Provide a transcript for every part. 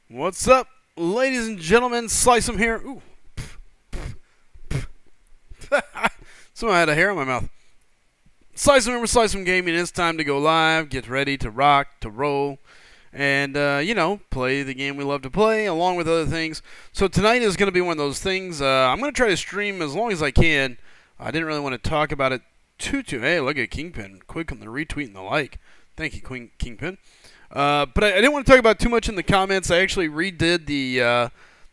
What's up, ladies and gentlemen? Slycem here. Ooh. Someone had a hair on my mouth. Slycem here with Slycem Gaming. It's time to go live, get ready to rock, to roll, and, play the game we love to play, along with other things. So tonight is going to be one of those things. I'm going to try to stream as long as I can. I didn't really want to talk about it too. Hey, look at Kingpin. Quick on the retweet and the like. Thank you, Kingpin. But I didn't want to talk about too much in the comments. I actually redid the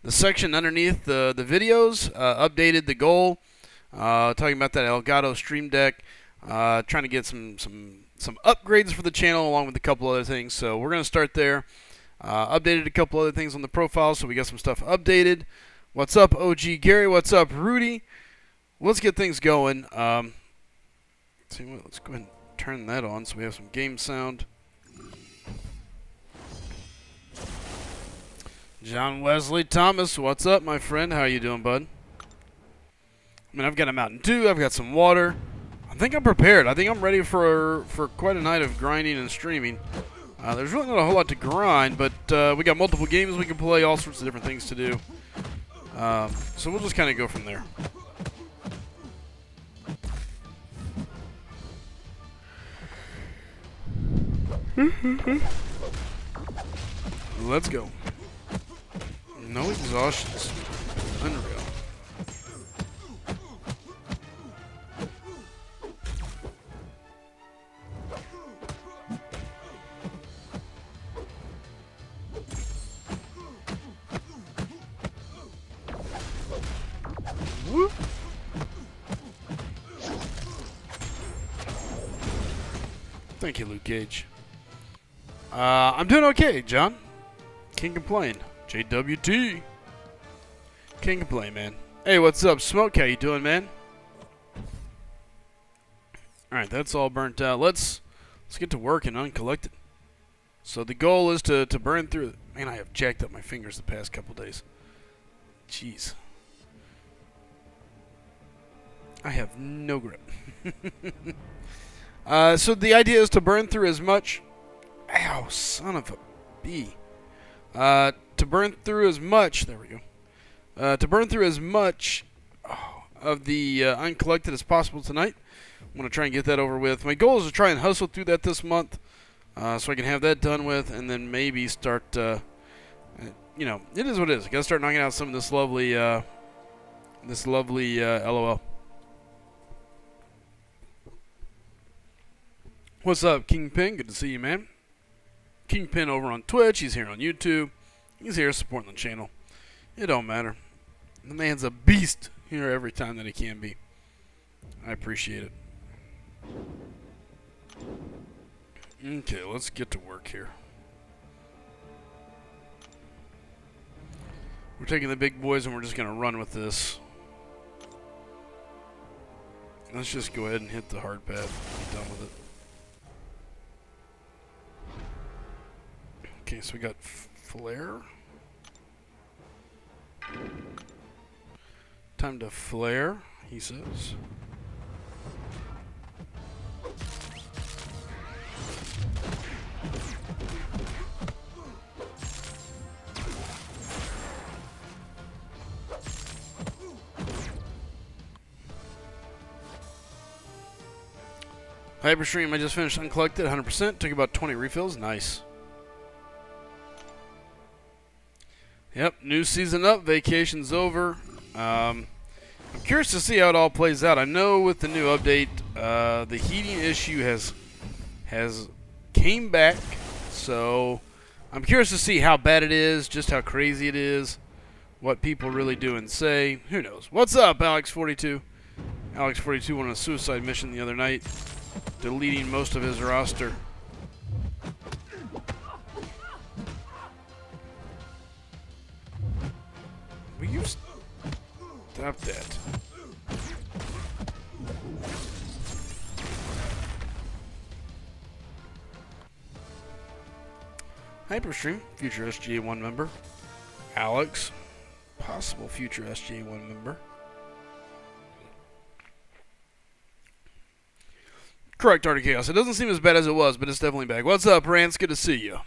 section underneath the videos, updated the goal, talking about that Elgato Stream Deck, trying to get some upgrades for the channel along with a couple other things. So we're going to start there. Updated a couple other things on the profile, so we got some stuff updated. What's up, OG Gary? What's up, Rudy? Let's get things going. Let's go ahead and turn that on so we have some game sound. John Wesley Thomas, what's up, my friend? How you doing, bud? I mean, I've got a Mountain Dew. I've got some water. I think I'm prepared. I think I'm ready for quite a night of grinding and streaming. There's really not a whole lot to grind, but we got multiple games we can play, all sorts of different things to do. So we'll just kind of go from there. Let's go. No exhaustions. Unreal. Woo. Thank you, Luke Cage. I'm doing okay, John. Can't complain. JWT. Can't complain, man. Hey, what's up, Smoke? How you doing, man? Alright, that's all burnt out. Let's get to work in Uncollected. So the goal is to burn through... Man, I have jacked up my fingers the past couple days. Jeez. I have no grip. So the idea is to burn through as much... Ow, son of a bee. To burn through as much... There we go. To burn through as much of the Uncollected as possible tonight. I'm going to try and get that over with. My goal is to try and hustle through that this month, so I can have that done with, and then maybe start, it is what it is. I got to start knocking out some of this lovely LOL. What's up, Kingpin? Good to see you, man. Kingpin over on Twitch. He's here on YouTube. He's here supporting the channel. It don't matter. The man's a beast here every time that he can be. I appreciate it. Okay, let's get to work here. We're taking the big boys and we're just going to run with this. Let's just go ahead and hit the hard path and be done with it. Okay, so we got flare. Time to flare, he says. Hyperstream, I just finished Uncollected, 100%. Took about 20 refills. Nice. Yep, new season up, vacation's over. I'm curious to see how it all plays out. I know with the new update, the heating issue has came back, so I'm curious to see how bad it is, just how crazy it is, what people really do and say. Who knows? What's up, Alex42? Alex42 went on a suicide mission the other night, deleting most of his roster. Will you stop that? Hyperstream, future SGA1 member. Alex, possible future SGA1 member. Correct, Art of Chaos. It doesn't seem as bad as it was, but it's definitely back. What's up, Rance? Good to see you.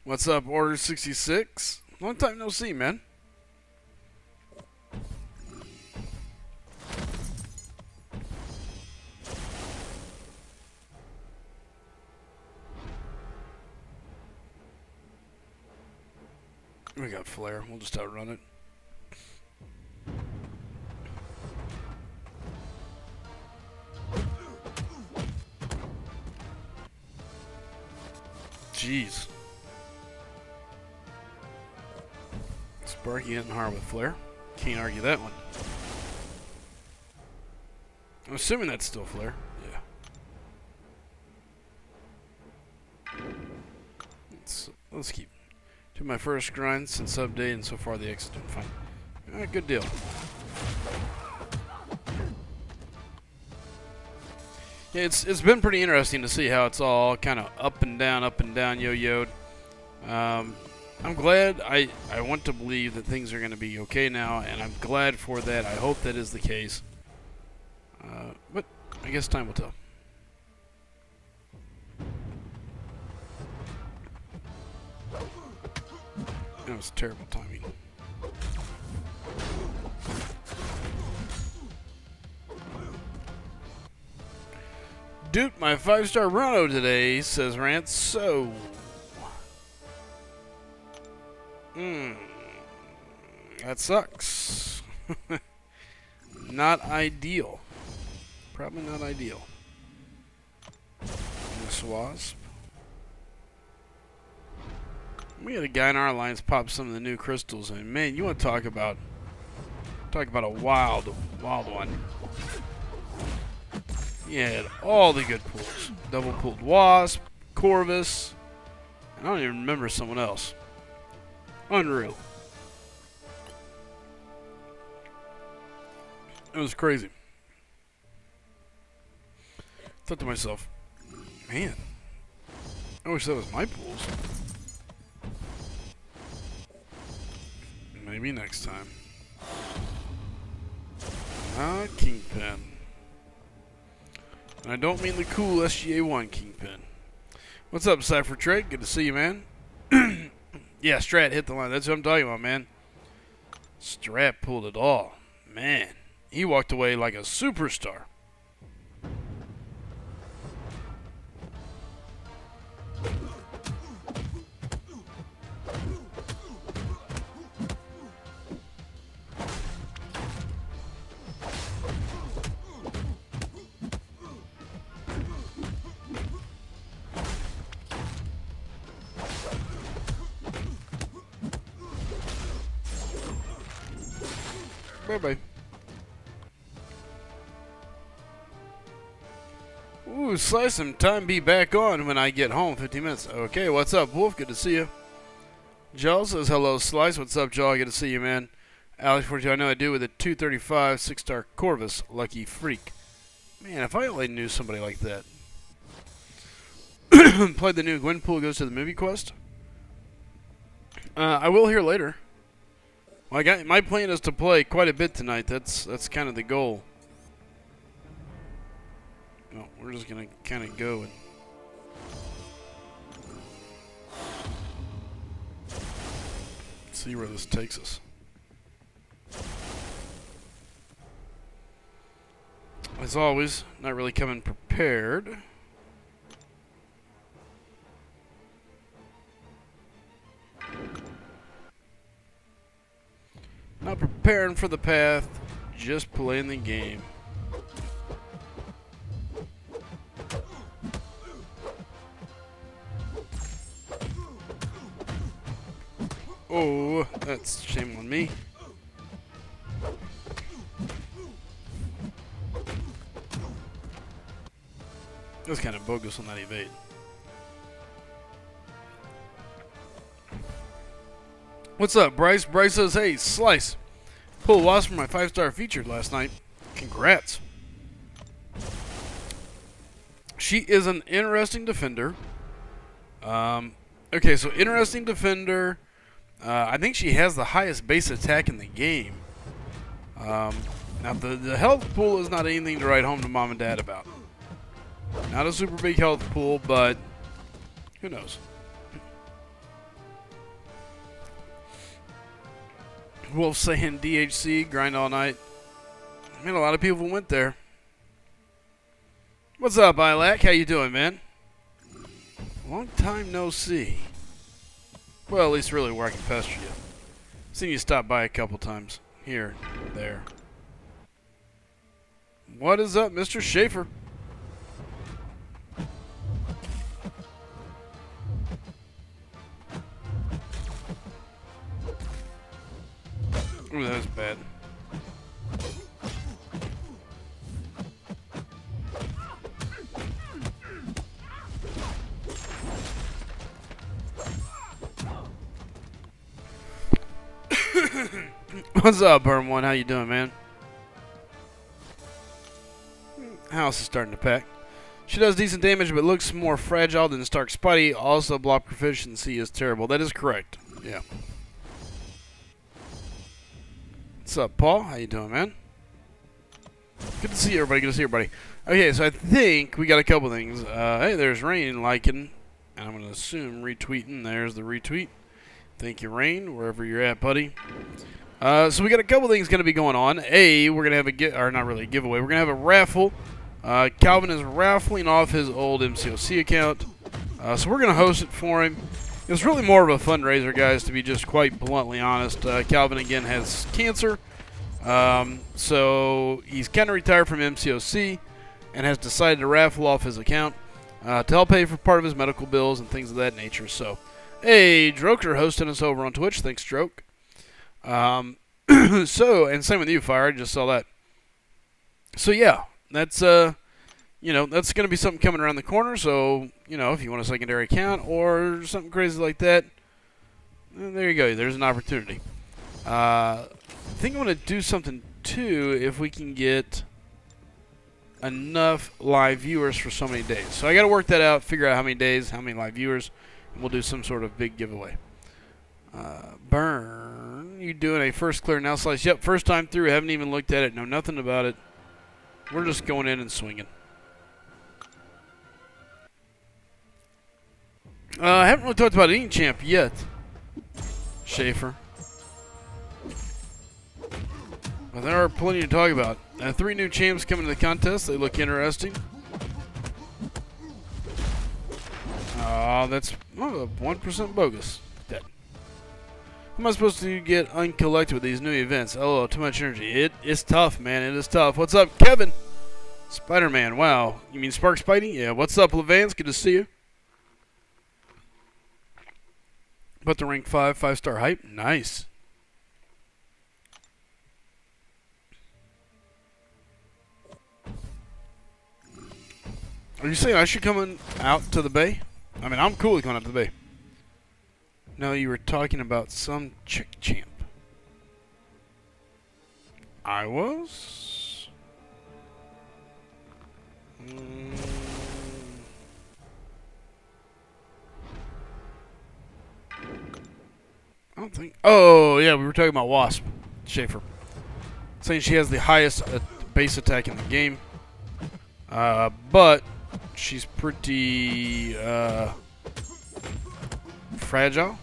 What's up, Order 66? Long time no see, man. We got flare. We'll just outrun it. Jeez. Sparky hitting hard with flare. Can't argue that one. I'm assuming that's still flare. Yeah. Let's keep. Do my first grind since update, and so far the exit's doing fine. Alright, good deal. Yeah, it's been pretty interesting to see how it's all kind of up and down, yo-yoed. I'm glad. I want to believe that things are going to be okay now, and I'm glad for that. I hope that is the case. But I guess time will tell. That was terrible timing. Dude, my 5-star Rano today, says Rance. So, that sucks. Not ideal. Probably not ideal. Miss Wasp. We had a guy in our alliance pop some of the new crystals, and man, you want to talk about a wild one. He had all the good pulls. Double pulled Wasp, Corvus, and I don't even remember someone else. Unreal. It was crazy. Thought to myself, man, I wish that was my pools. Maybe next time. Kingpin. And I don't mean the cool SGA1 Kingpin. What's up, Cypher Trade? Good to see you, man. Yeah, Strat hit the line. That's what I'm talking about, man. Strat pulled it all. Man, he walked away like a superstar. Bye-bye. Ooh, Slycem, time be back on when I get home. 15 minutes. Okay, what's up, Wolf? Good to see you. Jaw says, hello, Slice. What's up, Jaw? Good to see you, man. Alex 42, I know I do with a 235 6-star Corvus. Lucky freak. Man, if I only knew somebody like that. Played the new Gwenpool Goes to the Movie Quest. I will hear later. Well, my plan is to play quite a bit tonight. That's kind of the goal. Well, we're just gonna kind of go and see where this takes us. As always, not really coming prepared. Not preparing for the path, just playing the game. Oh, that's shame on me. That was kind of bogus on that evade. What's up, Bryce? Bryce says, hey, Slice. Pulled Wasp for my 5-star featured last night. Congrats. She is an interesting defender. Okay, so interesting defender. I think she has the highest base attack in the game. Now, the health pool is not anything to write home to mom and dad about. Not a super big health pool, but who knows? Wolf saying DHC, grind all night. Man, a lot of people went there. What's up, Ilac? How you doing, man? Long time no see. Well, at least really where I can pester you. Seen you stop by a couple times. Here, there. What is up, Mr. Schaefer? Ooh, that was bad. What's up, Burn One? How you doing, man? House is starting to pack. She does decent damage, but looks more fragile than Stark Spidey. Also, block proficiency is terrible. That is correct. Yeah. What's up, Paul? How you doing, man? Good to see everybody. Good to see everybody. Okay, so I think we got a couple things. Hey, there's Rain liking, and I'm going to assume retweeting. There's the retweet. Thank you, Rain, wherever you're at, buddy. So we got a couple things going to be going on. We're going to have not really a giveaway. We're going to have a raffle. Calvin is raffling off his old MCOC account. So we're going to host it for him. It's really more of a fundraiser, guys, to be just quite bluntly honest. Calvin, again, has cancer. So he's kind of retired from MCOC and has decided to raffle off his account to help pay for part of his medical bills and things of that nature. So, hey, Droker hosting us over on Twitch. Thanks, Droke. So, and same with you, Fire. I just saw that. So, yeah, that's, that's going to be something coming around the corner. So, if you want a secondary account or something crazy like that, there you go. There's an opportunity. I think I'm going to do something, too, if we can get enough live viewers for so many days. So, I got to work that out, figure out how many days, how many live viewers, and we'll do some sort of big giveaway. Burn, you doing a first clear now slice? Yep, first time through. Haven't even looked at it. Know nothing about it. We're just going in and swinging. I haven't really talked about any champ yet, Schaefer. But there are plenty to talk about. 3 new champs coming to the contest. They look interesting. That's 1% bogus. Dead. How am I supposed to get uncollected with these new events? Oh, too much energy. It's tough, man. It is tough. What's up, Kevin? Spider-Man. Wow. You mean Spark Spidey? Yeah. What's up, Levance? Good to see you. But the rank 5-star hype. Nice. Are you saying I should come out to the bay? I mean, I'm cool with going out to the bay. No, you were talking about some chick champ. I was? I don't think... Oh, yeah, we were talking about Wasp. Schaefer. Saying she has the highest base attack in the game. But she's pretty fragile.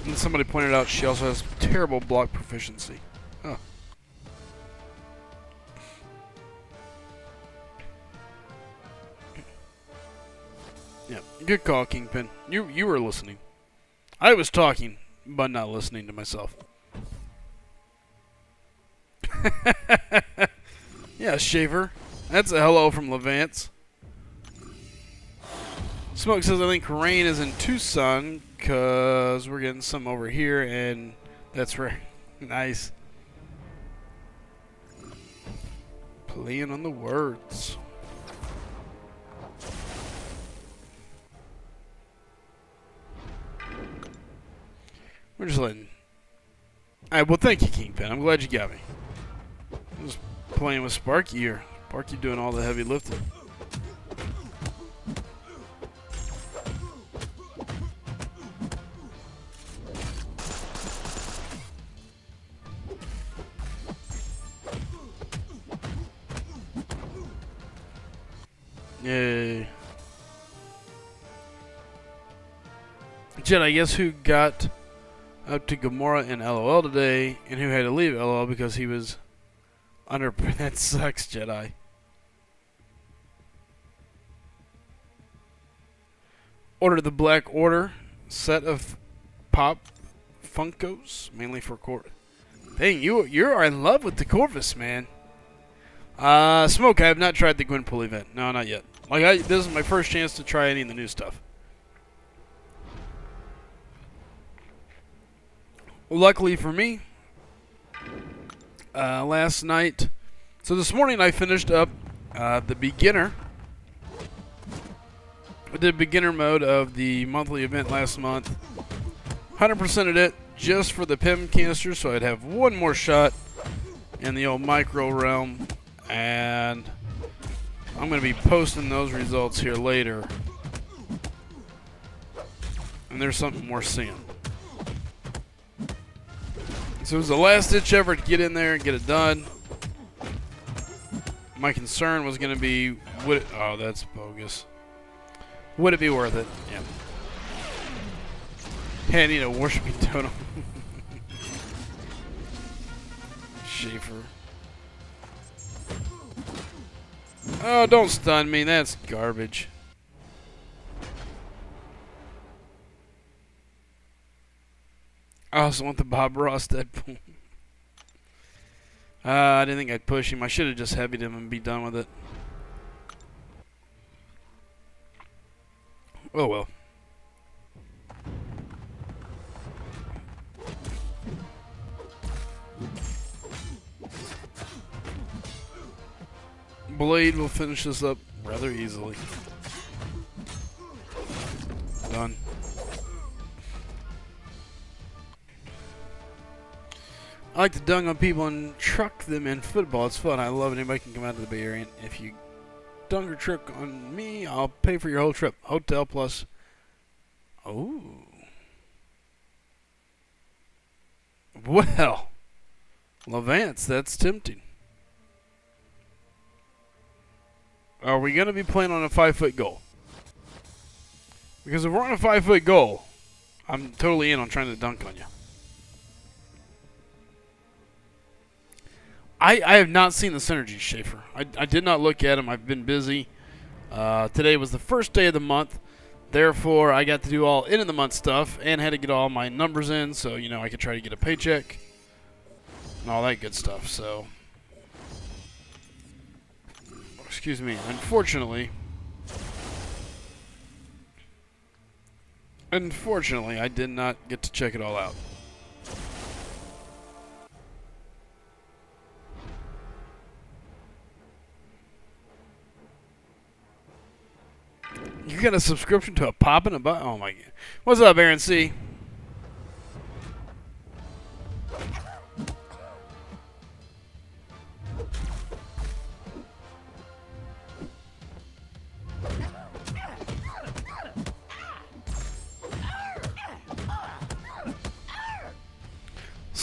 And somebody pointed out she also has terrible block proficiency. Oh. Yeah, good call, Kingpin. You were listening. I was talking, but not listening to myself. Yeah, Shaver. That's a hello from Levance. Smoke says, I think rain is in Tucson because we're getting some over here, and that's right. Nice. Playing on the words. We're just letting... Alright, well, thank you, Kingpin. I'm glad you got me. I'm just playing with Sparky here. Sparky doing all the heavy lifting. Yay. Jedi, guess who got up to Gamora and LOL today, and who had to leave LOL because he was under... That sucks, Jedi. Ordered the Black Order set of Pop Funkos, mainly for Corvus. Dang, you're in love with the Corvus, man. Smoke, I have not tried the Gwenpool event. No, not yet. Like, this is my first chance to try any of the new stuff. Luckily for me, last night... So this morning I finished up the beginner. I did beginner mode of the monthly event last month. 100%ed it just for the PIM canister, so I'd have one more shot in the old micro realm. And I'm going to be posting those results here later. And there's something worth seeing. So it was the last ditch effort to get in there and get it done. My concern was going to be, oh, that's bogus. Would it be worth it? Yeah. Hey, I need a worshiping totem. Schaefer. Oh, don't stun me. That's garbage. I also want the Bob Ross Deadpool. I didn't think I'd push him. I should have just heavied him and be done with it. Oh well. Blade will finish this up rather easily. Done. I like to dunk on people and truck them in football. It's fun. I love it. Anybody can come out to the Bay Area. If you dunk or truck on me, I'll pay for your whole trip. Hotel plus. Oh. Well. Levance, that's tempting. Are we going to be playing on a 5-foot goal? Because if we're on a 5-foot goal, I'm totally in on trying to dunk on you. I have not seen the synergies, Schaefer. I did not look at them. I've been busy. Today was the first day of the month. Therefore, I got to do all end-of-the-month stuff and had to get all my numbers in so, you know, I could try to get a paycheck and all that good stuff. So, excuse me. Unfortunately, I did not get to check it all out. You got a subscription to a pop in a butt? Oh my god. What's up, Aaron C?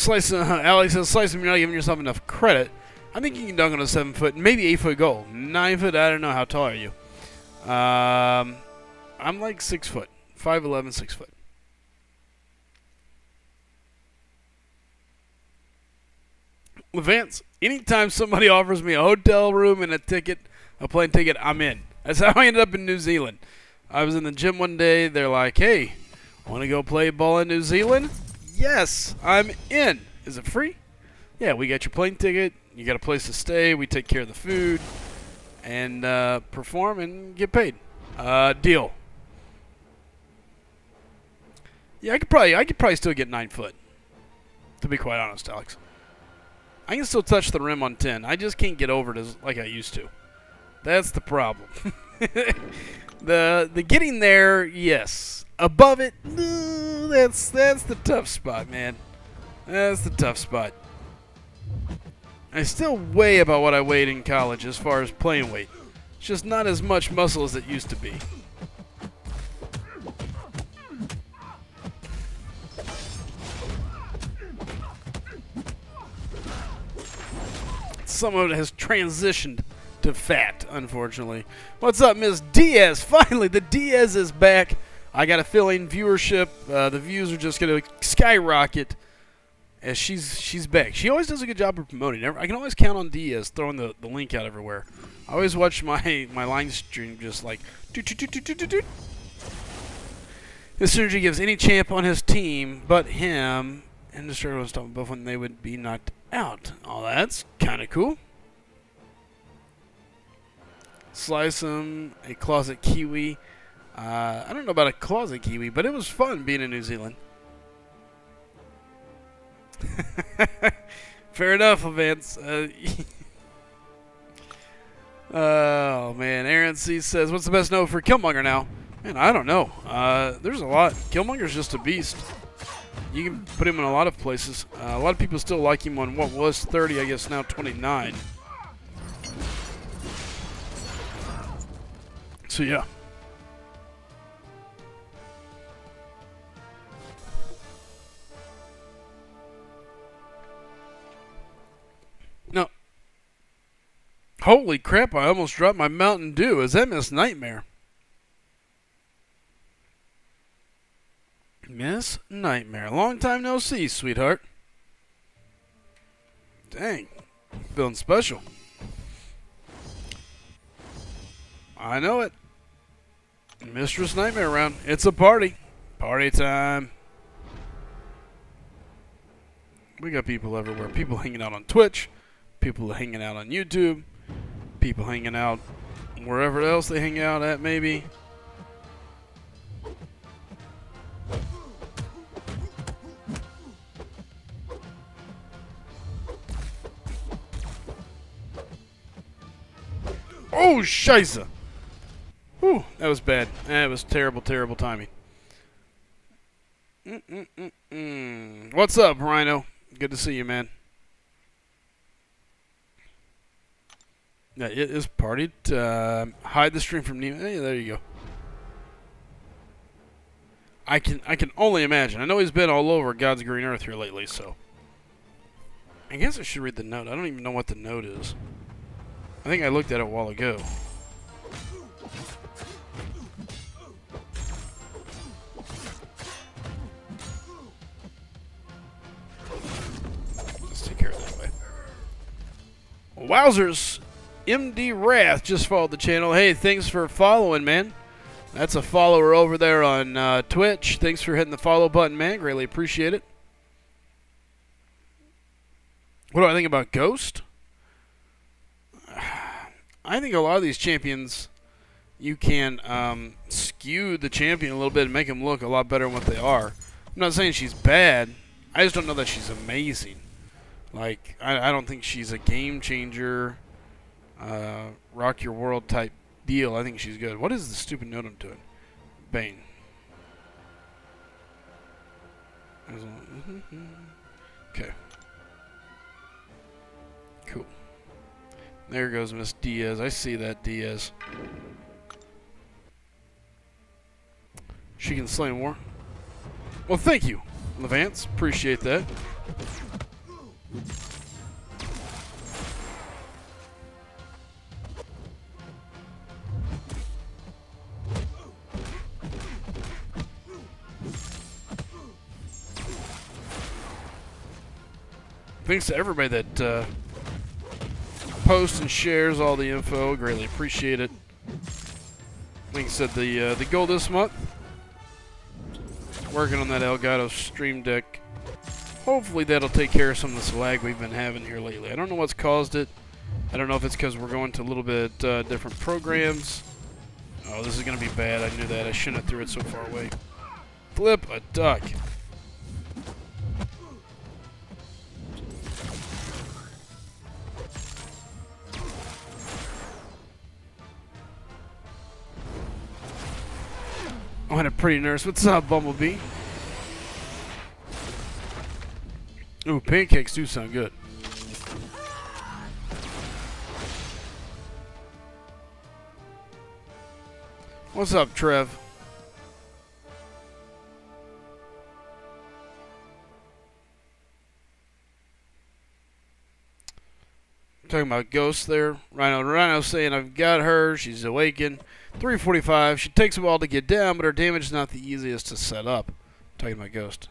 Alex says, Slycem, you're not giving yourself enough credit. I think you can dunk on a 7-foot, maybe 8-foot goal. 9-foot, I don't know. How tall are you? I'm like 6 foot. 5'11", 6 foot. Levance, anytime somebody offers me a hotel room and a ticket, a plane ticket, I'm in. That's how I ended up in New Zealand. I was in the gym one day. They're like, hey, want to go play ball in New Zealand? Yes, I'm in. Is it free? Yeah, we got your plane ticket. You got a place to stay. We take care of the food. And perform and get paid. Deal. Yeah, I could probably still get 9 foot. To be quite honest, Alex. I can still touch the rim on 10. I just can't get over it like I used to. That's the problem. the getting there, yes. Above it, that's the tough spot, man. That's the tough spot. I still weigh about what I weighed in college as far as playing weight. It's just not as much muscle as it used to be. Some of it has transitioned to fat, unfortunately. What's up, Miss Diaz? Finally, the Diaz is back. I got a feeling viewership, the views are just going to skyrocket as she's back. She always does a good job of promoting. I can always count on Diaz throwing the link out everywhere. I always watch my line stream just like doot, doot, doot, doot, doot, doot. His synergy gives any champ on his team but him and destroy was talking above when they would be knocked out. Oh, that's kind of cool. Slycem, a closet Kiwi. I don't know about a closet Kiwi, but it was fun being in New Zealand. Fair enough, Vance. Oh, man. Aaron C. says, what's the best note for Killmonger now? Man, I don't know. There's a lot. Killmonger's just a beast. You can put him in a lot of places. A lot of people still like him on what was 30, I guess now 29. So, yeah. No. Holy crap, I almost dropped my Mountain Dew. Is that Miss Nightmare? Miss Nightmare. Long time no see, sweetheart. Dang. Feeling special. I know it. Mistress Nightmare around. It's a party. Party time. We got people everywhere. People hanging out on Twitch. People hanging out on YouTube. People hanging out wherever else they hang out at, maybe. Oh, scheisse. Whew, that was bad. That was terrible, terrible timing. What's up, Rhino? Good to see you, man. Yeah, it is partied. Hide the stream from Nemo. Hey, there you go. I can only imagine. I know he's been all over God's green earth here lately, so I guess I should read the note. I don't even know what the note is. I think I looked at it a while ago. Let's take care of that way. Wowzers! MD Wrath just followed the channel. Hey, thanks for following, man. That's a follower over there on Twitch. Thanks for hitting the follow button, man. Greatly appreciate it. What do I think about Ghost? I think a lot of these champions, you can skew the champion a little bit and make them look a lot better than what they are. I'm not saying she's bad. I just don't know that she's amazing. Like, I don't think she's a game changer, rock your world type deal. I think she's good. What is the stupid note I'm doing? Bane. Okay. Cool. There goes Miss Diaz. I see that, Diaz. She can slay more. Well, thank you, Levance. Appreciate that. Thanks to everybody that posts and shares all the info. Greatly appreciate it. Like I said, the goal this month, working on that Elgato Stream Deck. Hopefully that'll take care of some of this lag we've been having here lately. I don't know what's caused it. I don't know if it's because we're going to a little bit different programs. Oh, this is going to be bad. I knew that. I shouldn't have threw it so far away. Flip a duck. I had a pretty nurse. What's up, Bumblebee? Ooh, pancakes do sound good. What's up, Trev? Talking about ghosts there. Rhino saying I've got her. She's awakened. 345. She takes a while to get down, but her damage is not the easiest to set up. I'm talking about Ghost.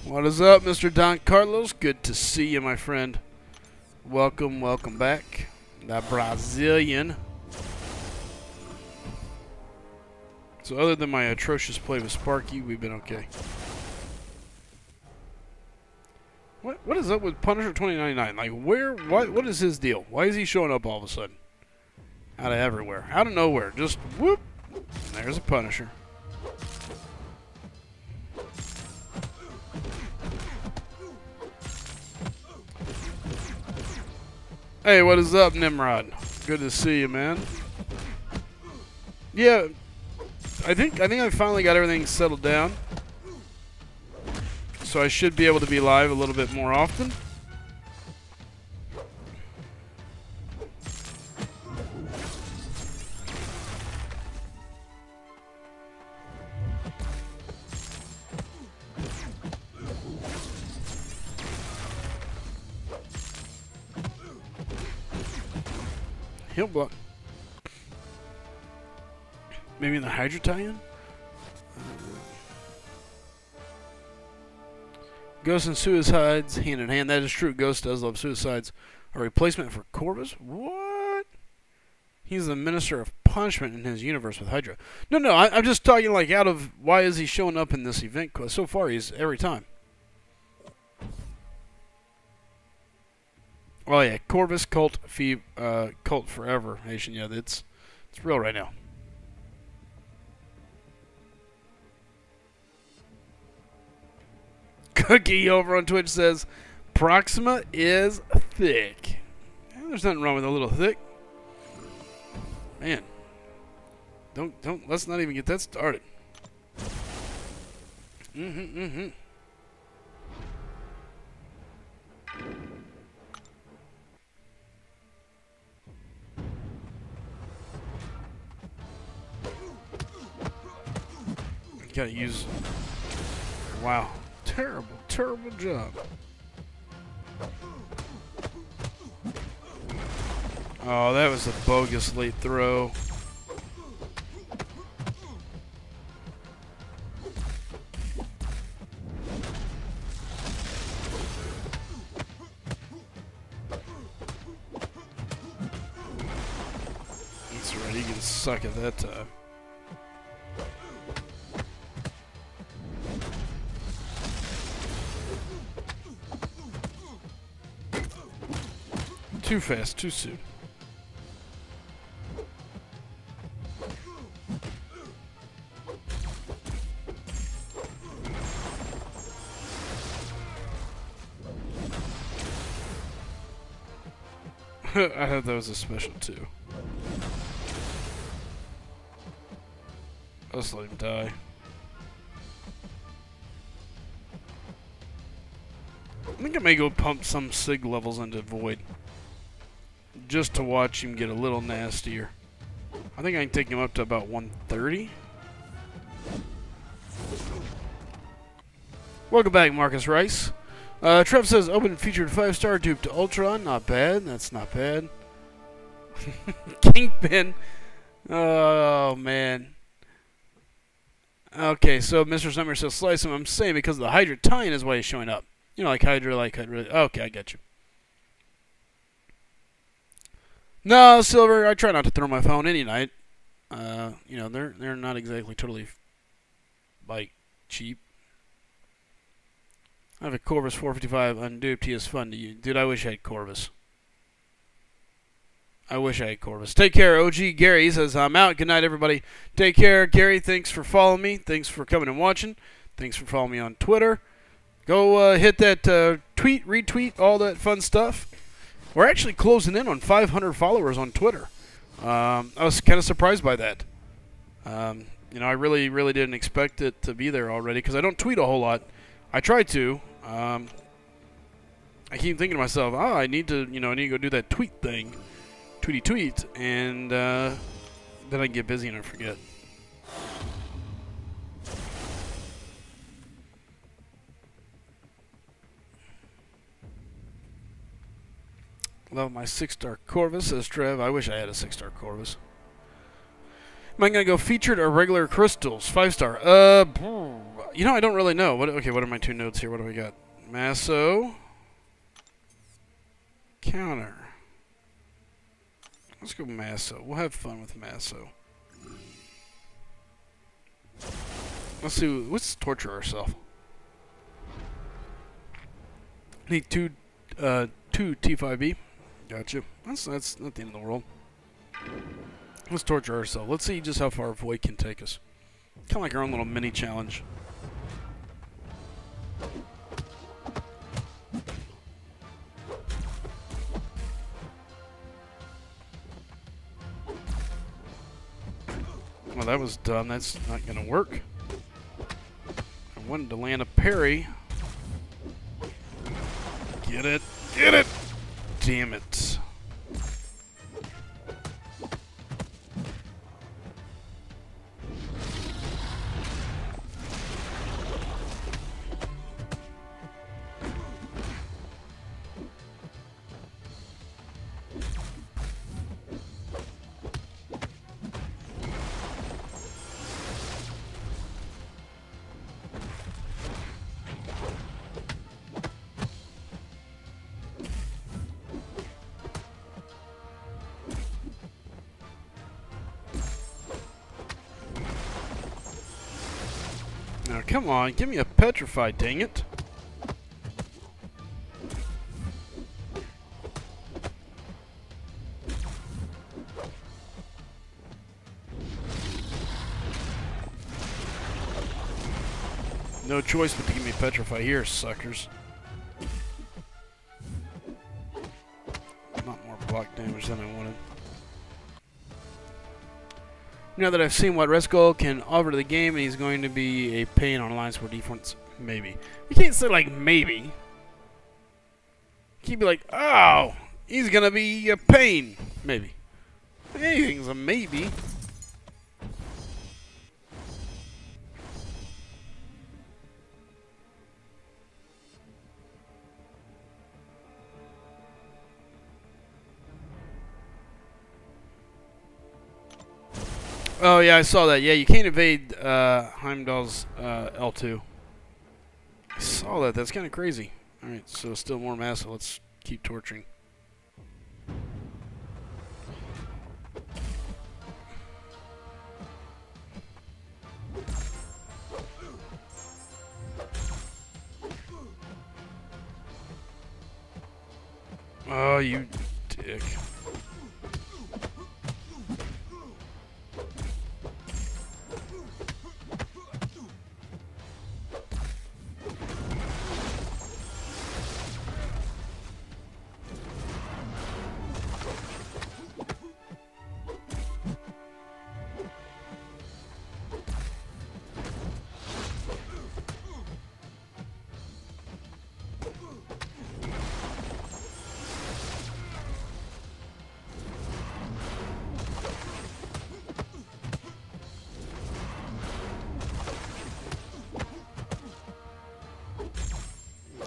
What is up, Mr. Don Carlos? Good to see you, my friend. Welcome, welcome back. The Brazilian. So other than my atrocious play with Sparky, we've been okay. What is up with Punisher 2099? Like, what is his deal? Why is he showing up all of a sudden? Out of everywhere. Out of nowhere. Just whoop. There's a Punisher. Hey, what is up, Nimrod? Good to see you, man. Yeah, I think I finally got everything settled down. So I should be able to be live a little bit more often. He'll block. Maybe in the Hydra tie-in? Ghost and Suicides, hand in hand. That is true. Ghost does love Suicides. A replacement for Corvus? What? He's the Minister of Punishment in his universe with Hydra. No, I'm just talking like out of why is he showing up in this event quest? So far, he's every time. Oh yeah, Corvus Cult Forever Nation. Yeah, it's real right now. Cookie over on Twitch says Proxima is thick. There's nothing wrong with a little thick. Man. Let's not even get that started. Gotta use. Wow. Terrible job. Oh, that was a bogus late throw. That's right, he can suck at that time. Too fast, too soon. I thought that was a special too. Let's let him die. I think I may go pump some SIG levels into Void. Just to watch him get a little nastier. I think I can take him up to about 130. Welcome back, Marcus Rice. Trev says, open featured 5-star dupe to Ultron. Not bad. That's not bad. Kingpin. Oh, man. Okay, so Mr. Summer says, Slycem. I'm saying because of the Hydra tie-in is why he's showing up. You know, like Hydra. Okay, I get you. No, Silver, I try not to throw my phone any night. You know, they're not exactly totally, like, cheap. I have a Corvus 455 unduped. He is fun to use. Dude, I wish I had Corvus. I wish I had Corvus. Take care, OG Gary. He says, I'm out. Good night, everybody. Take care. Gary, thanks for following me. Thanks for coming and watching. Thanks for following me on Twitter. Go hit that tweet, retweet, all that fun stuff. We're actually closing in on 500 followers on Twitter. I was kind of surprised by that. You know, I really didn't expect it to be there already because I don't tweet a whole lot. I try to. I keep thinking to myself, oh, I need to go do that tweet thing, tweet, and then I get busy and I forget. Love my 6-star Corvus, says Trev. I wish I had a 6-star Corvus. Am I going to go featured or regular crystals? 5-star. You know, I don't really know. Okay, what are my 2 notes here? What do we got? Masso. Counter. Let's go Masso. We'll have fun with Masso. Let's see. Let's torture ourselves. Need 2 T4B. Gotcha. That's not the end of the world. Let's torture ourselves. Let's see just how far Void can take us. Kind of like our own little mini challenge. Well, that was dumb. That's not going to work. I wanted to land a parry. Get it. Get it! Damn it. Now, come on, give me a petrify, dang it. No choice but to give me petrify here, suckers. Not more block damage than I wanted. Now that I've seen what Reskull can offer to the game, he's going to be a pain on Alliance War defense. Maybe. You can't say, like, maybe. You can't be like, oh, he's going to be a pain. Maybe. Anything's a maybe. Oh, yeah, I saw that. Yeah, you can't evade Heimdall's L2. I saw that. That's kind of crazy. Alright, so still more massive. Let's keep torturing. Oh, you dick.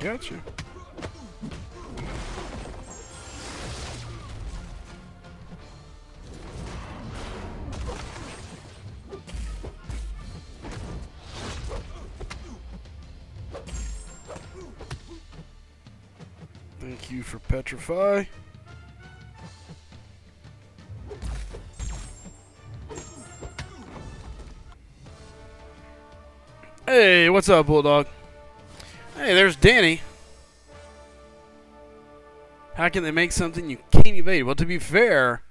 Gotcha. Thank you for Petrify. Hey, what's up, Bulldog? Hey, there's Danny. How can they make something you can't evade? Well, to be fair,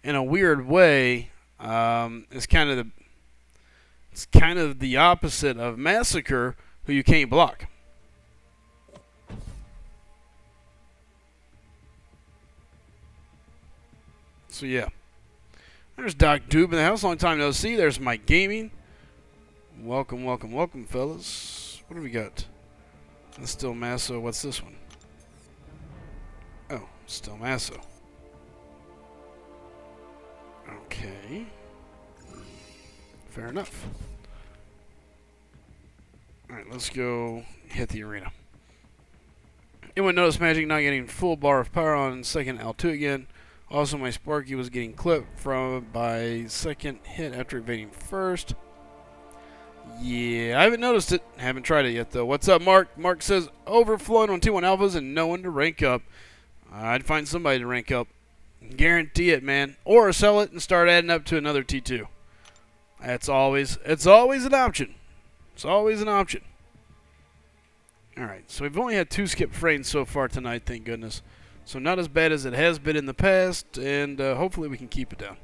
in a weird way, it's kind of the opposite of Massacre, who you can't block. So yeah, there's Doc Doob in the house. Long time no see. There's Mike Gaming. Welcome, welcome, welcome, fellas. What do we got? That's still Masso. What's this one? Oh, still Masso. Okay. Fair enough. Alright, let's go hit the arena. Anyone notice Magic not getting full bar of power on second L2 again? Also, my Sparky was getting clipped by second hit after evading first. Yeah, I haven't noticed it. Haven't tried it yet, though. What's up, Mark? Mark says, overflowing on T1 alphas and no one to rank up. I'd find somebody to rank up. Guarantee it, man. Or sell it and start adding up to another T2. It's always an option. It's always an option. Alright, so we've only had 2 skip frames so far tonight, thank goodness. So not as bad as it has been in the past, and hopefully we can keep it down.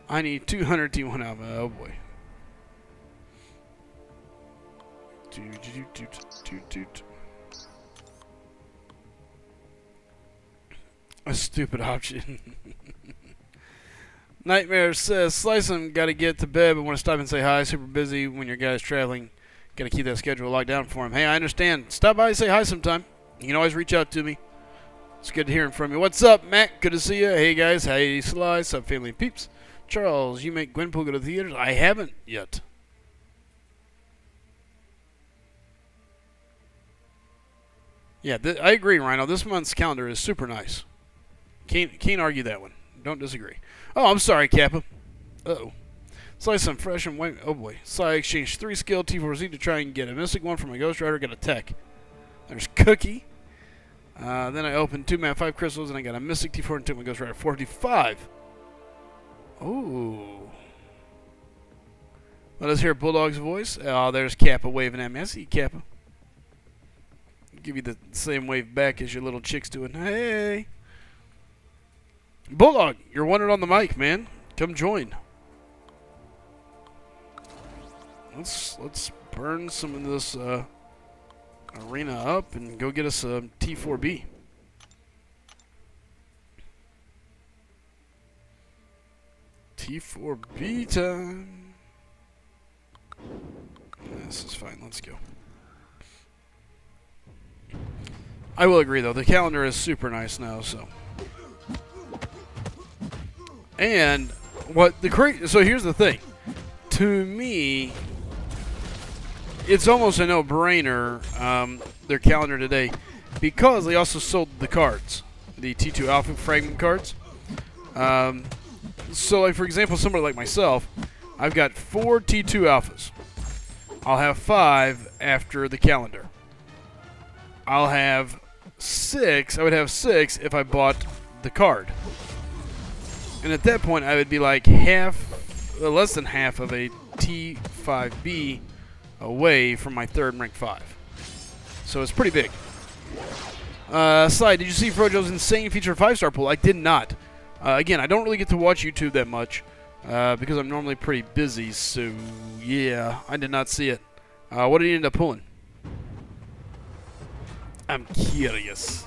I need 200 T1 alpha. Oh boy. A stupid option. Nightmare says, Slycem, gotta get to bed, but want to stop and say hi. Super busy when your guy's traveling. Gotta keep that schedule locked down for him. Hey, I understand. Stop by and say hi sometime. You can always reach out to me. It's good hearing from you. What's up, Matt? Good to see you. Hey, guys. Hey, Sly. Sup, family and peeps. Charles, you make Gwenpool go to the theaters? I haven't yet. Yeah, I agree, Rhino. This month's calendar is super nice. Can't argue that one. Don't disagree. Oh, I'm sorry, Kappa. Uh-oh. Sly some fresh and white. Oh, boy. Sly exchanged 3 skill T4Z to try and get a mystic one from a Ghost Rider. Got a tech. There's Cookie. Then I opened 2 Map 5 crystals, and I got a Mystic T4 and took my Ghost Rider 45. Ooh. Let us hear Bulldog's voice. Oh, there's Kappa waving at me. I see you, Kappa. Give you the same wave back as your little chick's doing. Hey. Bulldog, you're wanted on the mic, man. Come join. Let's burn some of this arena up and go get us a T4B. T4B time. This is fine. Let's go. I will agree, though. The calendar is super nice now, so. And so here's the thing. To me, it's almost a no-brainer, their calendar today, because they also sold the cards, the T2 Alpha fragment cards. So, like, for example, somebody like myself, I've got 4 T2 Alphas. I'll have 5 after the calendar. I'll have 6. I would have 6 if I bought the card. And at that point, I would be like less than half of a T5B away from my 3rd rank 5. So it's pretty big. Sly, did you see Frojo's insane feature 5-star pool? I did not. Again, I don't really get to watch YouTube that much because I'm normally pretty busy. So, yeah, I did not see it. What did he end up pulling? I'm curious.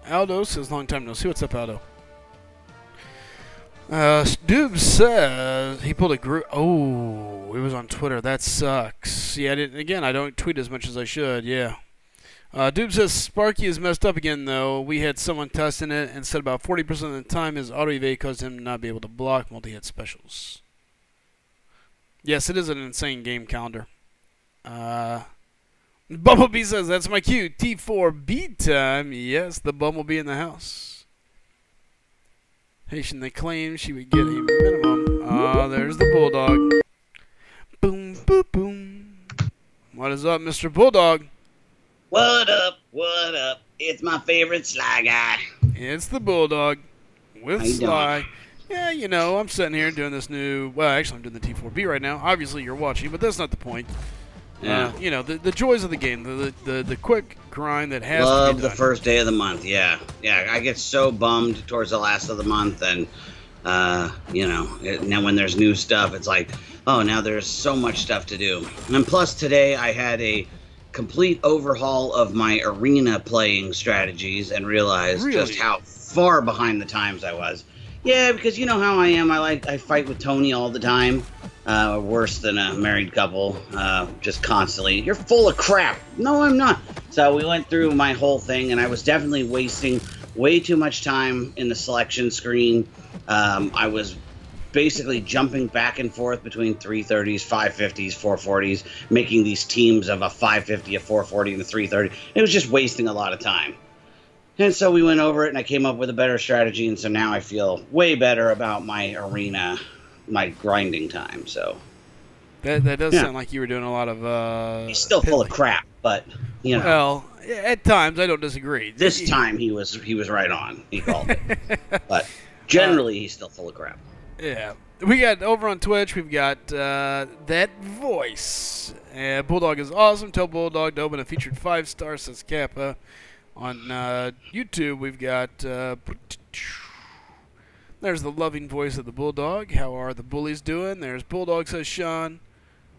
Aldo says, long time no see. What's up, Aldo? Doob says he pulled a group. Oh, it was on Twitter. That sucks. Yeah, I don't tweet as much as I should. Yeah. Doob says Sparky is messed up again, though. We had someone testing it and said about 40% of the time his auto evade caused him to not be able to block multi-hit specials. Yes, it is an insane game calendar. Bumblebee says, that's my cue. T4B time. Yes, the Bumblebee in the house. Haitian, they claimed she would get a minimum. Ah, there's the Bulldog. Boom, boom, boom. What is up, Mr. Bulldog? What up? What up? It's my favorite Sly guy. It's the Bulldog with How you Sly. doing? Yeah, you know, I'm sitting here doing this new... Well, actually, I'm doing the T4B right now. Obviously, you're watching, but that's not the point. Yeah. You know, the joys of the game, the quick grind that has to Love be the done. first day of the month, yeah. Yeah, I get so bummed towards the last of the month, and, you know, now when there's new stuff, it's like, oh, now there's so much stuff to do. And plus, today I had a complete overhaul of my arena playing strategies and realized just how far behind the times I was. Yeah, because you know how I am. I fight with Tony all the time. worse than a married couple, just constantly, "You're full of crap." No, I'm not. So we went through my whole thing, and I was definitely wasting way too much time in the selection screen. I was basically jumping back and forth between 330s, 550s, 440s, making these teams of a 550, a 440, and a 330. It was just wasting a lot of time. And so we went over it, and I came up with a better strategy, and so now I feel way better about my arena, my grinding time. So that does sound like you were doing a lot of. He's still full of crap, but you know. Well, at times I don't disagree. This time he was right on. He called it, but generally he's still full of crap. Yeah, we got over on Twitch. We've got that voice. Bulldog is awesome. Tell Bulldog to open a featured 5-star, says Kappa. On YouTube, we've got. There's the loving voice of the Bulldog. How are the bullies doing? There's Bulldog, says Sean.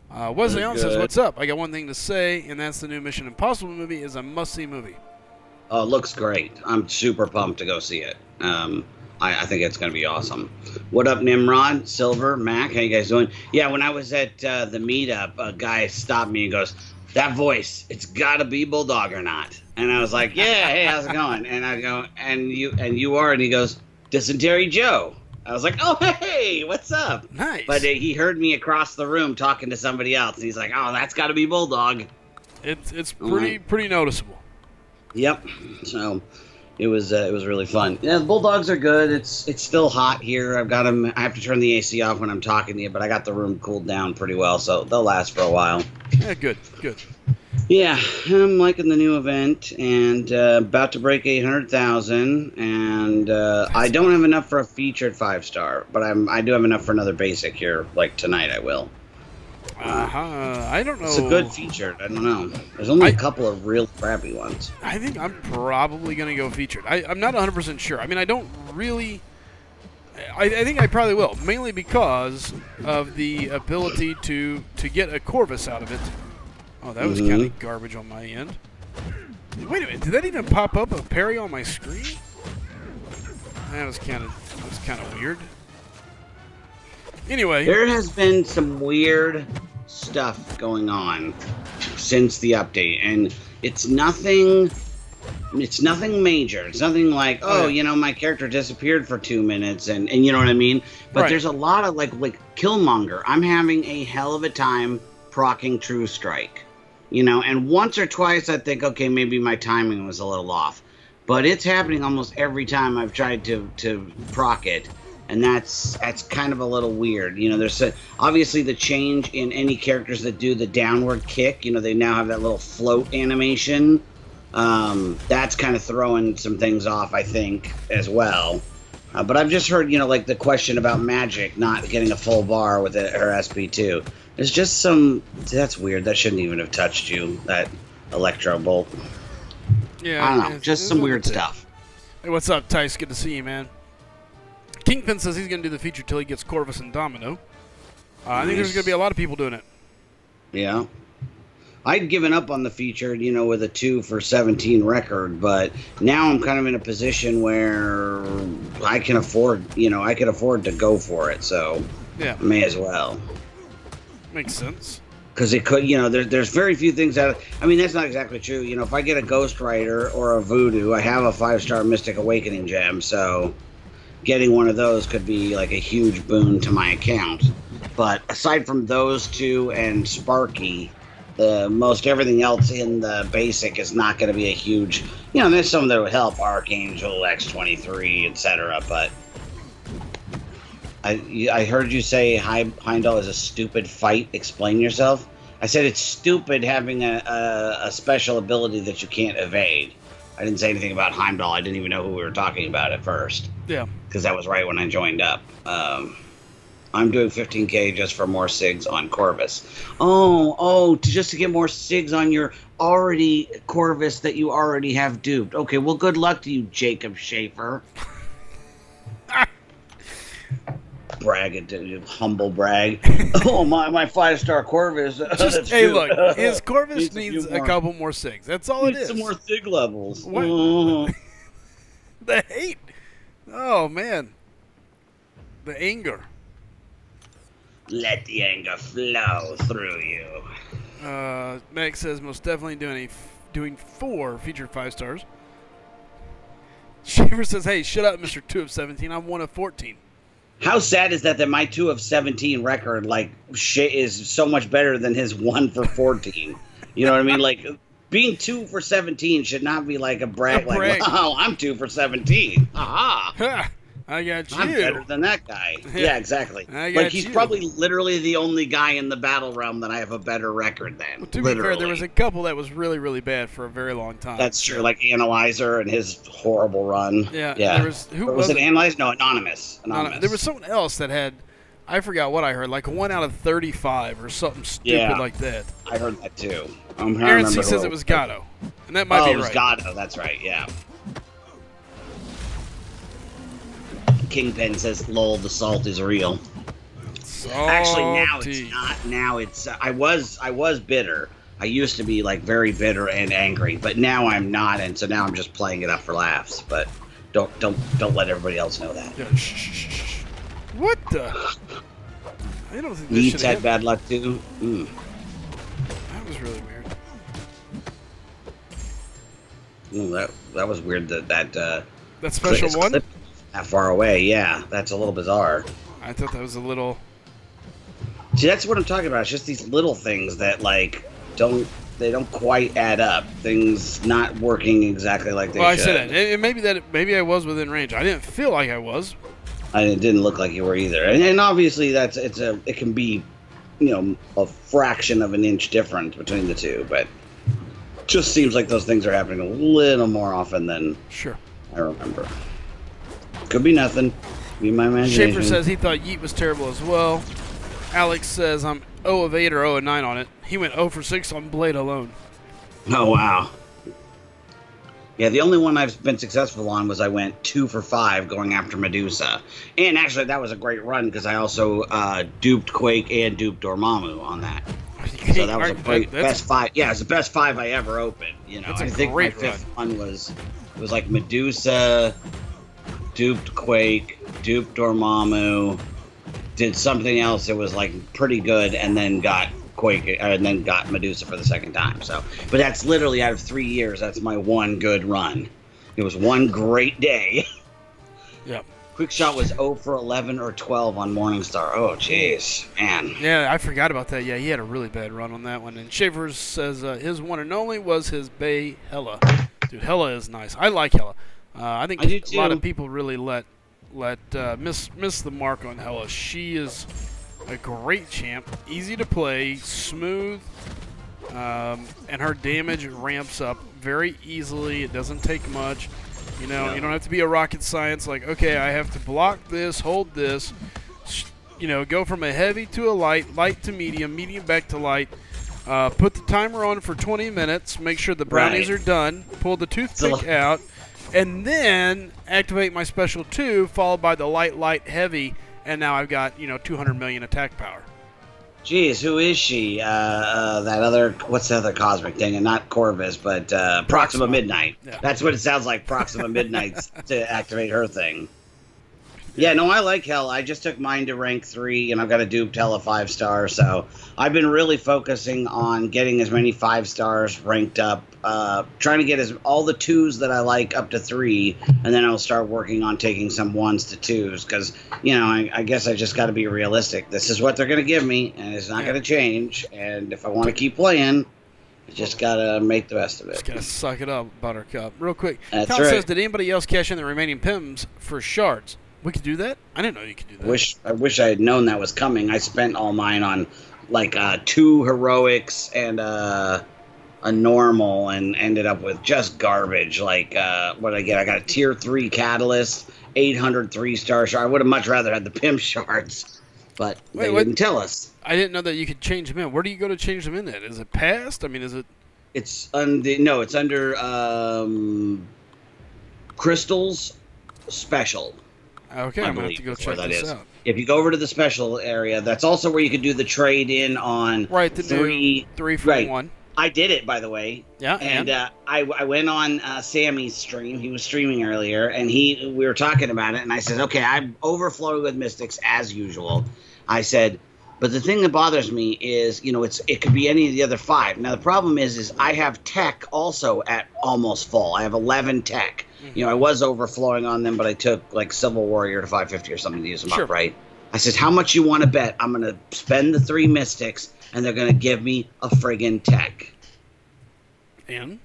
Wesley on says, "What's up? I got one thing to say, and that's the new Mission Impossible movie is a must-see movie." Oh, it looks great. I'm super pumped to go see it. I think it's going to be awesome. What up, Nimrod, Silver, Mac? How you guys doing? Yeah, when I was at the meetup, a guy stopped me and goes, "That voice, it's got to be Bulldog or not?" And I was like, "Yeah, hey, how's it going?" And I go, and you are?" And he goes, "Dysentery Joe." I was like, "Oh, hey, what's up?" Nice. But he heard me across the room talking to somebody else, and he's like, "Oh, that's got to be Bulldog." It's pretty noticeable. Yep. So it was really fun. Yeah, the Bulldogs are good. It's still hot here. I've got them. I have to turn the AC off when I'm talking to you, but I got the room cooled down pretty well, so they'll last for a while. Yeah, good. Yeah, I'm liking the new event, and about to break 800,000, and I don't have enough for a featured 5-star, but I do have enough for another basic here. Like tonight, I will. I don't know. It's a good featured. I don't know. There's only a couple of real crappy ones. I think I'm probably going to go featured. I'm not 100% sure. I mean, I don't really... I think I probably will, mainly because of the ability to get a Corvus out of it. Oh, that was kind of garbage on my end. Wait a minute, did that even pop up a parry on my screen? That was kind of weird. Anyway, there has been some weird stuff going on since the update, and it's nothing major. It's nothing like, my character disappeared for 2 minutes, and you know what I mean? But there's a lot of like Killmonger. I'm having a hell of a time proccing True Strike. And once or twice I think, okay, maybe my timing was a little off. But it's happening almost every time I've tried to proc it. And that's kind of a little weird. There's obviously the change in any characters that do the downward kick. They now have that little float animation. That's kind of throwing some things off, I think, as well. But I've just heard, like the question about Magic not getting a full bar with her SP2. There's just that's weird. That shouldn't even have touched you, that Electro Bolt. Yeah, I don't know. Just some weird stuff. Hey, what's up, Tice? Good to see you, man. Kingpin says he's going to do the feature till he gets Corvus and Domino. I think there's going to be a lot of people doing it. Yeah. I'd given up on the feature, with a 2 for 17 record, but now I'm kind of in a position where I can afford, I can afford to go for it, so yeah, may as well. Makes sense. Because it could, there's very few things that, that's not exactly true. If I get a Ghost Rider or a Voodoo, I have a 5-star Mystic Awakening gem, so getting one of those could be like a huge boon to my account. But aside from those two and Sparky, most everything else in the basic is not going to be a huge, there's some that would help, Archangel, X-23, etc., but I heard you say Heimdall is a stupid fight. Explain yourself. I said it's stupid having a special ability that you can't evade. I didn't say anything about Heimdall. I didn't even know who we were talking about at first. Yeah. Because that was right when I joined up. I'm doing 15K just for more SIGs on Corvus. Just to get more SIGs on your already Corvus that you already have duped. Okay, well, good luck to you, Jacob Schaefer. Humble brag. Oh, my 5-star Corvus. Hey, look, his Corvus needs a couple more SIGs. That's all it is. Some more SIG levels. The hate. Oh, man. The anger. Let the anger flow through you. Max says most definitely doing 4 featured 5 stars. Shaver says, hey, shut up, Mr. 2 of 17. I'm 1 of 14. How sad is that my 2 of 17 record, like, shit is so much better than his 1 for 14? You know what I mean? Like, being 2 for 17 should not be like a brag. Like, wow, I'm 2 for 17. Aha. I got you. I'm better than that guy. Yeah, exactly. Like, he's probably literally the only guy in the battle realm that I have a better record than. Well, to be fair, there was a couple that was really, really bad for a very long time. That's true. Like Analyzer and his horrible run. Yeah. There was, was it Analyzer? No, Anonymous. There was someone else that had, I forgot what I heard, like a 1 out of 35 or something stupid like that. I heard that too. Aaron C says it was Gatto. And that might be right. Oh, it was Gatto. That's right, yeah. Kingpin says, "Lol, the salt is real." Salty. Actually, now it's not. Now it's. I was bitter. I used to be like very bitter and angry, but now I'm not, and so now I'm just playing it up for laughs. But don't let everybody else know that. Yeah, shh. What the? I don't think this Yeats had bad luck too. That was really weird. That was weird. That special one. That far away, yeah. That's a little bizarre. I thought that was a little... See, that's what I'm talking about. It's just these little things that, like, don't quite add up. Things not working exactly like they should. Well, I said that. Maybe I was within range. I didn't feel like I was. It didn't look like you were either. And obviously, it can be, a fraction of an inch difference between the two, but it just seems like those things are happening a little more often than I remember. Could be nothing. Be my imagination. Schaefer says he thought Yeet was terrible as well. Alex says I'm 0 of 8 or 0 of 9 on it. He went 0 for 6 on Blade alone. Oh, wow. Yeah, the only one I've been successful on was I went 2 for 5 going after Medusa. And actually, that was a great run because I also duped Quake and duped Dormammu on that. So that was a great best 5. Yeah, it's the best 5 I ever opened. I think my 5th one was like Medusa, duped Quake, duped Dormammu, did something else that was like pretty good, and then got Quake, and then got Medusa for the second time. So, but that's literally out of 3 years. That's my one good run. It was one great day. Yep. Quickshot was 0 for 11 or 12 on Morningstar. Oh, jeez, man. Yeah, I forgot about that. Yeah, he had a really bad run on that one. And Shavers says his one and only was his Bay Hella. Dude, Hella is nice. I like Hella. I think a lot of people really miss the mark on Hella. She is a great champ, easy to play, smooth, and her damage ramps up very easily. It doesn't take much. You don't have to be a rocket science. Like, okay, I have to block this, hold this. Go from a heavy to a light to medium, medium back to light. Put the timer on for 20 minutes. Make sure the brownies are done. Pull the toothpick out. And then activate my special 2, followed by the light, heavy, and now I've got 200 million attack power. Jeez, who is she? That other, what's the other cosmic thing? And not Corvus, but Proxima Midnight. Yeah. That's what it sounds like. Proxima Midnight to activate her thing. Yeah, no, I like Hell. I just took mine to rank 3, and I've got a duped Hella 5-star, so I've been really focusing on getting as many 5-stars ranked up, trying to get all the 2s that I like up to 3, and then I'll start working on taking some 1s to 2s, because, I guess I just got to be realistic. This is what they're going to give me, and it's not going to change, and if I want to keep playing, I just got to make the best of it. Just got to suck it up, Buttercup. Real quick, That's Tom right. says, did anybody else cash in the remaining PIMs for shards? We could do that? I didn't know you could do that. I wish I had known that was coming. I spent all mine on, like, 2 heroics and a normal and ended up with just garbage. Like, what did I get? I got a tier 3 catalyst, 800 3-star shard. I would have much rather had the pimp shards, but they didn't tell us. I didn't know that you could change them in. Where do you go to change them in at? Is it past? I mean, is it... It's under Crystals Special. Okay, I'm going to have to go check this out. If you go over to the special area, that's also where you can do the trade-in on the 3 for 1. I did it, by the way. Yeah, and I went on Sammy's stream. He was streaming earlier, and we were talking about it, and I said, okay, I'm overflowing with mystics as usual. I said, But the thing that bothers me is, it could be any of the other 5. Now the problem is I have tech also at almost full. I have 11 tech. I was overflowing on them, but I took like Civil Warrior to 550 or something to use them up, right? I said, how much you want to bet? I'm going to spend the 3 mystics, and they're going to give me a friggin' tech. And?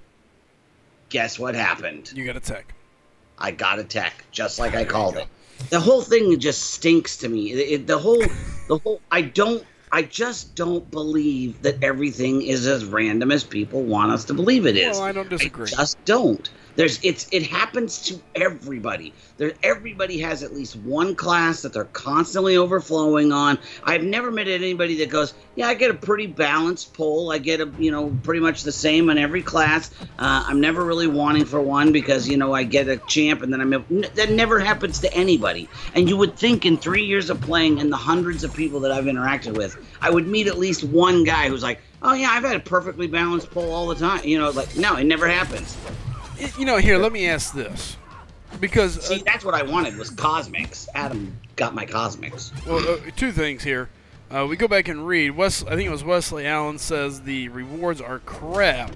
Guess what happened? You got a tech. I got a tech, just like I called it. The whole thing just stinks to me. I just don't believe that everything is as random as people want us to believe it is. Well, I don't disagree. I just don't. It happens to everybody. Everybody has at least one class that they're constantly overflowing on. I've never met anybody that goes, yeah, I get a pretty balanced pull. I get pretty much the same in every class. I'm never really wanting for one because I get a champ and then that never happens to anybody. And you would think in 3 years of playing and the hundreds of people that I've interacted with, I would meet at least one guy who's like, oh yeah, I've had a perfectly balanced pull all the time. No, it never happens. Here, let me ask this. Because see, that's what I wanted was cosmics. Adam got my cosmics. Well, 2 things here. We go back and read. I think it was Wesley Allen says the rewards are crap.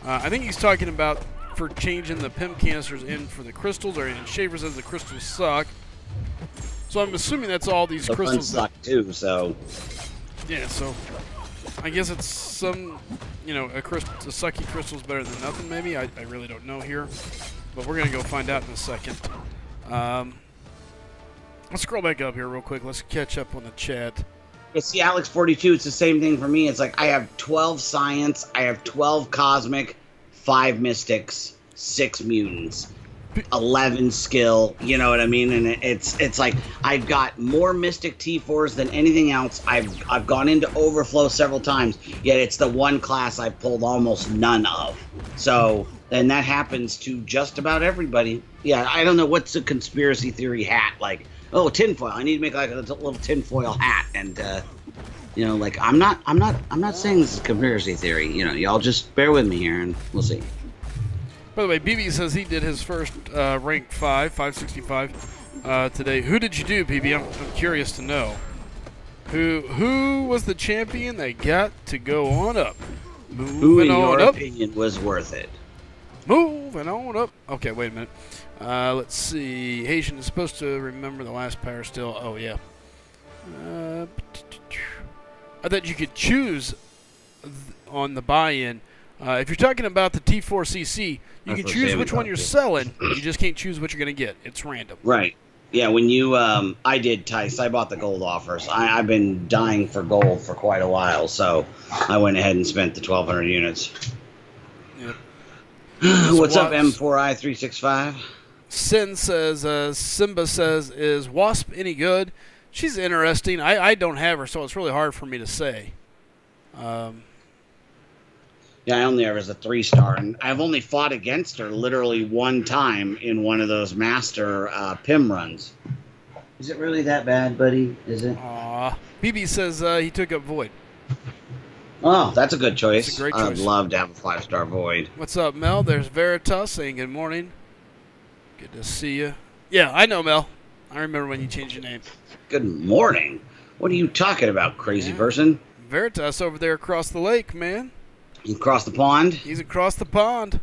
I think he's talking about for changing the PIM canisters in for the crystals, and Schaefer says the crystals suck. So I'm assuming that's all these crystals suck too. So yeah, so I guess it's some, a sucky crystal's better than nothing, maybe. I really don't know here. But we're going to go find out in a second. Let's scroll back up here real quick. Let's catch up on the chat. Yeah, see, Alex42, it's the same thing for me. It's like I have 12 science, I have 12 cosmic, 5 mystics, 6 mutants. 11 skill, you know what I mean? And it's like I've got more Mystic T4s than anything else. I've gone into overflow several times, yet it's the one class I've pulled almost none of. So then that happens to just about everybody. Yeah, I don't know what's a conspiracy theory hat like. Oh, tinfoil. I need to make like a little tinfoil hat, and like I'm not saying this is conspiracy theory. Y'all just bear with me here, and we'll see. By the way, BB says he did his first rank 565 today. Who did you do, BB? I'm curious to know. Who was the champion that got to go on up? Who, in your opinion, was worth it? Moving on up. Okay, wait a minute. Let's see. Haitian is supposed to remember the last power still. Oh, yeah. I thought you could choose on the buy-in. If you're talking about the T4CC, you can choose which one you're selling. You just can't choose what you're going to get. It's random. Right. Yeah, when you, I did, Tice. I bought the gold offers. I've been dying for gold for quite a while, so I went ahead and spent the 1,200 units. Yep. What's up, M4I365? Sin says, Simba says, is Wasp any good? She's interesting. I don't have her, so it's really hard for me to say. Yeah, I only have her as a 3-star, and I've only fought against her literally one time in one of those master PIM runs. Is it really that bad, buddy? Is it? BB says he took up Void. Oh, that's a good choice. That's a great choice. I'd love to have a 5-star Void. What's up, Mel? There's Veritas saying good morning. Good to see you. Yeah, I know, Mel. I remember when you changed your name. Good morning. What are you talking about, crazy person? Veritas over there across the lake, man. He's across the pond? He's across the pond.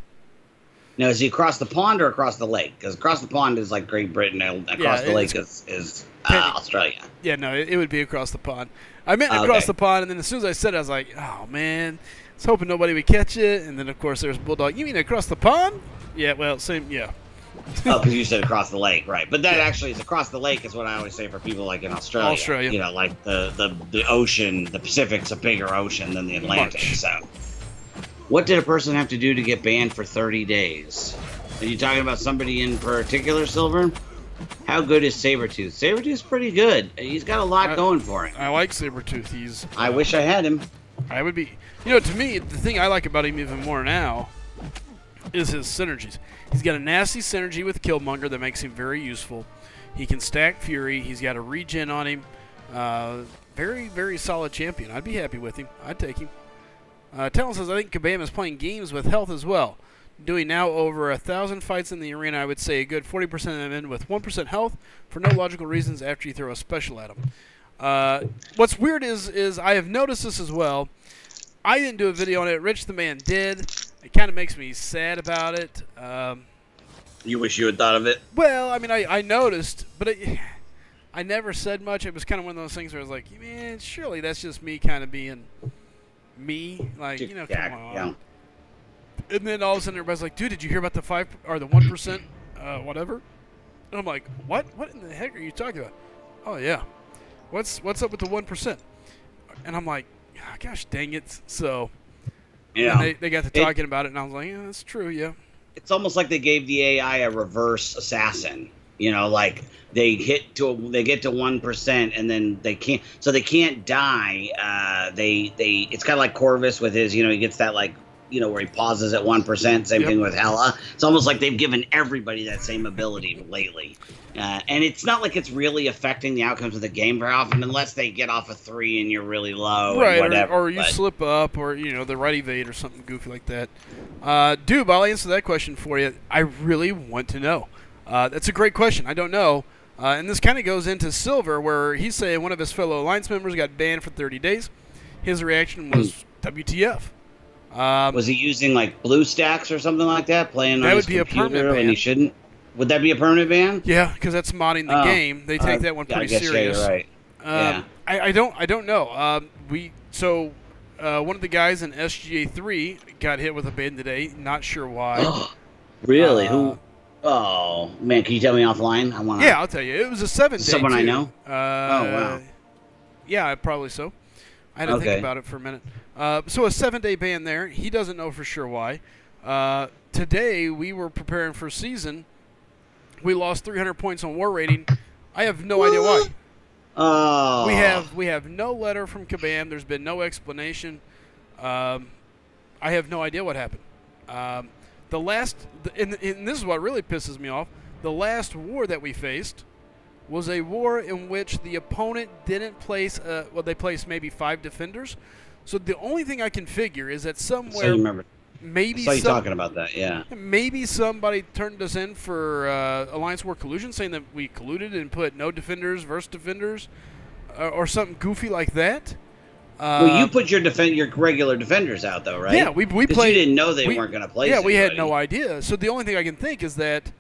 Now, is he across the pond or across the lake? Because across the pond is like Great Britain, and across the lake is Australia. Yeah, no, it would be across the pond. I meant across the pond, and then as soon as I said it, I was like, oh, man. I was hoping nobody would catch it. And then, of course, there's Bulldog. You mean across the pond? Yeah, well, same, yeah. Oh, because you said across the lake, right. But that actually is across the lake is what I always say for people like in Australia. Australia. You know, like the ocean, the Pacific's a bigger ocean than the Atlantic, so... What did a person have to do to get banned for 30 days? Are you talking about somebody in particular, Silver? How good is Sabretooth? Sabretooth's pretty good. He's got a lot going for him. I like Sabretooth. I wish I had him. I would be... You know, to me, the thing I like about him even more now is his synergies. He's got a nasty synergy with Killmonger that makes him very useful. He can stack Fury. He's got a regen on him. Very, very solid champion. I'd be happy with him. I'd take him. Talon says, I think Kabam is playing games with health as well. Doing now over 1,000 fights in the arena, I would say a good 40% of them end with 1% health for no logical reasons after you throw a special at them. What's weird is I have noticed this as well. I didn't do a video on it. Rich the Man did. It kind of makes me sad about it. You wish you had thought of it? Well, I mean, I noticed, but I never said much. It was kind of one of those things where I was like, man, surely that's just me kind of being me. Like, you know, come on. Yeah. And then all of a sudden everybody's like, dude, did you hear about the 5 or the 1%, whatever? And I'm like, what? What in the heck are you talking about? Oh, yeah. What's up with the 1%? And I'm like, oh, gosh dang it. So Yeah. they got to talking about it, and I was like, yeah, that's true, yeah. It's almost like they gave the AI a reverse assassin. You know, like they get to 1% and then they can't die. It's kind of like Corvus with his, you know, he gets that, like, you know, where he pauses at 1%. Same thing with Hela. It's almost like they've given everybody that same ability lately. And it's not like it's really affecting the outcomes of the game very often, unless they get off a 3 and you're really low, right? And whatever. Or you slip up, or you know, the right evade or something goofy like that. Dude, I'll answer that question for you. I really want to know. That's a great question. I don't know. And this kind of goes into Silver, where he's saying one of his fellow Alliance members got banned for 30 days. His reaction was, WTF. Was he using, like, BlueStacks or something like that, playing on his computer, a permanent ban. and he shouldn't? Would that be a permanent ban? Yeah, because that's modding the game. They take that one pretty serious. Yeah, you're right. Yeah. I don't know. One of the guys in SGA3 got hit with a ban today. Not sure why. Really? Who? Oh man, can you tell me offline? I want. Yeah, I'll tell you. It was a 7-day. Someone I know. Oh wow. Yeah, probably so. I had to think about it for a minute. So a 7-day ban there. He doesn't know for sure why. Today we were preparing for season. We lost 300 points on war rating. I have no idea why. Oh. We have no letter from Cabal. There's been no explanation. I have no idea what happened. And this is what really pisses me off. The last war that we faced was a war in which the opponent didn't place. They placed maybe 5 defenders. So the only thing I can figure is that somewhere. So you remember. Maybe I saw you talking about that, yeah. Maybe somebody turned us in for Alliance War collusion, saying that we colluded and put no defenders versus defenders, or something goofy like that. Well, you put your regular defenders out, though, right? Yeah, we played. You didn't know they weren't going to play. Yeah, we had no idea. So the only thing I can think is that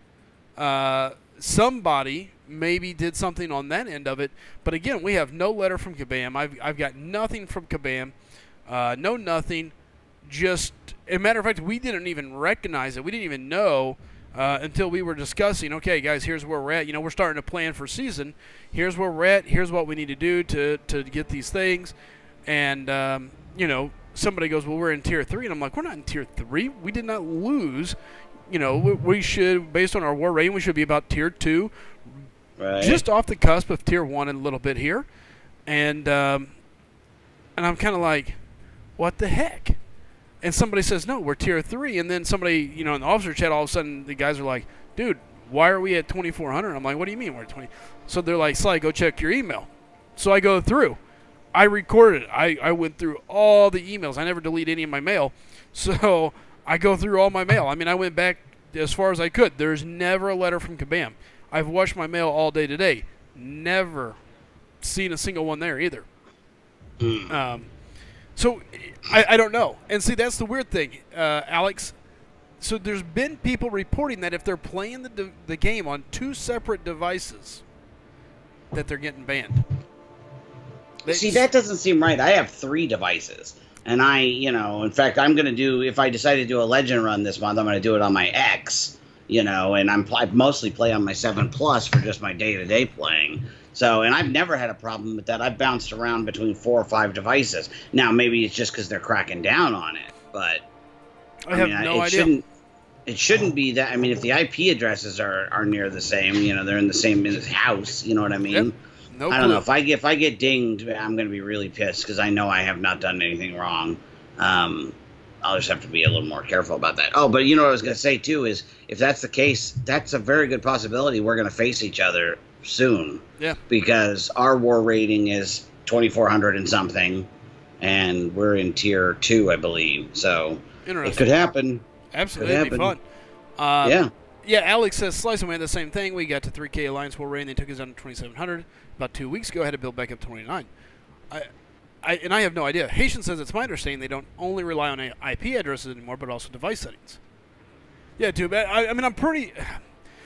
somebody maybe did something on that end of it. But again, we have no letter from Cabal. I've got nothing from Cabal. No nothing. Just, as a matter of fact, we didn't even recognize it. We didn't even know until we were discussing, okay, guys, here's where we're at. You know, we're starting to plan for season. Here's where we're at. Here's what we need to do to get these things. And, you know, somebody goes, well, we're in Tier 3. And I'm like, we're not in Tier 3. We did not lose. You know, we should, based on our war rating, we should be about Tier 2. Right. Just off the cusp of Tier 1 a little bit here. And I'm kind of like, what the heck? And somebody says, no, we're Tier 3. And then somebody, you know, in the officer chat, all of a sudden, the guys are like, dude, why are we at 2,400? I'm like, what do you mean we're at 20? So they're like, Sly, go check your email. So I go through. I recorded it. I went through all the emails. I never delete any of my mail. So I go through all my mail. I mean, I went back as far as I could. There's never a letter from Cabal. I've watched my mail all day today. Never seen a single one there either. So I don't know. And see, that's the weird thing, Alex. So there's been people reporting that if they're playing the game on 2 separate devices, that they're getting banned. See, that doesn't seem right. I have 3 devices. And in fact, I'm going to do, if I decide to do a Legend run this month, I'm going to do it on my X, and I mostly play on my 7 Plus for just my day-to-day playing. So, and I've never had a problem with that. I've bounced around between 4 or 5 devices. Now, maybe it's just because they're cracking down on it, but I have no idea. It shouldn't be that. I mean, if the IP addresses are near the same, they're in the same house. You know what I mean? Yep. No I don't know. If I get dinged, I'm going to be really pissed because I know I have not done anything wrong. I'll just have to be a little more careful about that. Oh, but you know what I was going to say too is if that's the case, that's a very good possibility we're going to face each other soon. Yeah. Because our war rating is 2,400 and something, and we're in Tier 2, I believe. So it could happen. Absolutely, it'd be fun. Yeah. Yeah, Alex says Slycem had the same thing. We got to 3K Alliance War rating. They took us down to 2,700 about 2 weeks ago. Had to build back up to 29. And I have no idea. Haitian says it's my understanding they don't only rely on IP addresses anymore, but also device settings. Yeah, too bad. I mean, I'm pretty.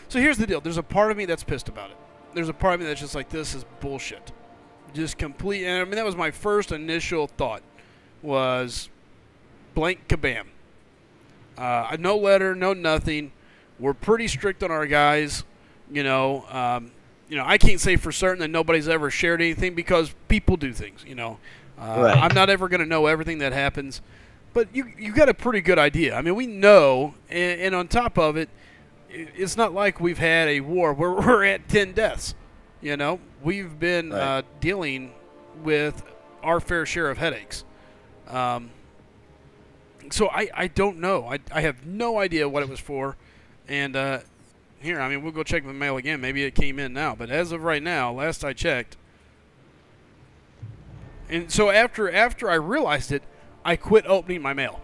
So here's the deal. There's a part of me that's pissed about it. There's a part of me that's just like, this is bullshit. Just complete. And I mean, that was my first initial thought. Was blank kabam. No letter, no nothing. We're pretty strict on our guys. I can't say for certain that nobody's ever shared anything because people do things. Right. I'm not ever going to know everything that happens, but you got a pretty good idea. I mean, we know, and on top of it, it's not like we've had a war where we're at 10 deaths. We've been dealing with our fair share of headaches. So I don't know. I have no idea what it was for. And here, I mean, we'll go check the mail again. Maybe it came in now. But as of right now, last I checked. And so after I realized it, I quit opening my mail.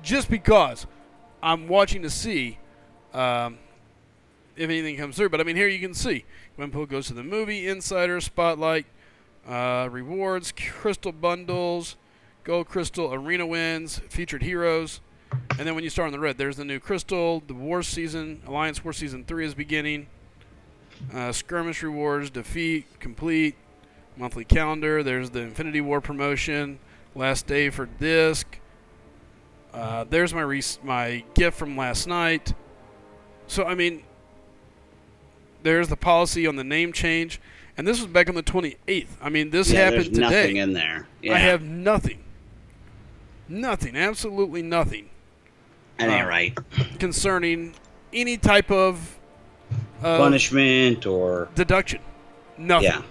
Just because I'm watching to see if anything comes through. But, I mean, here you can see. Gwenpool goes to the movie, Insider, Spotlight, rewards, crystal bundles, gold crystal, arena wins, featured heroes. And then when you start on the red, there's the new crystal, the war season, Alliance War Season 3 is beginning, skirmish rewards, defeat, complete, monthly calendar, there's the Infinity War promotion, last day for disc, there's my gift from last night. So, I mean, there's the policy on the name change, and this was back on the 28th. I mean, this happened today. There's nothing in there. Yeah. I have nothing. Nothing, absolutely nothing. That ain't right. Concerning any type of punishment or deduction. Nothing. Yeah.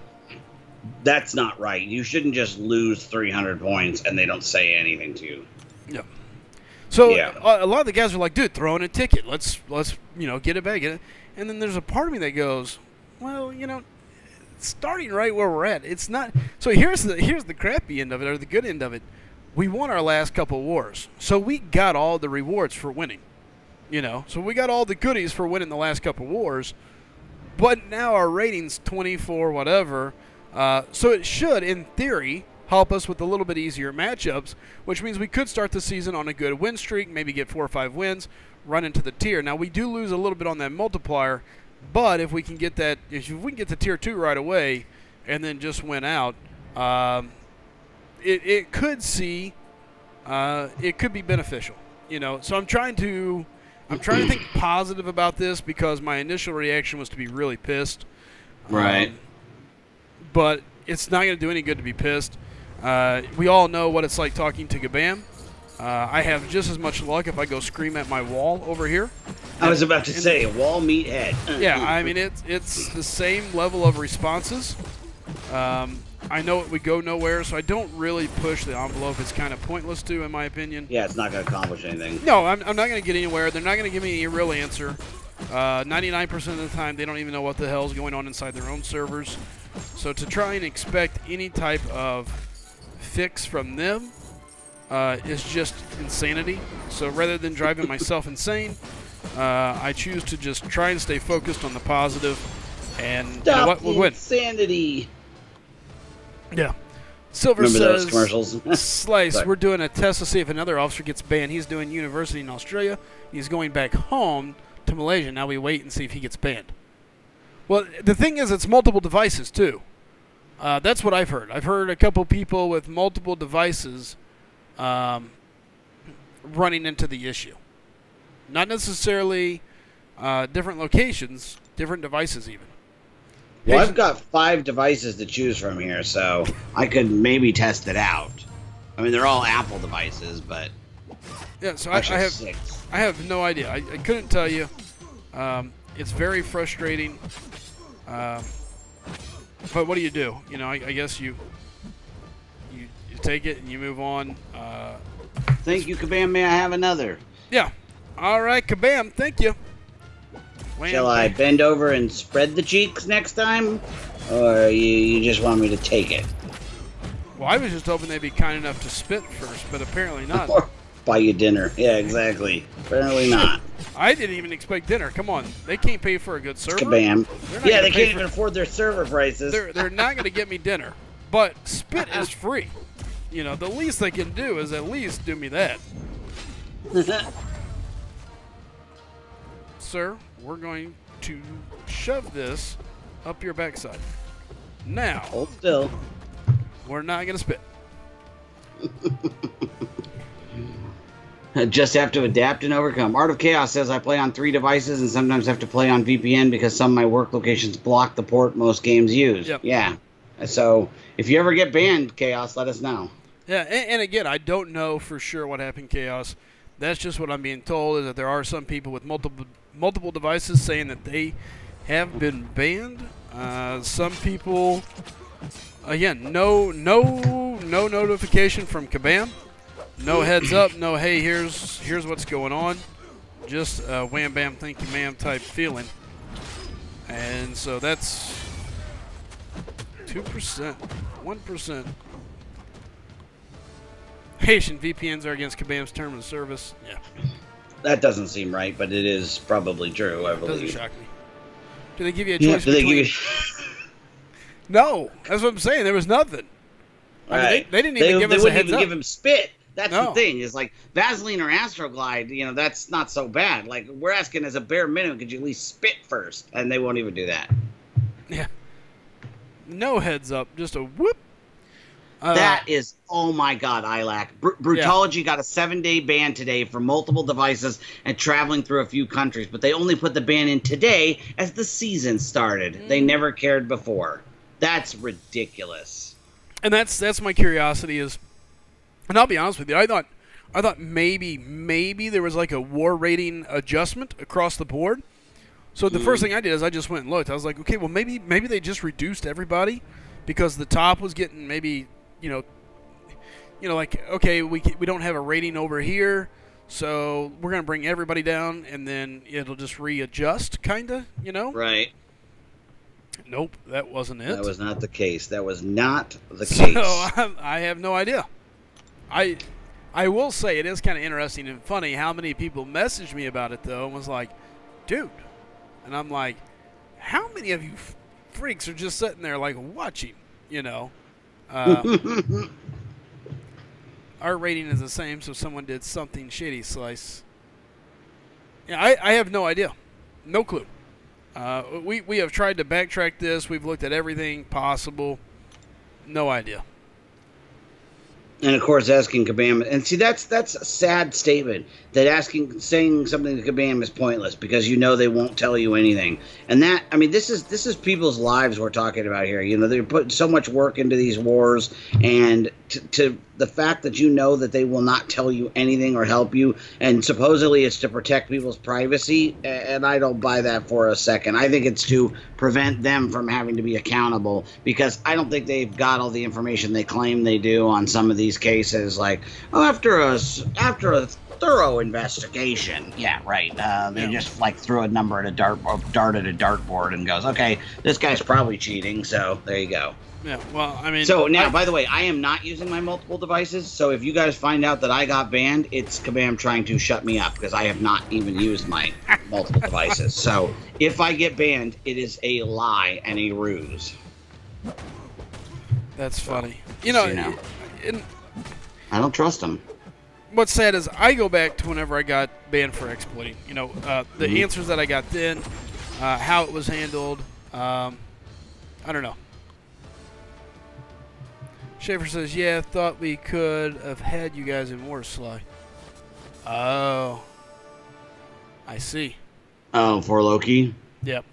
That's not right. You shouldn't just lose 300 points and they don't say anything to you. Yeah. So yeah. A lot of the guys are like, dude, throw in a ticket. Let's get it back. Get it. And then there's a part of me that goes, well, starting right where we're at. It's not. So here's the crappy end of it, or the good end of it. We won our last couple wars, so we got all the rewards for winning. So we got all the goodies for winning the last couple wars, but now our rating's 24 whatever, so it should, in theory, help us with a little bit easier matchups, which means we could start the season on a good win streak, maybe get 4 or 5 wins, run into the tier. Now, we do lose a little bit on that multiplier, but if we can get that, if we can get to tier 2 right away and then just win out, it could it could be beneficial, So I'm trying to think positive about this because my initial reaction was to be really pissed. Right. But it's not going to do any good to be pissed. We all know what it's like talking to Gabam. I have just as much luck if I go scream at my wall over here. I was about to say, wall meathead. Yeah, I mean, it's the same level of responses. I know it would go nowhere, so I don't really push the envelope. It's kind of pointless to, in my opinion. Yeah, it's not going to accomplish anything. No, I'm not going to get anywhere. They're not going to give me any real answer. 99% of the time, they don't even know what the hell is going on inside their own servers. So to try and expect any type of fix from them is just insanity. So rather than driving myself insane, I choose to just try and stay focused on the positive. And what would win? Insanity. Yeah. Silver Remember says, those commercials? Slice, we're doing a test to see if another officer gets banned. He's doing university in Australia. He's going back home to Malaysia. Now we wait and see if he gets banned. Well, the thing is, it's multiple devices, too. That's what I've heard. I've heard a couple people with multiple devices running into the issue. Not necessarily different locations, different devices even. Well, I've got 5 devices to choose from here, so I could maybe test it out. I mean, they're all Apple devices, but yeah. So actually I have no idea. I couldn't tell you. It's very frustrating. But what do? I guess you take it and you move on. Thank you, Kabam. May I have another? Yeah. All right, Kabam. Thank you. Shall I bend over and spread the cheeks next time? Or you just want me to take it? Well, I was just hoping they'd be kind enough to spit first, but apparently not. Or buy you dinner. Yeah, exactly. Apparently not. I didn't even expect dinner. Come on, they can't pay for a good server. Kabam. They're not Yeah, gonna they pay can't even afford their server prices. They're not going to get me dinner, but spit is free. You know, the least they can do is at least do me that. Sir, we're going to shove this up your backside. Now, Hold still. we're not going to spit. Just have to adapt and overcome. Art of Chaos says I play on 3 devices and sometimes have to play on VPN because some of my work locations block the port most games use. Yep. Yeah. So if you ever get banned, Chaos, let us know. Yeah, and again, I don't know for sure what happened, Chaos. That's just what I'm being told, is that there are some people with multiple devices saying that they have been banned. Some people, again, no notification from Cabal. No heads up, no hey, here's what's going on. Just wham bam thank you ma'am type feeling. And so that's 2%, 1%. Haitian VPNs are against Kabam's term of service. Yeah. That doesn't seem right, but it is probably true, I believe. Doesn't shock me. Do they give you a choice Do they between... give you... No, that's what I'm saying. There was nothing. I mean, Right. they didn't even give us a They wouldn't heads even up. give him spit. That's No. the thing. Is like Vaseline or Astroglide, you know, that's not so bad. Like, we're asking as a bare minimum, could you at least spit first? And they won't even do that. Yeah. No heads up, just a whoop. That is, oh my God, ILAC. Brutology got a 7-day ban today for multiple devices and traveling through a few countries, but they only put the ban in today as the season started. They never cared before. That's ridiculous. And that's my curiosity is, and I'll be honest with you, I thought maybe there was like a war rating adjustment across the board. So the first thing I did is I just went and looked. I was like, okay, well maybe they just reduced everybody because the top was getting maybe, you know, like, okay, we don't have a rating over here, so we're gonna bring everybody down, and then it'll just readjust, kinda, you know? Right. Nope, that wasn't it. That was not the case. That was not the So case. I have no idea. I will say it is kind of interesting and funny how many people messaged me about it though and was like, dude, and I'm like, how many of you freaks are just sitting there like watching, you know? Our rating is the same, so someone did something shitty, Slice. Yeah, I have no idea. No clue. We have tried to backtrack this. We've looked at everything possible. No idea. And of course, asking Kabam, and see, that's a sad statement. That saying something to Kabam is pointless because you know they won't tell you anything. And that, I mean, this is people's lives we're talking about here. You know, they're putting so much work into these wars, and to the fact that you know that they will not tell you anything or help you, and supposedly it's to protect people's privacy, and I don't buy that for a second. I think it's to prevent them from having to be accountable because I don't think they've got all the information they claim they do on some of these cases. Like, oh, after a thorough investigation, yeah, right. They just like threw a number at a dart at a dartboard and goes, okay, this guy's probably cheating. So there you go. Yeah, well, I mean... So, now, by the way, I am not using my multiple devices, so if you guys find out that I got banned, it's Kabam trying to shut me up, because I have not even used my multiple devices. So, if I get banned, it is a lie and a ruse. That's funny. You know, I don't trust them. What's sad is I go back to whenever I got banned for exploiting. You know, the answers that I got then, how it was handled, I don't know. Schaefer says, yeah, thought we could have had you guys in war, Sly. Oh. I see. Oh, for Loki? Yep.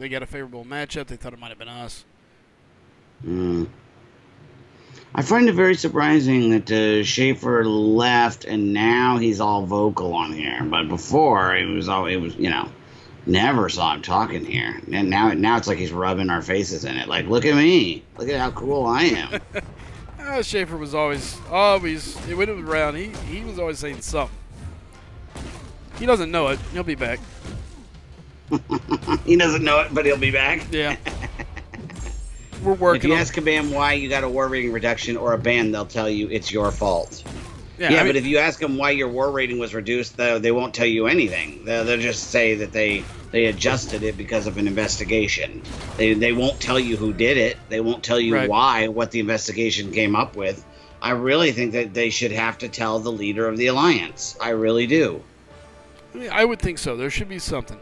They got a favorable matchup. They thought it might have been us. I find it very surprising that Schaefer left and now he's all vocal on here. But before, it was, you know, never saw him talking here. And now it's like he's rubbing our faces in it. Like, look at me. Look at how cool I am. Schaefer was always, when it was around, he was always saying something. He doesn't know it. He'll be back. He doesn't know it, but he'll be back. Yeah. We're working If you ask Kabam why you got a war rating reduction or a ban, they'll tell you it's your fault. Yeah, Yeah, I mean, but if you ask them why your war rating was reduced, they won't tell you anything. They'll just say that they adjusted it because of an investigation. They won't tell you who did it. They won't tell you Right. why, what the investigation came up with. I really think that they should have to tell the leader of the alliance. I really do. I mean, I would think so. There should be something.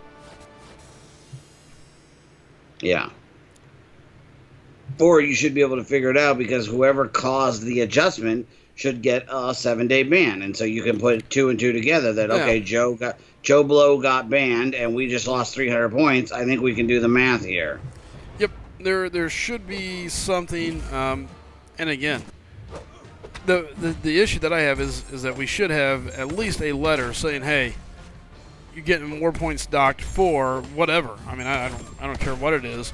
Yeah. Or you should be able to figure it out because whoever caused the adjustment should get a 7-day ban, and so you can put 2 and 2 together. That okay, Joe Blow got banned, and we just lost 300 points. I think we can do the math here. Yep, there should be something. And again, the issue that I have is that we should have at least a letter saying, hey, you're getting more points docked for whatever. I mean, I don't care what it is.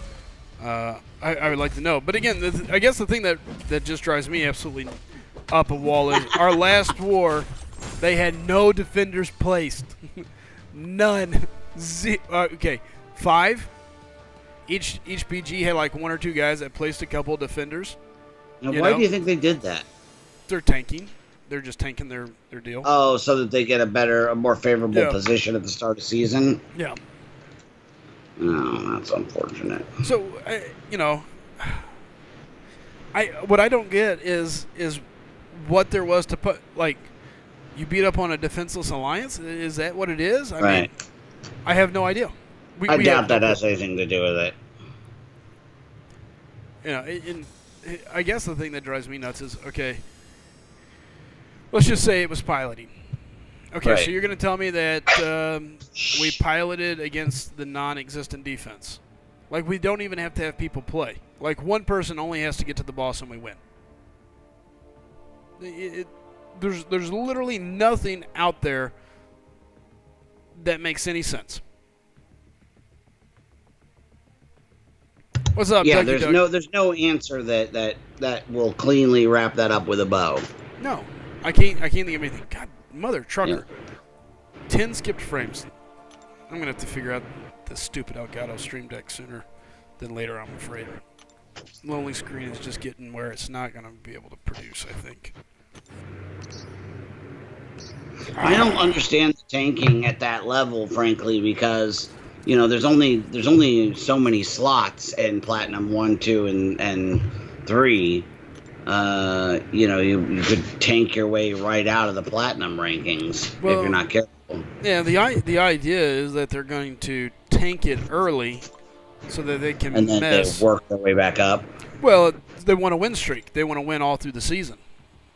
I would like to know. But again, I guess the thing that just drives me absolutely up a wall is our last war, they had no defenders placed. None. Okay, 5. Each PG had like 1 or 2 guys that placed a couple of defenders. Now, why do you think they did that? They're tanking. They're just tanking their deal. Oh, so that they get a more favorable position at the start of season? Yeah. Oh, that's unfortunate. So, what I don't get is what there was to put, like, you beat up on a defenseless alliance? Is that what it is? I mean, I have no idea. I doubt that has anything to do with it. You know, I guess the thing that drives me nuts is, okay, let's just say it was piloting. Okay, so you're going to tell me that we piloted against the non-existent defense. Like, we don't even have to have people play. Like, one person only has to get to the boss and we win. There's literally nothing out there that makes any sense. What's up, Yeah, Ducky there's no answer that will cleanly wrap that up with a bow. No, I can't think of anything. God, mother trucker. Yeah. 10 skipped frames. I'm gonna have to figure out the stupid Elgato Stream Deck sooner than later, I'm afraid. Lonely Screen is just getting where it's not gonna be able to produce, I think. I don't understand the tanking at that level, frankly, because there's only so many slots in Platinum 1, 2, and 3. You could tank your way right out of the Platinum rankings if you're not careful. Yeah, the idea is that they're going to tank it early so that they can and then they work their way back up. Well, they want a win streak. They want to win all through the season.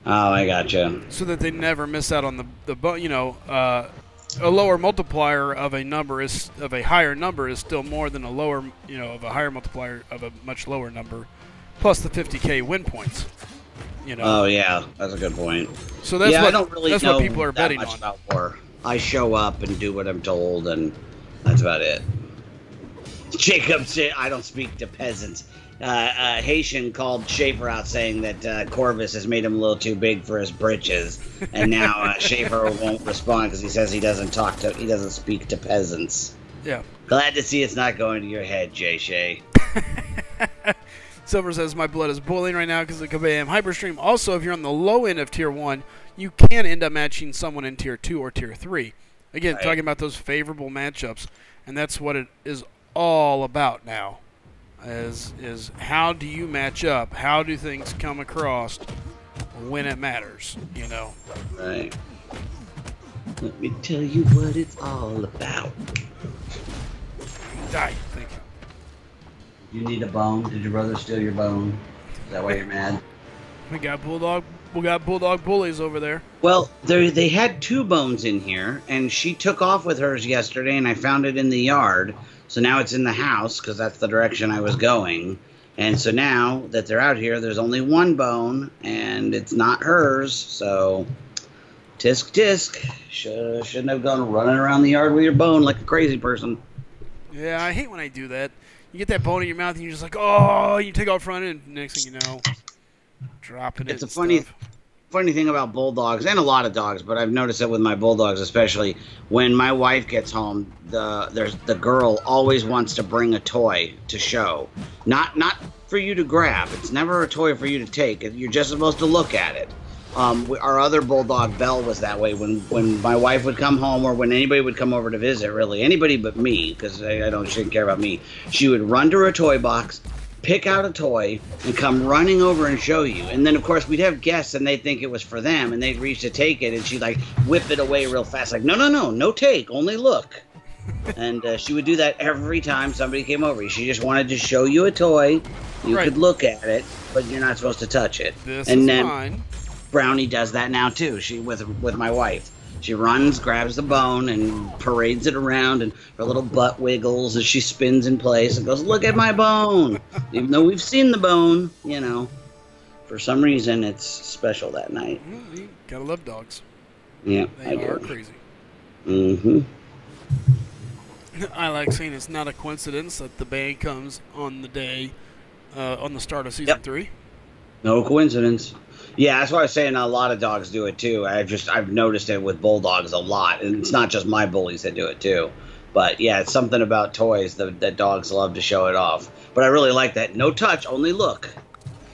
Oh, I gotcha. So that they never miss out on a lower multiplier of a higher number is still more than a lower, of a higher multiplier of a much lower number, plus the 50K win points. Oh yeah, that's a good point. So that's I don't really know what people are betting much on. About war. I show up and do what I'm told, and that's about it. Jacob said, "I don't speak to peasants." Haitian called Schaefer out saying that Corvus has made him a little too big for his britches, and now Schaefer won't respond because he says he doesn't speak to peasants. Yeah. Glad to see it's not going to your head, Jay Shay. Silver says, my blood is boiling right now because of Kabam Hyperstream. Also, if you're on the low end of Tier 1, you can end up matching someone in Tier 2 or Tier 3. Again, talking about those favorable matchups, and that's what it is all about now, is how do you match up? How do things come across when it matters, Right. Let me tell you what it's all about. Die. Thank you. You need a bone? Did your brother steal your bone? Is that why you're mad? We got bulldog bullies over there. Well, they had 2 bones in here, and she took off with hers yesterday, and I found it in the yard. So now it's in the house because that's the direction I was going. And so now that they're out here, there's only 1 bone, and it's not hers. So tisk. Shouldn't have gone running around the yard with your bone like a crazy person. Yeah, I hate when I do that. You get that bone in your mouth, and you're just like, oh, you take off running, and next thing you know, dropping it. It's a funny thing about bulldogs, and a lot of dogs, but I've noticed it with my bulldogs especially. When my wife gets home, the girl always wants to bring a toy to show. Not for you to grab. It's never a toy for you to take. You're just supposed to look at it. Our other bulldog, Belle, was that way. When my wife would come home, or when anybody would come over to visit, really, anybody but me, because she didn't care about me, she would run to her toy box, pick out a toy, and come running over and show you. And then, of course, we'd have guests, and they'd think it was for them, and they'd reach to take it, and she'd, like, whip it away real fast, like, no take, only look. And she would do that every time somebody came over. She just wanted to show you a toy. You could look at it, but you're not supposed to touch it. This is mine. Brownie does that now too. She with my wife. She runs, grabs the bone, and parades it around, and her little butt wiggles as she spins in place and goes, "Look at my bone!" Even though we've seen the bone, you know, for some reason it's special that night. You gotta love dogs. Yeah, they are crazy. Mm-hmm. I like saying it's not a coincidence that the band comes on the day, on the start of season 3. No coincidence. Yeah, that's why I was saying a lot of dogs do it too. I've noticed it with bulldogs a lot, and it's not just my bullies that do it too. But yeah, it's something about toys that dogs love to show it off. But I really like that. No touch, only look.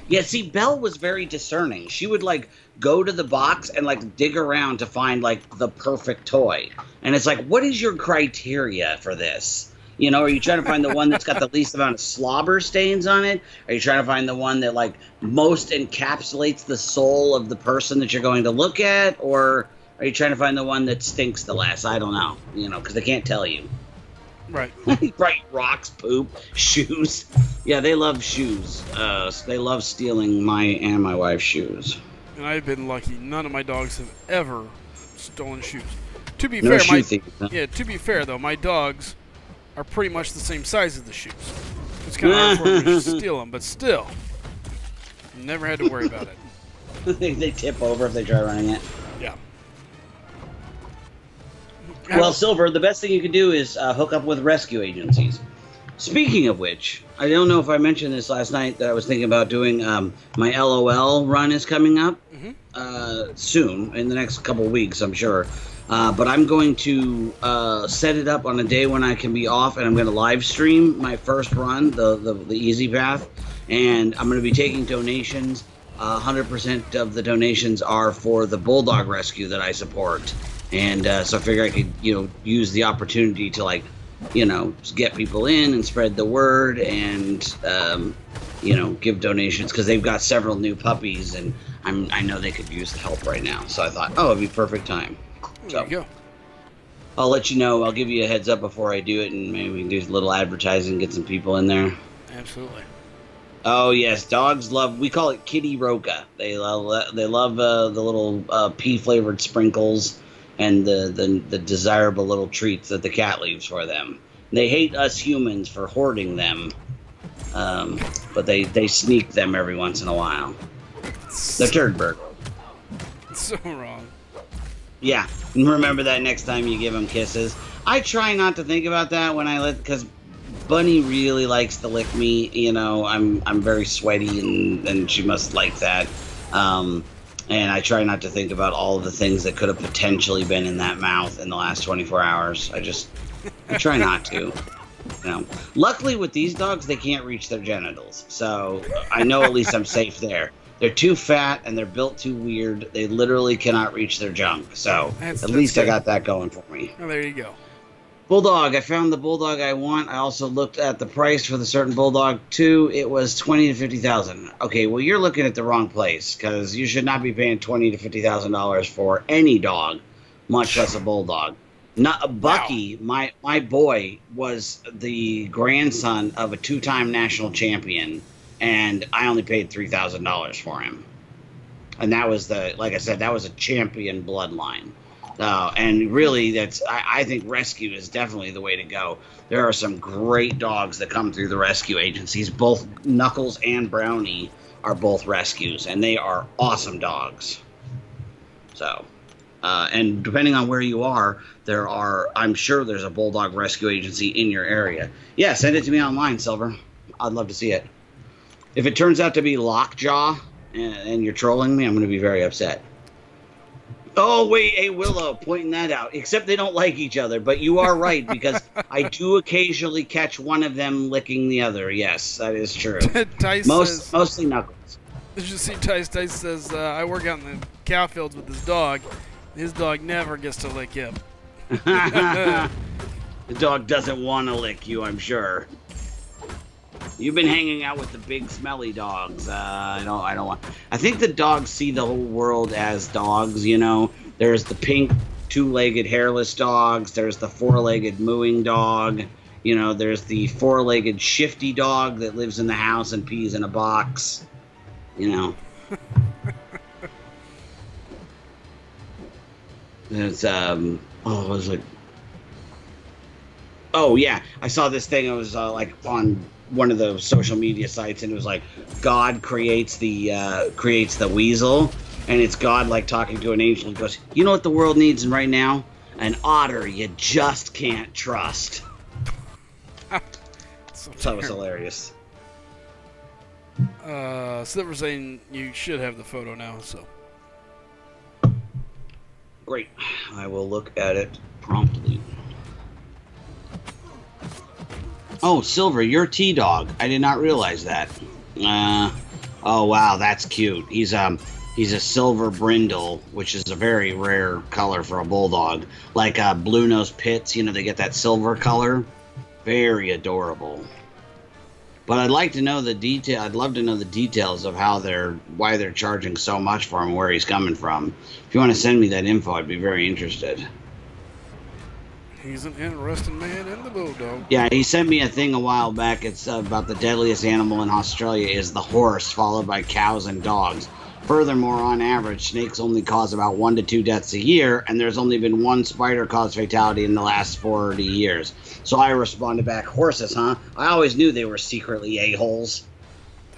Yeah, see, Belle was very discerning. She would, like, go to the box and, like, dig around to find, like, the perfect toy. And it's like, what is your criteria for this? You know, are you trying to find the one that's got the least amount of slobber stains on it? Are you trying to find the one that, like, most encapsulates the soul of the person that you're going to look at? Or are you trying to find the one that stinks the less? I don't know, you know, because they can't tell you. Right. Right, rocks, poop, shoes. Yeah, they love shoes. They love stealing my and my wife's shoes. And I've been lucky. None of my dogs have ever stolen shoes. To be No fair, shoe thief, huh? to be fair though, my dogs are pretty much the same size as the shoes. It's kind of hard for them to steal them, but still, never had to worry about it. They tip over if they try running it. Yeah. Well, Silver, the best thing you can do is hook up with rescue agencies. Speaking of which, I don't know if I mentioned this last night that I was thinking about doing my LOL run is coming up soon, in the next couple of weeks, I'm sure. But I'm going to set it up on a day when I can be off, and I'm going to live stream my first run, the easy path, and I'm going to be taking donations. 100% of the donations are for the Bulldog Rescue that I support. And so I figure I could, use the opportunity to, like, get people in and spread the word and, give donations because they've got several new puppies and I know they could use the help right now. So I thought, it'd be perfect time. There you go. I'll let you know. I'll give you a heads up before I do it, and maybe we can do a little advertising, get some people in there. Absolutely. Oh yes, dogs love. We call it Kitty Roca. They love the little pea flavored sprinkles and the desirable little treats that the cat leaves for them. They hate us humans for hoarding them, but they sneak them every once in a while. The turd bird. So wrong. Yeah, remember that next time you give them kisses. I try not to think about that when because Bunny really likes to lick me. I'm very sweaty and she must like that. And I try not to think about all of the things that could have potentially been in that mouth in the last 24 hours. I try not to. Luckily with these dogs, they can't reach their genitals. So I know at least I'm safe there. They're too fat and they're built too weird. They literally cannot reach their junk. So at least I got that going for me. Oh, there you go. Bulldog. I found the bulldog I want. I also looked at the price for the certain bulldog too. It was $20,000 to $50,000. Okay, well you're looking at the wrong place because you should not be paying $20,000 to $50,000 for any dog, much less a bulldog. Not Bucky. Wow. My boy was the grandson of a 2-time national champion, and I only paid $3,000 for him. And that was like I said, that was a champion bloodline. And really, I think rescue is definitely the way to go. There are some great dogs that come through the rescue agencies. Both Knuckles and Brownie are both rescues, and they are awesome dogs. So, and depending on where you are, I'm sure there's a bulldog rescue agency in your area. Yeah, send it to me online, Silver. I'd love to see it. If it turns out to be Lockjaw and you're trolling me, I'm going to be very upset. Oh, wait, hey, Willow, pointing that out. Except they don't like each other, but you are right, because I do occasionally catch one of them licking the other. Yes, that is true. Tice Mostly Knuckles. Did you see Tice? Tice says, I work out in the cow fields with his dog. His dog never gets to lick him. The dog doesn't want to lick you, I'm sure. You've been hanging out with the big smelly dogs. I don't want. I think the dogs see the whole world as dogs. You know, there's the pink two-legged hairless dogs. There's the four-legged mooing dog. You know, there's the four-legged shifty dog that lives in the house and pees in a box. You know. There's what was it? Oh yeah, I saw this thing. It was like on one of the social media sites, and it was like God creates the weasel, and it's God like talking to an angel. He goes, "You know what the world needs right now? An otter you just can't trust." That was hilarious. Silver saying you should have the photo now, so. Great. I will look at it promptly. Oh, Silver, you're T-Dog. I did not realize that. Oh, wow, that's cute. He's a silver brindle, which is a very rare color for a bulldog. Like blue-nosed pits, you know, they get that silver color. Very adorable. But I'd like to know the detail. I'd love to know the details of why they're charging so much for him, where he's coming from. If you want to send me that info, I'd be very interested. He's an interesting man in the bulldog. Yeah, he sent me a thing a while back. It's about the deadliest animal in Australia is the horse, followed by cows and dogs. Furthermore, on average, snakes only cause about 1 to 2 deaths a year, and there's only been 1 spider-caused fatality in the last 40 years. So I responded back, horses, huh? I always knew they were secretly a-holes.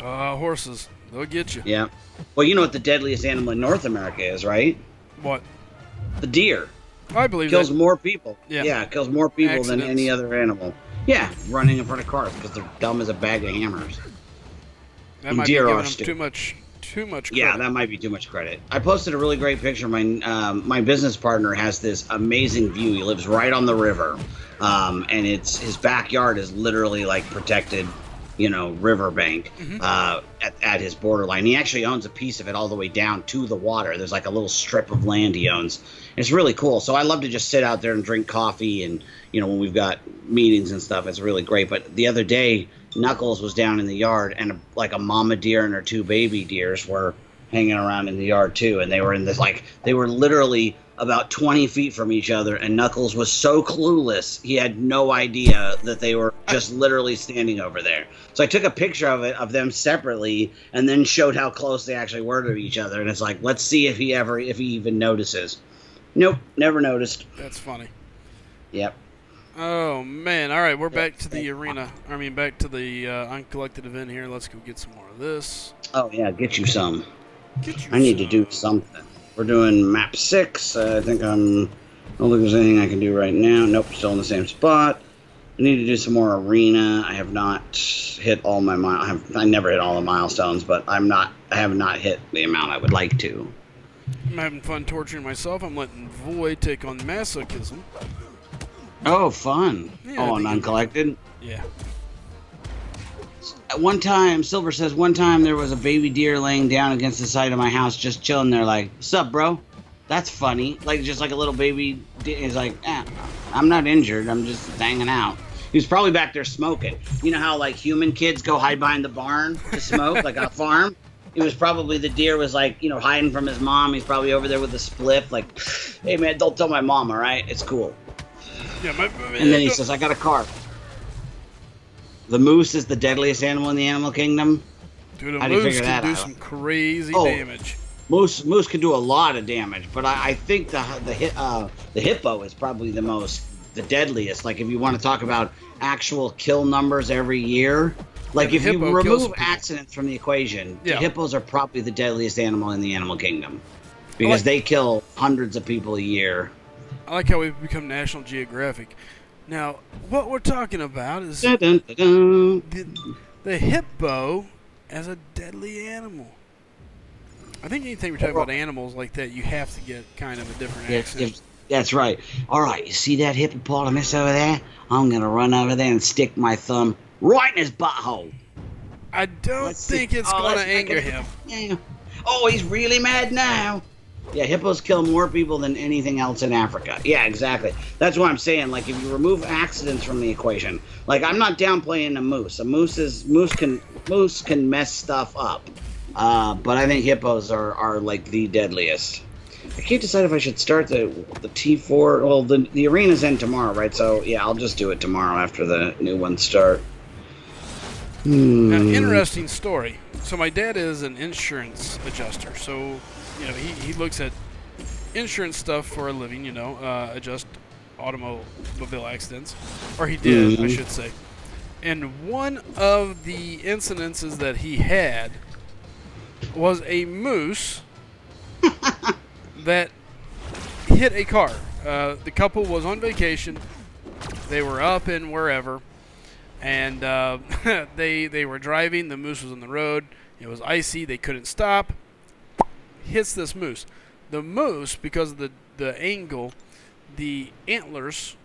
Horses. They'll get you. Yeah. Well, you know what the deadliest animal in North America is, right? What? The deer. I believe kills that. more people. Yeah. It kills more people Accidents. than any other animal. Yeah, running in front of cars because they're dumb as a bag of hammers. That might be deer giving are them stupid. too much credit. Yeah, that might be too much credit. I posted a really great picture. My business partner has this amazing view. He lives right on the river, and his backyard is literally like protected, you know, riverbank at his borderline. He actually owns a piece of it all the way down to the water. There's like a little strip of land he owns. It's really cool. So I love to just sit out there and drink coffee, and you know, when we've got meetings and stuff, it's really great. But the other day, Knuckles was down in the yard, and like a mama deer and her 2 baby deers were hanging around in the yard too, and they were in this they were literally about 20 feet from each other, and Knuckles was so clueless he had no idea that they were just literally standing over there. So I took a picture of them separately, and then showed how close they actually were to each other. And it's like, let's see if he even notices. Nope, never noticed. That's funny. Yep. Oh man! All right, we're back to the arena. I mean, back to the Uncollected event here. Let's go get some more of this. Oh yeah, get you some. Get you I need to some. do something. We're doing map 6. I think I don't think there's anything I can do right now. Nope, still in the same spot. I need to do some more arena. I have not hit all my I never hit all the milestones, but I have not hit the amount I would like to. I'm having fun torturing myself. I'm letting Void take on masochism. Oh, fun. Yeah, Oh, and Uncollected? Yeah. One time, Silver says, one time there was a baby deer laying down against the side of my house just chilling there like, sup, bro? That's funny. Like, just like a little baby deer. He's like, I'm not injured. I'm just hanging out. He was probably back there smoking. You know how, like, human kids go hide behind the barn to smoke, like on a farm? It was probably the deer was, like, you know, hiding from his mom. He's probably over there with a spliff, like, hey, man, don't tell my mom, all right? It's cool. Yeah, And then he says, I got a car. The moose is the deadliest animal in the animal kingdom. Dude, How a do you moose figure can that do out? some crazy Oh. damage. Moose can do a lot of damage, but I think the hippo is probably the deadliest. Like, if you want to talk about actual kill numbers every year, like the if you hippo kills remove people. accidents from the equation, Yeah. the hippos are probably the deadliest animal in the animal kingdom because they kill hundreds of people a year. I like how we've become National Geographic. Now, what we're talking about is Dun, dun, dun, dun. the hippo as a deadly animal. I think anything we're talking about animals like that, you have to get kind of a different accent. That's right. All right, you see that hippopotamus over there? I'm going to run over there and stick my thumb right in his butthole. I don't Let's see. think it's Oh, going to let's make anger it- him. Yeah. Oh, he's really mad now. Yeah, hippos kill more people than anything else in Africa. Yeah, exactly. That's what I'm saying. Like, if you remove accidents from the equation, like I'm not downplaying a moose. Moose can mess stuff up. But I think hippos are like the deadliest. I can't decide if I should start the T4. Well, the arena's end tomorrow, right? So yeah, I'll just do it tomorrow after the new ones start. Now, interesting story. So my dad is an insurance adjuster. So, you know, he looks at insurance stuff for a living, you know, adjust automobile accidents. Or he did, I should say. And one of the incidences that he had was a moose that hit a car. The couple was on vacation. They were up in wherever. And they were driving. The moose was on the road. It was icy. They couldn't stop. Hits this moose. The moose, because of the angle, the antlers,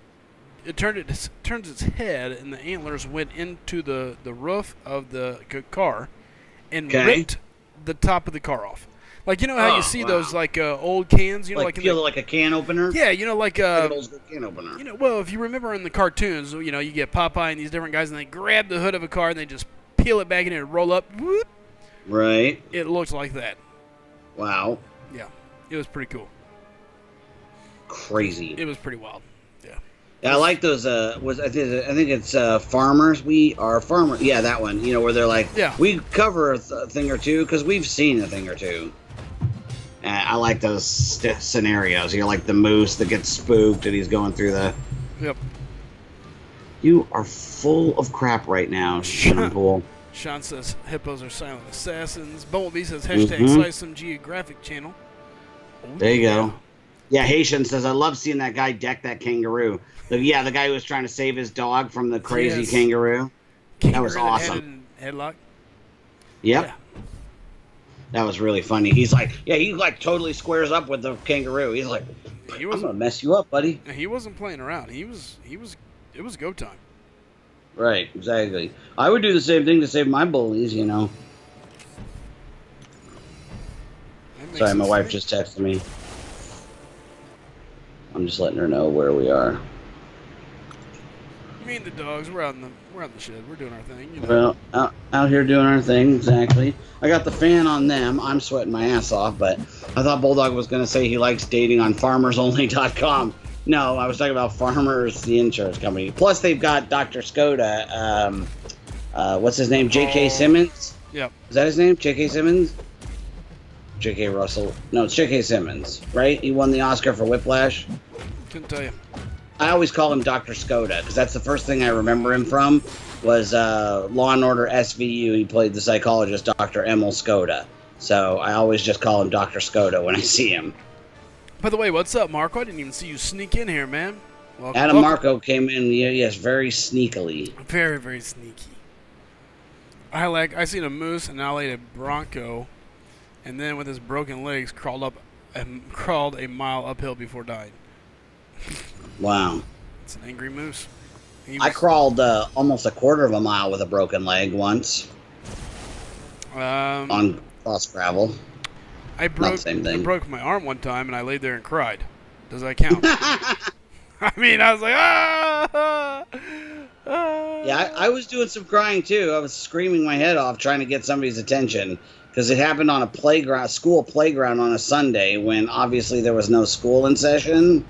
turns its head, and the antlers went into the roof of the car and ripped the top of the car off. Like, you know how you see those, like, old cans? You know, like like a can opener? Yeah, you know, like an old school can opener. You know, well, if you remember in the cartoons, you know, you get Popeye and these different guys, and they grab the hood of a car, and they just peel it back in and roll up. Whoop. Right. It looks like that. Wow. Yeah. It was pretty cool. Crazy. It was pretty wild. Yeah. Yeah, I like those. I think it's farmers. We are farmers. Yeah, that one. You know, where they're like, we cover a thing or two because we've seen a thing or two. I like those scenarios. You know, like the moose that gets spooked and he's going through the. Yep. You are full of crap right now, Sean Poole. Sean says hippos are silent assassins. Bumblebee says hashtag Slycem geographic channel. Oh, there you go. Yeah, Haitian says, I love seeing that guy deck that kangaroo. The guy who was trying to save his dog from the crazy kangaroo. That was awesome. Headlock. Yep. Yeah. That was really funny. He's like, he like totally squares up with the kangaroo. He's like, I'm gonna mess you up, buddy. He wasn't playing around. It was go time. Right, exactly. I would do the same thing to save my bullies, you know. Sorry, my wife just texted me. I'm just letting her know where we are. Me and the dogs, we're out in the shed. We're doing our thing, you know. Well, out here doing our thing, exactly. I got the fan on them. I'm sweating my ass off, but I thought Bulldog was going to say he likes dating on farmersonly.com. No, I was talking about Farmers, the insurance company. Plus, they've got Dr. Skoda. What's his name? J.K. Simmons? Yep. Is that his name? J.K. Simmons? J.K. Russell. No, it's J.K. Simmons, right? He won the Oscar for Whiplash. Couldn't tell you. I always call him Dr. Skoda because that's the first thing I remember him from was Law & Order SVU. He played the psychologist Dr. Emil Skoda. So I always just call him Dr. Skoda when I see him. By the way, what's up, Marco? I didn't even see you sneak in here, man. Welcome. Marco came in, yes, very sneakily. Very, very sneaky. I seen a moose and I a bronco, and then with his broken legs crawled a mile uphill before dying. Wow. It's an angry moose. I crawled almost a quarter of a mile with a broken leg once. On cross gravel. I broke my arm one time and I laid there and cried. Does that count? I mean, I was like, ah! Yeah, I was doing some crying too. I was screaming my head off trying to get somebody's attention because it happened on a school playground on a Sunday when obviously there was no school in session.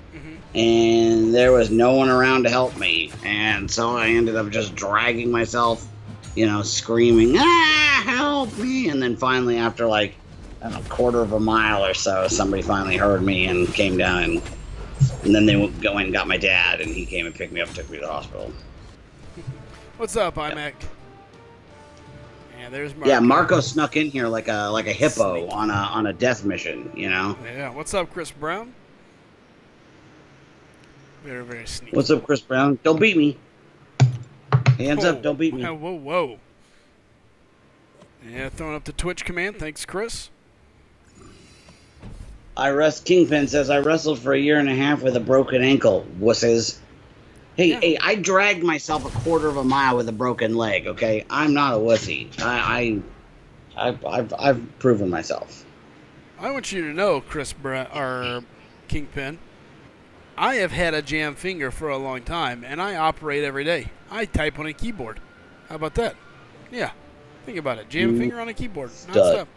And there was no one around to help me. And so I ended up just dragging myself, you know, screaming, help me. And then finally, after like, I don't know, a quarter of a mile or so, somebody finally heard me and came down. And then they went and got my dad, and he came and picked me up and took me to the hospital. What's up, iMac? Yeah, there's Marco. Yeah, Marco snuck in here like a hippo on a death mission, you know? Yeah, what's up, Chris Brown? Very, very sneaky. What's up, Chris Brown? Don't beat me. Hands up, don't beat me. Whoa. Yeah, throwing up the Twitch command. Thanks, Chris. Kingpin says, I wrestled for a year and a half with a broken ankle. Wusses. Hey, Yeah. hey, I dragged myself a quarter of a mile with a broken leg. Okay, I'm not a wussy. I've proven myself. I want you to know, or Kingpin, I have had a jam finger for a long time, and I operate every day. I type on a keyboard. How about that? Yeah. Think about it. Jam You finger on a keyboard. stud. Non-stop.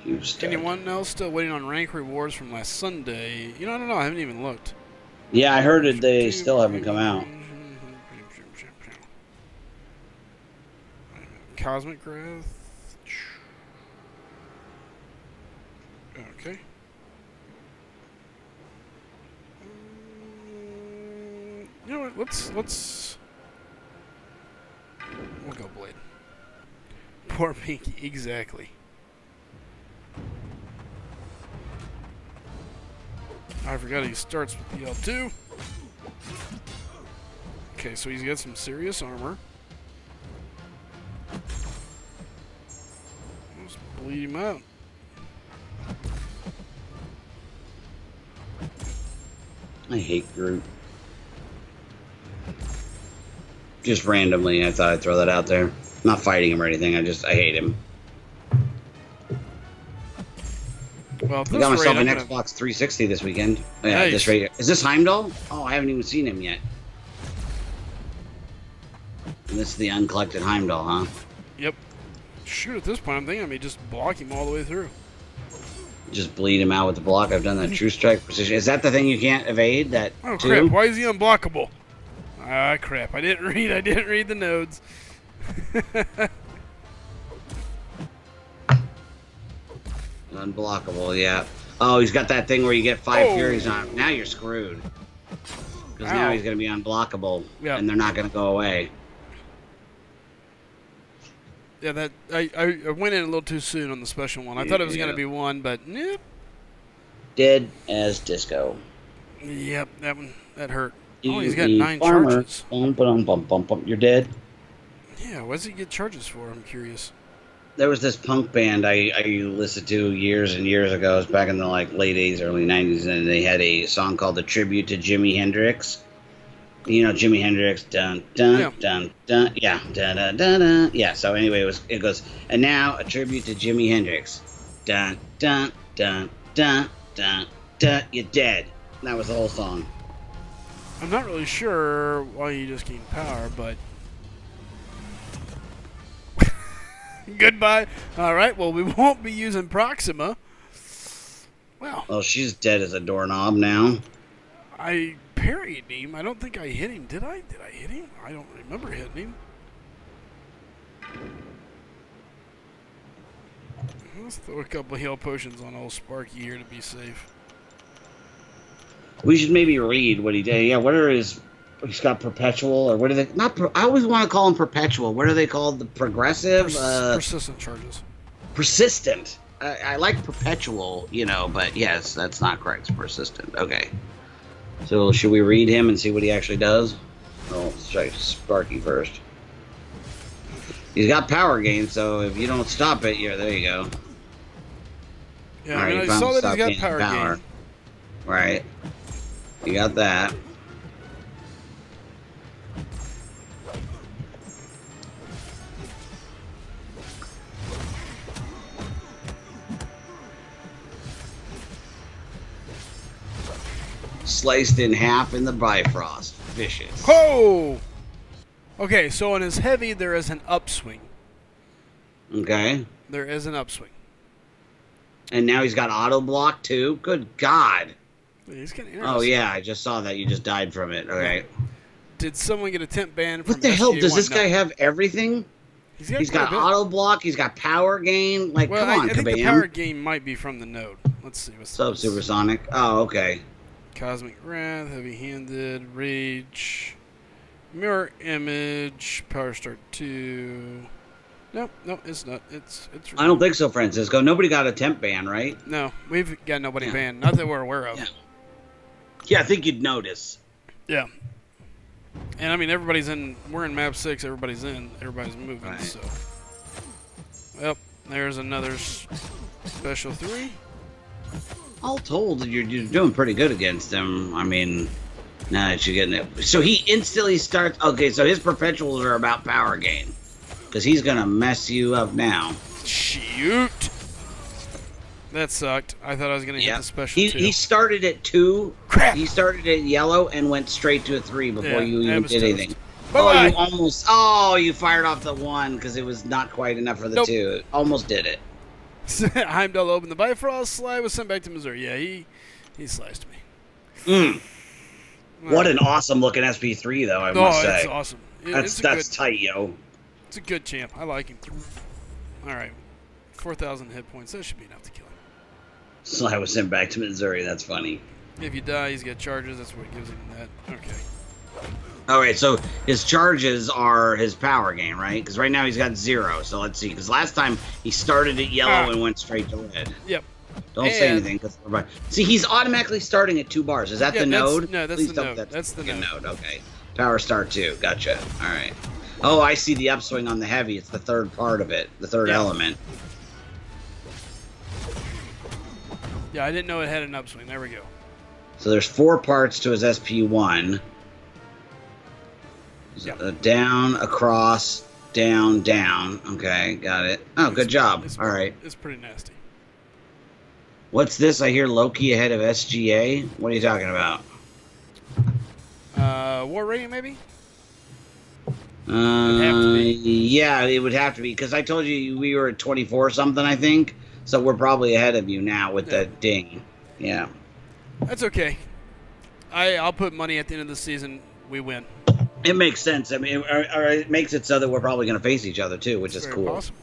You stud. Anyone else still waiting on rank rewards from last Sunday? You know, I don't know. I haven't even looked. Yeah, I heard it. They still haven't come out. Cosmic Growth. Okay. You know what? Let's. We'll go Blade. Poor Pinky. Exactly. I forgot he starts with PL2. Okay, so he's got some serious armor. Let's bleed him out. I hate Groot. Just randomly, I thought I'd throw that out there. I'm not fighting him or anything. I hate him. Well, I got myself an Xbox 360 this weekend. Yeah, Nice. this right here. Is this Heimdall? Oh, I haven't even seen him yet. And this is the Uncollected Heimdall, huh? Yep. Shoot, at this point, I'm thinking I may just block him all the way through. Just bleed him out with the block. I've done that. True Strike Precision. Is that the thing you can't evade? That Oh too? crap! Why is he unblockable? Ah crap! I didn't read the nodes. Unblockable, yeah. Oh, he's got that thing where you get 5 Oh. Furies on him. Now you're screwed. Because now Ow. he's going to be unblockable. Yeah. And they're not going to go away. Yeah, that I went in a little too soon on the special one. I thought it was gonna Yeah. be one, but nope. Dead as disco. Yep, that hurt. Oh, he's got You 9 farmer. charges. Bum, bum, bum, bum, bum. You're dead. Yeah, what does he get charges for? I'm curious. There was this punk band I listened to years and years ago. It was back in the late 80s, early 90s, and they had a song called "The Tribute to Jimi Hendrix." You know Jimi Hendrix, dun dun Yeah. dun dun, yeah, dun dun dun dun, yeah. So anyway, it goes, and now a tribute to Jimi Hendrix, dun dun dun dun dun dun. You're dead. And that was the whole song. I'm not really sure why you just gained power, but goodbye. All right. Well, we won't be using Proxima. Well, Well, she's dead as a doorknob now. I parried him. I don't think I hit him. Did I? Did I hit him? I don't remember hitting him. Let's throw a couple of heal potions on old Sparky here to be safe. We should maybe read what he did. Yeah, what are his? He's got perpetual, or what are they? I always want to call him perpetual. What are they called? The progressive, Persistent charges. persistent. I like perpetual, but yes, that's not correct. It's persistent. Okay. So should we read him and see what he actually does? Oh, let's try Sparky first. He's got power gain, so if you don't stop it, there you go. Yeah, All I mean, right, I saw that stop he's got gaining power gain. Right. You got that. Sliced in half in the Bifrost. Vicious. Ho! Okay, so on his heavy, there is an upswing. Okay. There is an upswing. And now he's got auto block too. Good God. He's getting Oh interesting. yeah, I just saw that. You just died from it. Okay. Did someone get a temp ban from What the hell? SGA1? Does this No. guy have everything? He's got quite a bit. auto block. He's got power gain. Like, Well, come on, I think the Cabal. power gain might be from the node. Let's see. What's Sub this? supersonic. Oh, okay. Cosmic Wrath, Heavy-Handed, Rage, Mirror Image, Power Start 2. Nope, it's not. It's. I don't think so, Francisco. Nobody got a temp ban, right? No, we've got nobody Yeah. banned. Not that we're aware of. Yeah. Yeah, I think you'd notice. Yeah. And I mean, everybody's in. We're in map 6. Everybody's in. Everybody's moving. Right. So. Well, there's another special 3. All told, you're doing pretty good against him. I mean, Now that you're getting it. So he instantly starts... Okay, so his perpetuals are about power gain. Because he's going to mess you up now. Shoot! That sucked. I thought I was going to hit the special He started at 2. Crap! He started at yellow and went straight to a 3 before you even did anything. Bye-bye. Oh, you almost... Oh, you fired off the 1 because it was not quite enough for the 2. It almost did it. Heimdall opened the Bifrost. Sly was sent back to Missouri. Yeah, he sliced me. What an awesome looking SP3 though, I must say. It's awesome. That's tight, yo. It's a good champ. I like him. Alright. 4,000 hit points. That should be enough to kill him. Sly was sent back to Missouri. That's funny. If you die, he's got charges. That's what gives him that. Okay. Alright, so his charges are his power gain, right? Because right now he's got 0. So let's see. Because last time he started at yellow and went straight to red. Yep. Don't say anything. See, he's automatically starting at 2 bars. Is that the node? No, that's the node. That's the node. Okay. Power star 2. Gotcha. All right. Oh, I see the upswing on the heavy. It's the third part of it. The third element. Yeah, I didn't know it had an upswing. There we go. So there's 4 parts to his SP1. Down, across, down, down. Okay, got it. Oh, good job. All right. It's pretty nasty. What's this? I hear Loki ahead of SGA. What are you talking about? War rating, maybe? Yeah, it would have to be, because I told you we were at 24 something, I think. So we're probably ahead of you now with the ding. Yeah. That's okay. I'll put money at the end of the season. We win. It makes sense. I mean, it makes it so that we're probably going to face each other too, which is cool. Very possible.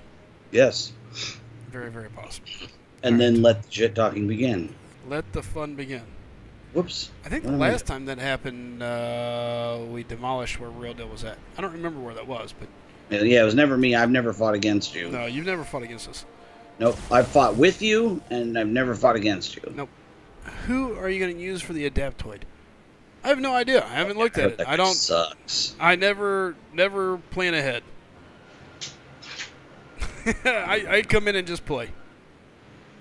Yes. Very, very possible. And then let the shit talking begin. Let the fun begin. Whoops. I think the last time that happened, we demolished where Real Deal was at. I don't remember where that was, but... Yeah, it was never me. I've never fought against you. No, you've never fought against us. Nope. I've fought with you, and I've never fought against you. Nope. Who are you going to use for the Adaptoid? I have no idea. I haven't looked at it. I don't... Sucks. I never plan ahead. I come in and just play.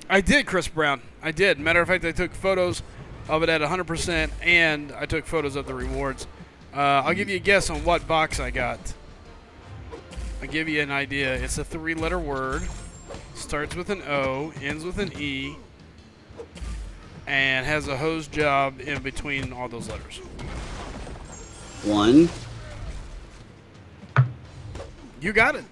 I did, Chris Brown. I did. Matter of fact, I took photos of it at 100%, and I took photos of the rewards. I'll give you a guess on what box I got. I'll give you an idea. It's a 3-letter word. Starts with an O, ends with an E, and has a hose job in between all those letters. 1. You got it.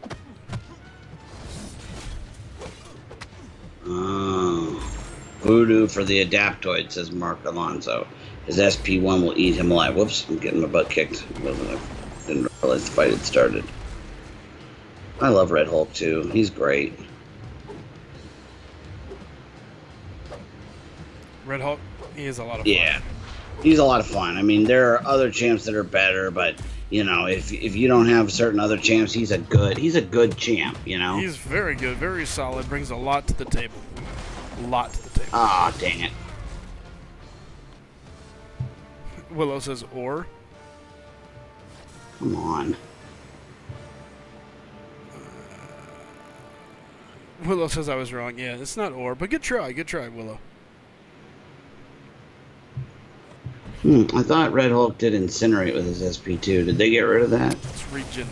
Voodoo for the Adaptoid, says Mark Alonso. His SP1 will eat him alive. Whoops, I'm getting my butt kicked. Didn't realize the fight had started. I love Red Hulk too. He's great. Red Hulk, he is a lot of fun. Yeah, he's a lot of fun. I mean, there are other champs that are better, but you know, if you don't have certain other champs, he's a good champ. You know, he's very good, very solid. Brings a lot to the table. A lot to the table. Ah, dang it. Willow says or. Come on. Willow says I was wrong. Yeah, it's not or, but good try, Willow. I thought Red Hulk did incinerate with his SP2. Did they get rid of that? It's regen.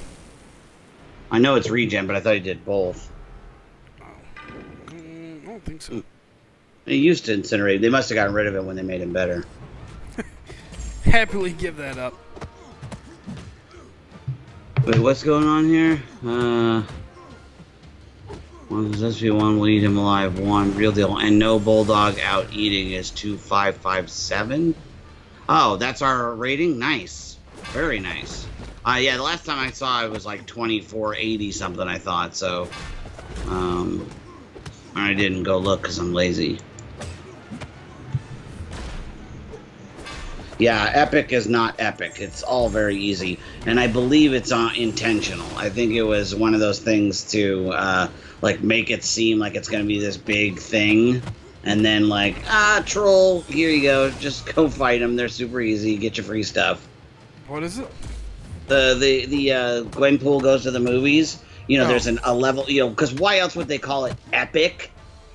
I know it's regen, but I thought he did both. Oh. I don't think so. He used to incinerate. They must have gotten rid of it when they made him better. Happily give that up. Wait, what's going on here? One is SP1 will eat him alive. 1 real deal, and no bulldog out eating is 2557. Oh, that's our rating. Nice, very nice. Yeah, the last time I saw it was like 2480 something. I thought so. I didn't go look because I'm lazy. Yeah, epic is not epic. It's all very easy, and I believe it's intentional. I think it was one of those things to like make it seem like it's going to be this big thing, and then like troll. Here you go. Just go fight them. They're super easy. Get your free stuff. What is it? The Gwenpool goes to the movies. You know, there's a level. You know, because why else would they call it epic?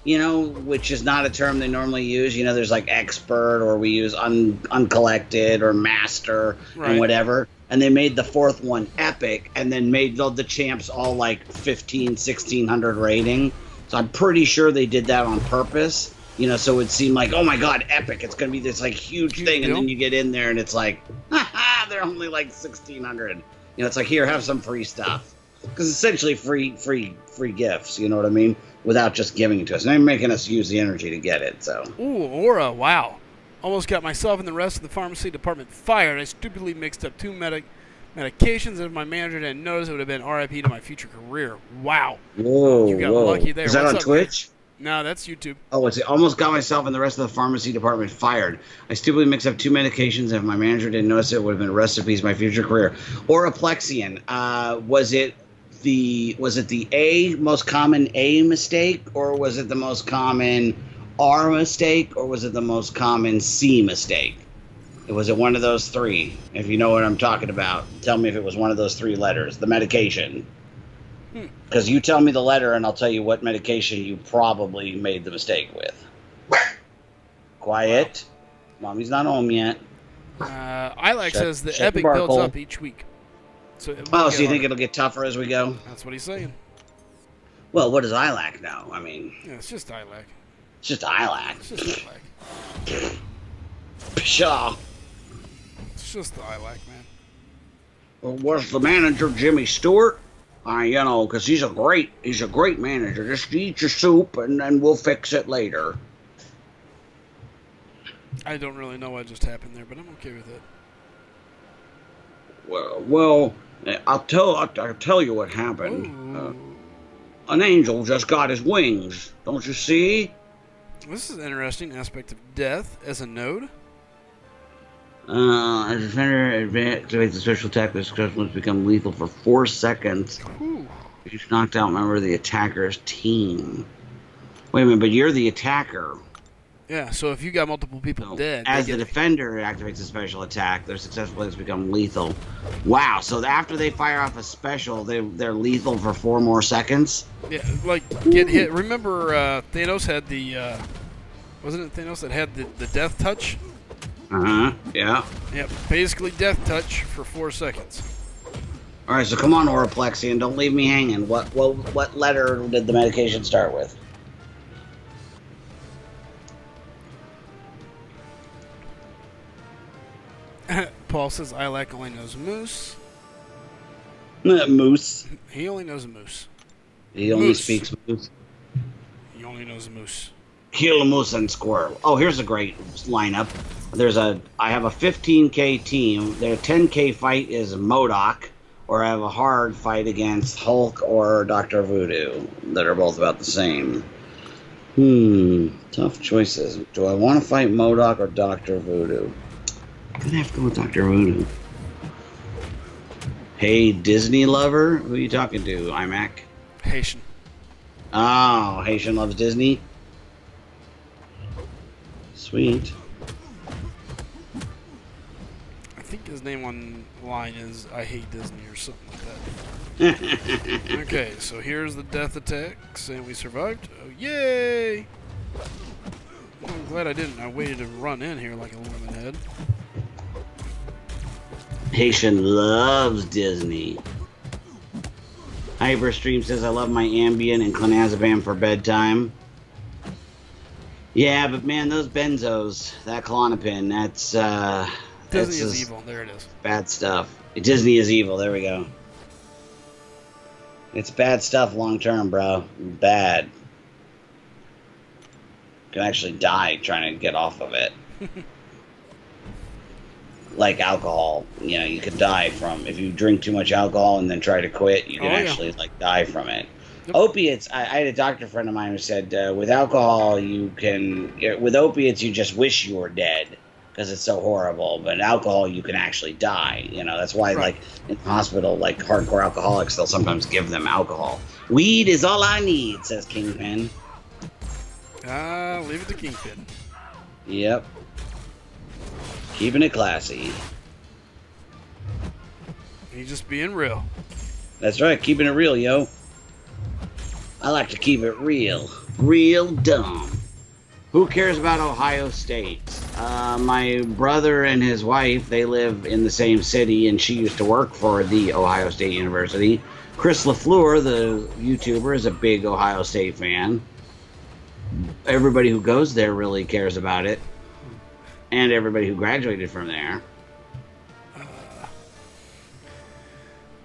you know, which is not a term they normally use. You know, there's like expert, or we use uncollected or master and whatever. And they made the fourth one epic, and then made the champs all like 1600 rating. So I'm pretty sure they did that on purpose. You know, so it seemed like, oh my god, epic! It's gonna be this like huge thing, and then you get in there and it's like, haha, they're only like 1600. You know, it's like, here, have some free stuff, because essentially free gifts. You know what I mean? Without just giving it to us, and they're making us use the energy to get it. So. Ooh, Aura! Wow. Almost got myself and the rest of the pharmacy department fired. I stupidly mixed up 2 medications, and if my manager didn't notice, it would have been RIP to my future career. Wow. Whoa, you got lucky there. Is that on Twitch? No, that's YouTube. Oh, it's almost got myself and the rest of the pharmacy department fired. I stupidly mixed up 2 medications, and if my manager didn't notice it would have been recipes my future career. Or Aplexian. Was it the A most common A mistake, or was it the most common R mistake, or was it the most common C mistake? Was it one of those 3? If you know what I'm talking about, tell me if it was one of those 3 letters. The medication. Because you tell me the letter, and I'll tell you what medication you probably made the mistake with. Quiet. Wow. Mommy's not home yet. Ilac says the epic builds up each week. So you think it'll get tougher as we go? That's what he's saying. Well, what does Ilac know? I mean... Yeah, it's just Ilac. It's just Ilac. It's just Ilac. Pshaw. It's just the Ilac, man. Well, where's the manager, Jimmy Stewart? You know, because he's a great manager. Just eat your soup, and then we'll fix it later. I don't really know what just happened there, but I'm okay with it. Well, I'll tell you what happened. An angel just got his wings. Don't you see? This is an interesting aspect of death as a node. A defender activates the special attack. This must become lethal for 4 seconds. Ooh. If you've knocked out a member of the attacker's team. Wait a minute, but you're the attacker. Yeah, so if you got multiple people dead... As the defender activates a special attack, their successful hits become lethal. Wow, so after they fire off a special, they're lethal for 4 more seconds? Yeah, like, get hit. Remember, Thanos had the... wasn't it Thanos that had the death touch? Uh-huh, yeah. Yep, basically death touch for 4 seconds. Alright, so come on, Oraplexian, don't leave me hanging. What letter did the medication start with? Paul says Ilac only knows moose. Moose. He only knows a moose. He only speaks moose. He only knows a moose. Kill a moose and squirrel. Oh, here's a great lineup. I have a 15k team. Their 10k fight is MODOK, or I have a hard fight against Hulk or Dr. Voodoo that are both about the same. Tough choices. Do I want to fight MODOK or Dr. Voodoo? I'm gonna have to go with Dr. Voodoo. Hey, Disney lover? Who are you talking to, iMac? Haitian. Oh, Haitian loves Disney? Sweet. I think his name online is I Hate Disney or something like that. Okay, so here's the death attack, saying we survived. Oh, yay! Well, I'm glad I didn't. I waited to run in here like a lemon head. Haitian loves Disney. Hyperstream says, I love my Ambien and clonazepam for bedtime. Yeah, but man, those benzos, that Klonopin, that's Disney is evil. There it is. Bad stuff. Disney is evil. There we go. It's bad stuff long term, bro. Bad. You can actually die trying to get off of it. Like alcohol, you know, you could die from, if you drink too much alcohol and then try to quit, you can actually like die from it. Yep. Opiates, I had a doctor friend of mine who said with alcohol with opiates you just wish you were dead because it's so horrible, but alcohol you can actually die, you know. That's why like in the hospital, like hardcore alcoholics, they'll sometimes give them alcohol. Weed is all I need, says Kingpin. Leave it to Kingpin. Yep. Keeping it classy. He's just being real. That's right, keeping it real, yo. I like to keep it real. Real dumb. Who cares about Ohio State? My brother and his wife, they live in the same city, and she used to work for the Ohio State University. Chris LaFleur, the YouTuber, is a big Ohio State fan. Everybody who goes there really cares about it. And everybody who graduated from there.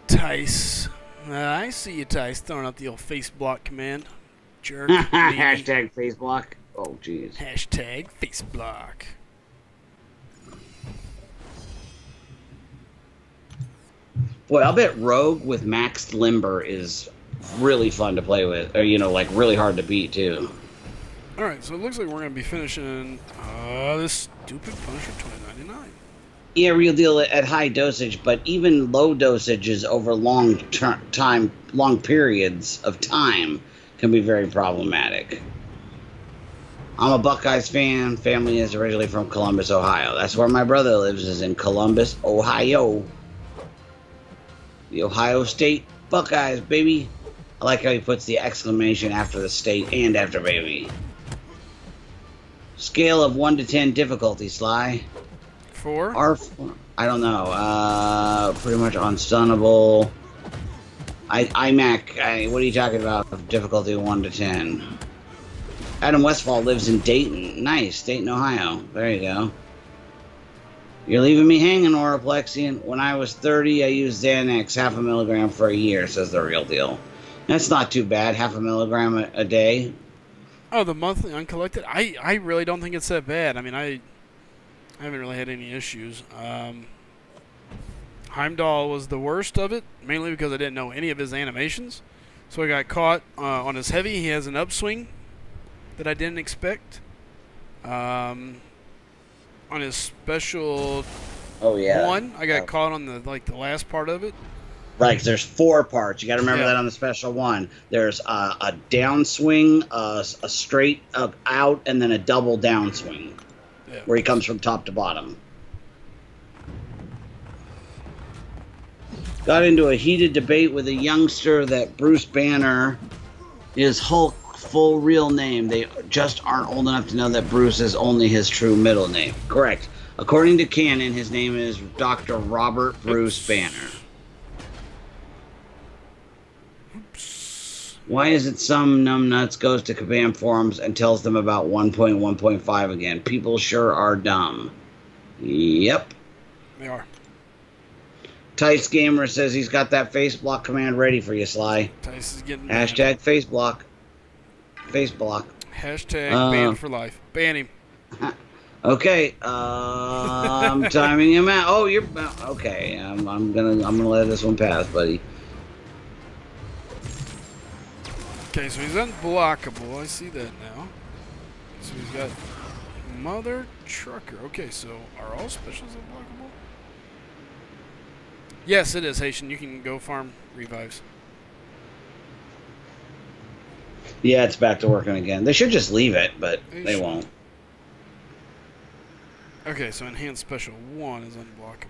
Tice. I see you, Tice, throwing out the old face block command. Jerk. Hashtag face block. Oh, jeez. Hashtag face block. Boy, I'll bet Rogue with maxed limber is really fun to play with. Or, you know, like really hard to beat, too. Alright, so it looks like we're going to be finishing this stupid Punisher 2099. Yeah, real deal at high dosage, but even low dosages over long periods of time can be very problematic. I'm a Buckeyes fan. Family is originally from Columbus, Ohio. That's where my brother lives, is in Columbus, Ohio. The Ohio State Buckeyes, baby. I like how he puts the exclamation after the state and after baby. Scale of 1 to 10 difficulty, Sly. 4? I don't know. Pretty much unstunnable. iMac. What are you talking about? Difficulty 1 to 10. Adam Westfall lives in Dayton. Nice, Dayton, Ohio. There you go. You're leaving me hanging, Oraplexian. When I was 30, I used Xanax, 0.5 milligram for a year, says the real deal. That's not too bad, 0.5 milligram a day. Oh, the monthly uncollected? I really don't think it's that bad. I mean, I haven't really had any issues. Heimdall was the worst of it, mainly because I didn't know any of his animations. So I got caught on his heavy. He has an upswing that I didn't expect. On his special one, I got caught on the last part of it. Right, because there's 4 parts. You got to remember that on the special one. There's a downswing, a straight out, and then a double downswing, where he comes from top to bottom. Got into a heated debate with a youngster that Bruce Banner is Hulk's full real name. They just aren't old enough to know that Bruce is only his true middle name. Correct. According to canon, his name is Dr. Robert Bruce Banner. Why is it some numbnuts goes to Kabam forums and tells them about 1.1.5 again? People sure are dumb. Yep. They are. Tice Gamer says he's got that face block command ready for you, Sly. Tice is getting Hashtag banned. face block. Face block. Hashtag banned for life. Ban him. Okay. I'm timing him out. Oh, you're okay. I'm gonna let this one pass, buddy. Okay, so he's unblockable. I see that now. So he's got Mother Trucker. Okay, so are all specials unblockable? Yes, it is, Haitian. You can go farm revives. Yeah, it's back to working again. They should just leave it, but they won't. Okay, so enhanced special 1 is unblockable.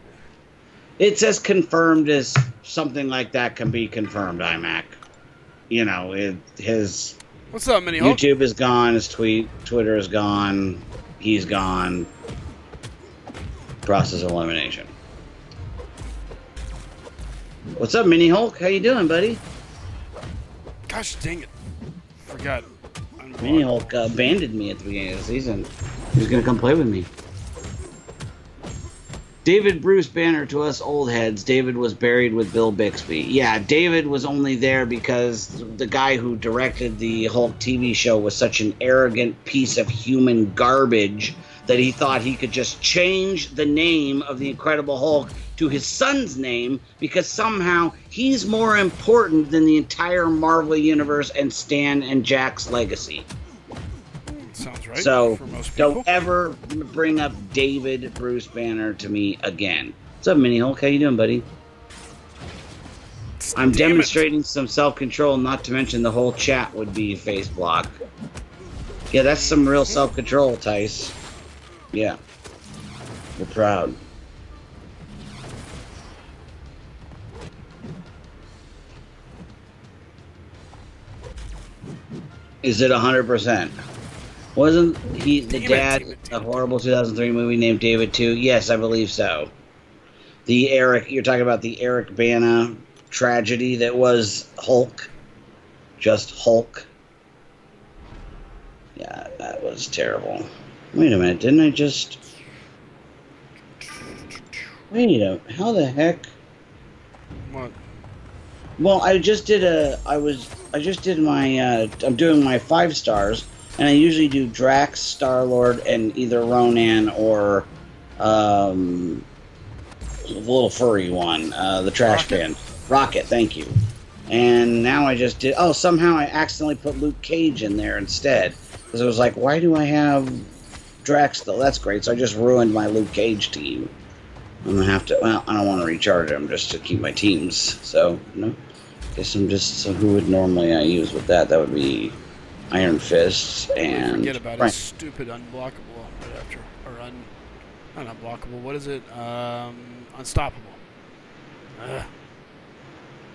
It says confirmed as something like that can be confirmed, iMac. You know, his What's up, Mini Hulk? YouTube is gone, his Twitter is gone, he's gone. Process of elimination. What's up, Mini Hulk? How you doing, buddy? Gosh dang it. Forgot. Mini Hulk abandoned me at the beginning of the season. He was going to come play with me. David Bruce Banner, to us old heads, David was buried with Bill Bixby. Yeah, David was only there because the guy who directed the Hulk TV show was such an arrogant piece of human garbage that he thought he could just change the name of the Incredible Hulk to his son's name because somehow he's more important than the entire Marvel Universe and Stan and Jack's legacy. Sounds right. So for most people. Don't ever bring up David Bruce Banner to me again. What's up, Mini Hulk? How you doing, buddy? I'm demonstrating some self-control, not to mention the whole chat would be face block. Yeah, that's some real self-control, Tice. Yeah. We're proud. Is it 100%? Wasn't he the dad Damn it. a horrible 2003 movie named David 2? Yes, I believe so. You're talking about the Eric Bana tragedy that was Hulk. Just Hulk. Yeah, that was terrible. Wait a minute, didn't I just... Wait a... How the heck... What? Well, I just did my, I'm doing my 5 stars, and I usually do Drax, Star-Lord, and either Ronan or, the little furry one, the trash can. Rocket, thank you. And now I just did, oh, somehow I accidentally put Luke Cage in there instead. Because I was like, why do I have Drax though? That's great, so I just ruined my Luke Cage team. I'm gonna have to, well, I don't want to recharge him just to keep my teams, so, no. Guess I'm just, so who would normally I use with that? That would be Iron Fists and... Forget about his stupid unblockable right after, or not unblockable, what is it? Unstoppable.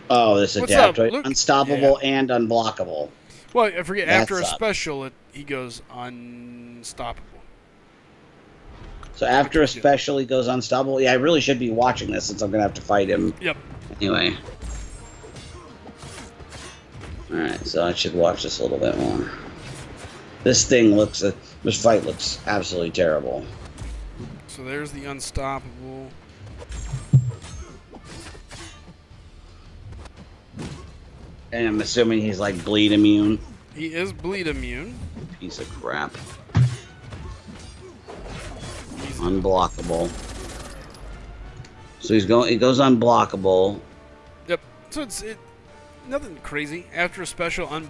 Oh, this What's Adaptoid. up, Unstoppable and unblockable. Well, I forget, That's after a up. special, he goes unstoppable. So after a special, he goes unstoppable? Yeah, I really should be watching this since I'm going to have to fight him. Yep. Anyway. Alright, so I should watch this a little bit more. This fight looks absolutely terrible. So there's the unstoppable. And I'm assuming he's like bleed immune. He is bleed immune. Piece of crap. Unblockable. So he goes unblockable. Yep. So it's nothing crazy. After a special his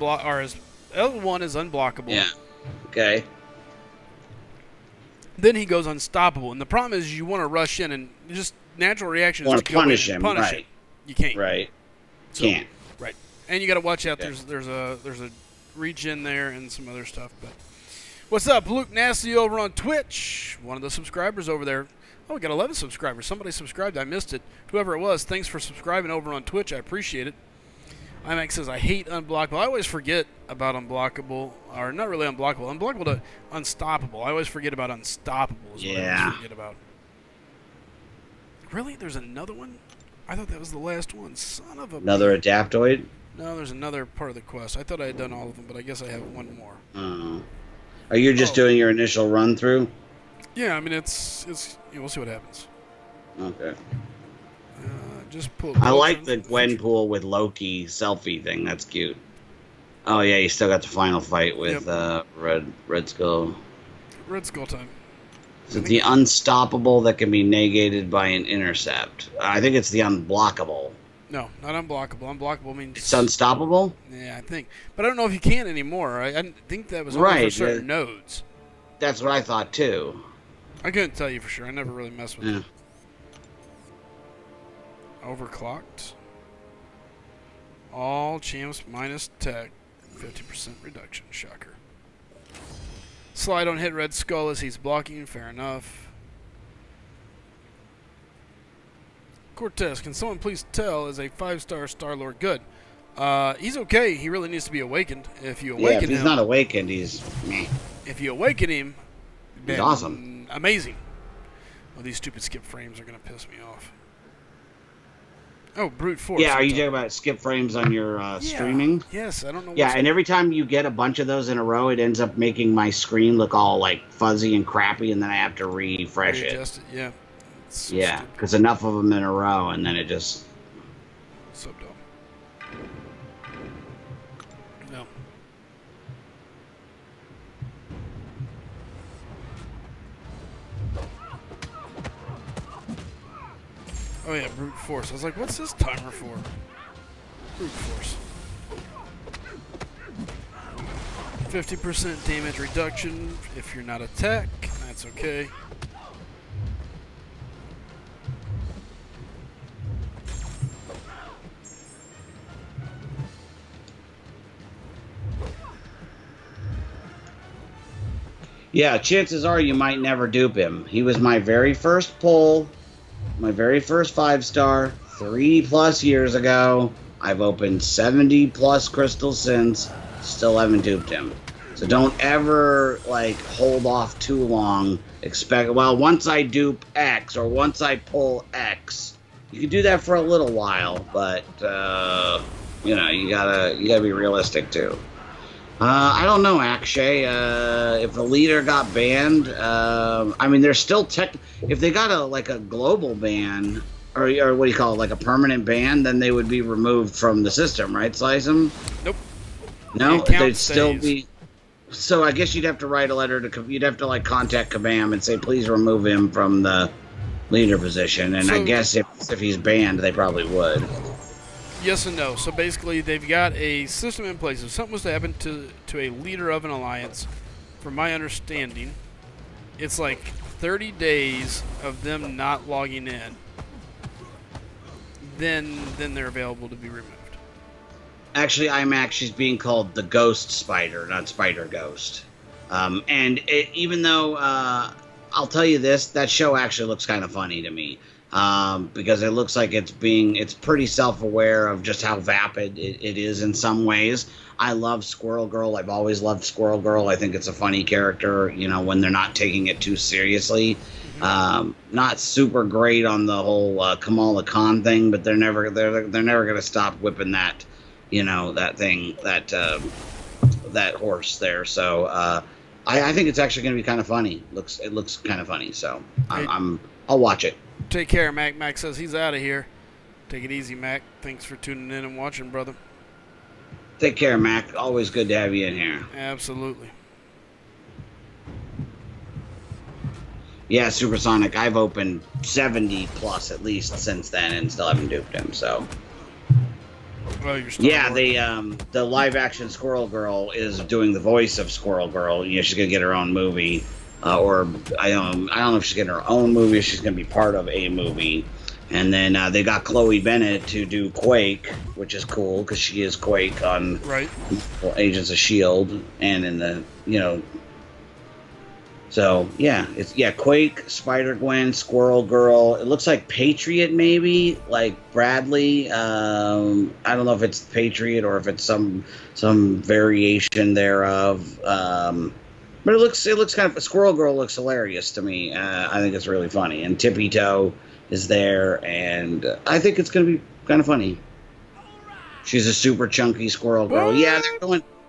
L1 is unblockable. Yeah. Okay. Then he goes unstoppable, and the problem is you want to rush in and just natural reaction is to punish him. Punish right. him. You can't. Right. So, Can't. Right. And you got to watch out. Yeah. There's a regen there and some other stuff. But what's up, Luke Nasty over on Twitch? One of the subscribers over there. Oh, we got 11 subscribers. Somebody subscribed. I missed it. Whoever it was, thanks for subscribing over on Twitch. I appreciate it. IMAX says, I hate unblockable. I always forget about unblockable. Or not really unblockable. Unblockable to unstoppable. I always forget about unstoppable. Is what I always forget about. Really? There's another one? I thought that was the last one. Son of a... Another Adaptoid? No, there's another part of the quest. I thought I had done all of them, but I guess I have one more. Oh. Are you just doing your initial run through? Yeah, I mean, we'll see what happens. Okay. Just pull. I like the Gwenpool with Loki selfie thing. That's cute. Oh yeah, you still got the final fight with Red Skull. Red Skull time. Is it the unstoppable that can be negated by an intercept? I think it's the unblockable. No, not unblockable. Unblockable means... It's unstoppable? Yeah, I think. But I don't know if you can anymore. I think that was only for certain nodes. That's what I thought, too. I couldn't tell you for sure. I never really messed with it. Overclocked. All champs minus tech. 50% reduction. Shocker. Slide on hit Red Skull as he's blocking. Fair enough. Cortez, can someone please tell, is a 5-star Star-Lord good? He's okay. He really needs to be awakened. If you awaken him... if he's not awakened, he's meh. If you awaken him... He's awesome. Amazing. Oh, these stupid skip frames are going to piss me off. Oh, brute force. Yeah, are you talking about skip frames on your streaming? Yes, I don't know. Yeah, and every time you get a bunch of those in a row, it ends up making my screen look all like fuzzy and crappy, and then I have to refresh it. Yeah. So yeah, because enough of them in a row, and then it just... So dumb. No. Oh yeah, brute force. I was like, what's this timer for? Brute force. 50% damage reduction if you're not a tech. That's okay. Yeah, chances are you might never dupe him. He was my very first pull. My very first 5-star, 3+ years ago. I've opened 70+ crystals since. Still haven't duped him. So don't ever like hold off too long. Expect, well, once I dupe X or once I pull X, you can do that for a little while, but you know, you gotta be realistic too. I don't know, Akshay. If the leader got banned, I mean, there's still if they got a global ban, or what do you call it, like a permanent ban, then they would be removed from the system, right, Slycem? Nope. No, The account they'd still stays. be. So I guess you'd have to write a letter to. You'd have to like contact Kabam and say, please remove him from the leader position. And I So- guess if he's banned, they probably would. Yes and no. So basically, they've got a system in place. If something was to happen to a leader of an alliance, from my understanding, it's like 30 days of them not logging in. Then they're available to be removed. Actually, IMAX, she's being called the Ghost Spider, not Spider Ghost. And even though I'll tell you this, that show actually looks kind of funny to me. Because it looks like it's pretty self-aware of just how vapid it is in some ways. I love Squirrel Girl. I've always loved Squirrel Girl. I think it's a funny character, you know, when they're not taking it too seriously. Not super great on the whole Kamala Khan thing, but they're never going to stop whipping that, you know, that thing, that horse there. So I think it's actually going to be kind of funny. It looks kind of funny. So I'll watch it. Take care, Mac. Mac says he's out of here. Take it easy, Mac. Thanks for tuning in and watching, brother. Take care, Mac. Always good to have you in here. Absolutely. Yeah, Supersonic, I've opened 70 plus at least since then and still haven't duped him, so. Well, you're still Yeah, the live action Squirrel Girl is doing the voice of Squirrel Girl. You know, she's gonna get her own movie. Or I don't know if she's getting her own movie or she's gonna be part of a movie. And then they got Chloe Bennett to do Quake, which is cool because she is Quake on Agents of S.H.I.E.L.D. and in the, you know. So yeah, Quake, Spider-Gwen, Squirrel Girl. It looks like Patriot maybe, like Bradley. I don't know if it's Patriot or if it's some variation thereof. But it looks kind of, Squirrel Girl looks hilarious to me. I think it's really funny. And Tippy Toe is there, and I think it's going to be kind of funny. She's a super chunky Squirrel Girl. What? Yeah,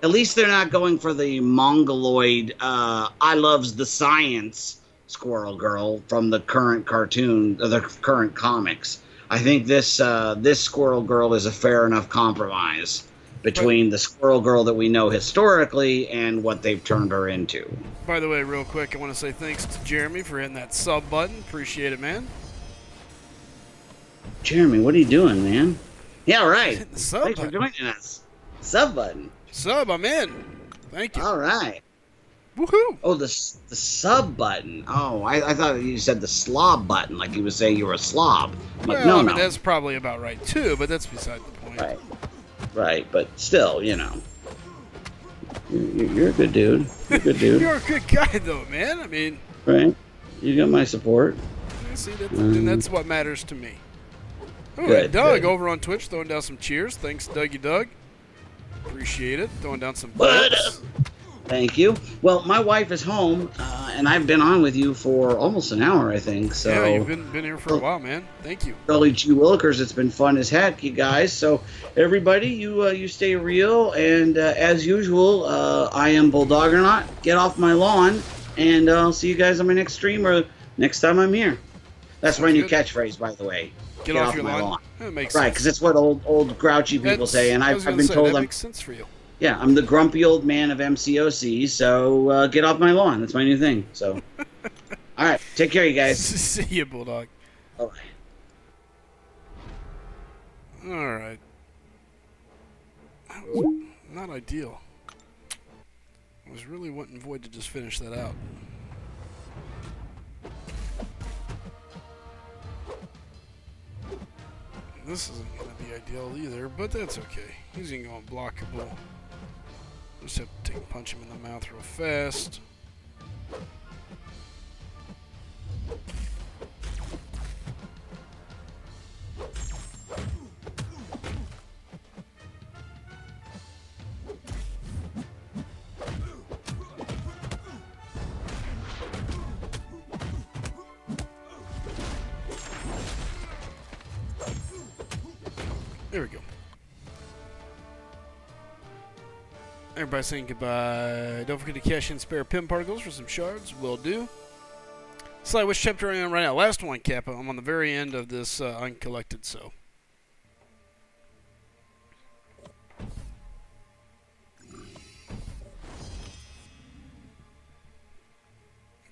at least they're not going for the mongoloid, I loves the science Squirrel Girl from the current cartoon, the current comics. I think this Squirrel Girl is a fair enough compromise between the Squirrel Girl that we know historically and what they've turned her into. By the way, real quick, I want to say thanks to Jeremy for hitting that sub button. Appreciate it, man. Jeremy, what are you doing, man? Yeah, right. Hitting the sub Thanks button. for joining us. Sub button. Sub, I'm in. Thank you. All right. Woohoo! Oh, the sub button. Oh, I thought you said the slob button, like you were saying you were a slob. But Well, no, I mean, no. that's probably about right, too, but that's beside the point. Right. Right, but still, you know. You're a good dude. You're a good dude. You're a good guy, though, man. I mean, Right? You got my support. see, and that's what matters to me. Oh, Good, Doug good. over on Twitch throwing down some cheers. Thanks, Dougie Doug. Appreciate it. Throwing down some What bucks. Thank you. Well, my wife is home, and I've been on with you for almost an hour, I think. So, Yeah, you've been here for a while, man. Thank you. Early G Willikers, it's been fun as heck, you guys. So, everybody, you stay real, and as usual, I am Bulldoggernaut. Get off my lawn, and I'll see you guys on my next stream or next time I'm here. That's my Sounds new good. catchphrase, by the way. Get off your my lawn. That makes Right, sense. because it's what old grouchy people say, and I I've was gonna been say, told that I'm makes sense for you. yeah, I'm the grumpy old man of MCOC, so get off my lawn. That's my new thing. So, all right, take care, you guys. See you, Bulldog. Bye. All right. That was not ideal. I was really wanting Void to just finish that out. This isn't going to be ideal either, but that's okay. He's going to go unblockable. Just have to punch him in the mouth real fast. There we go. Everybody saying goodbye. Don't forget to cash in spare pin particles for some shards. Will do. Sly, which chapter are you on right now? Last one, Kappa. I'm on the very end of this Uncollected, so.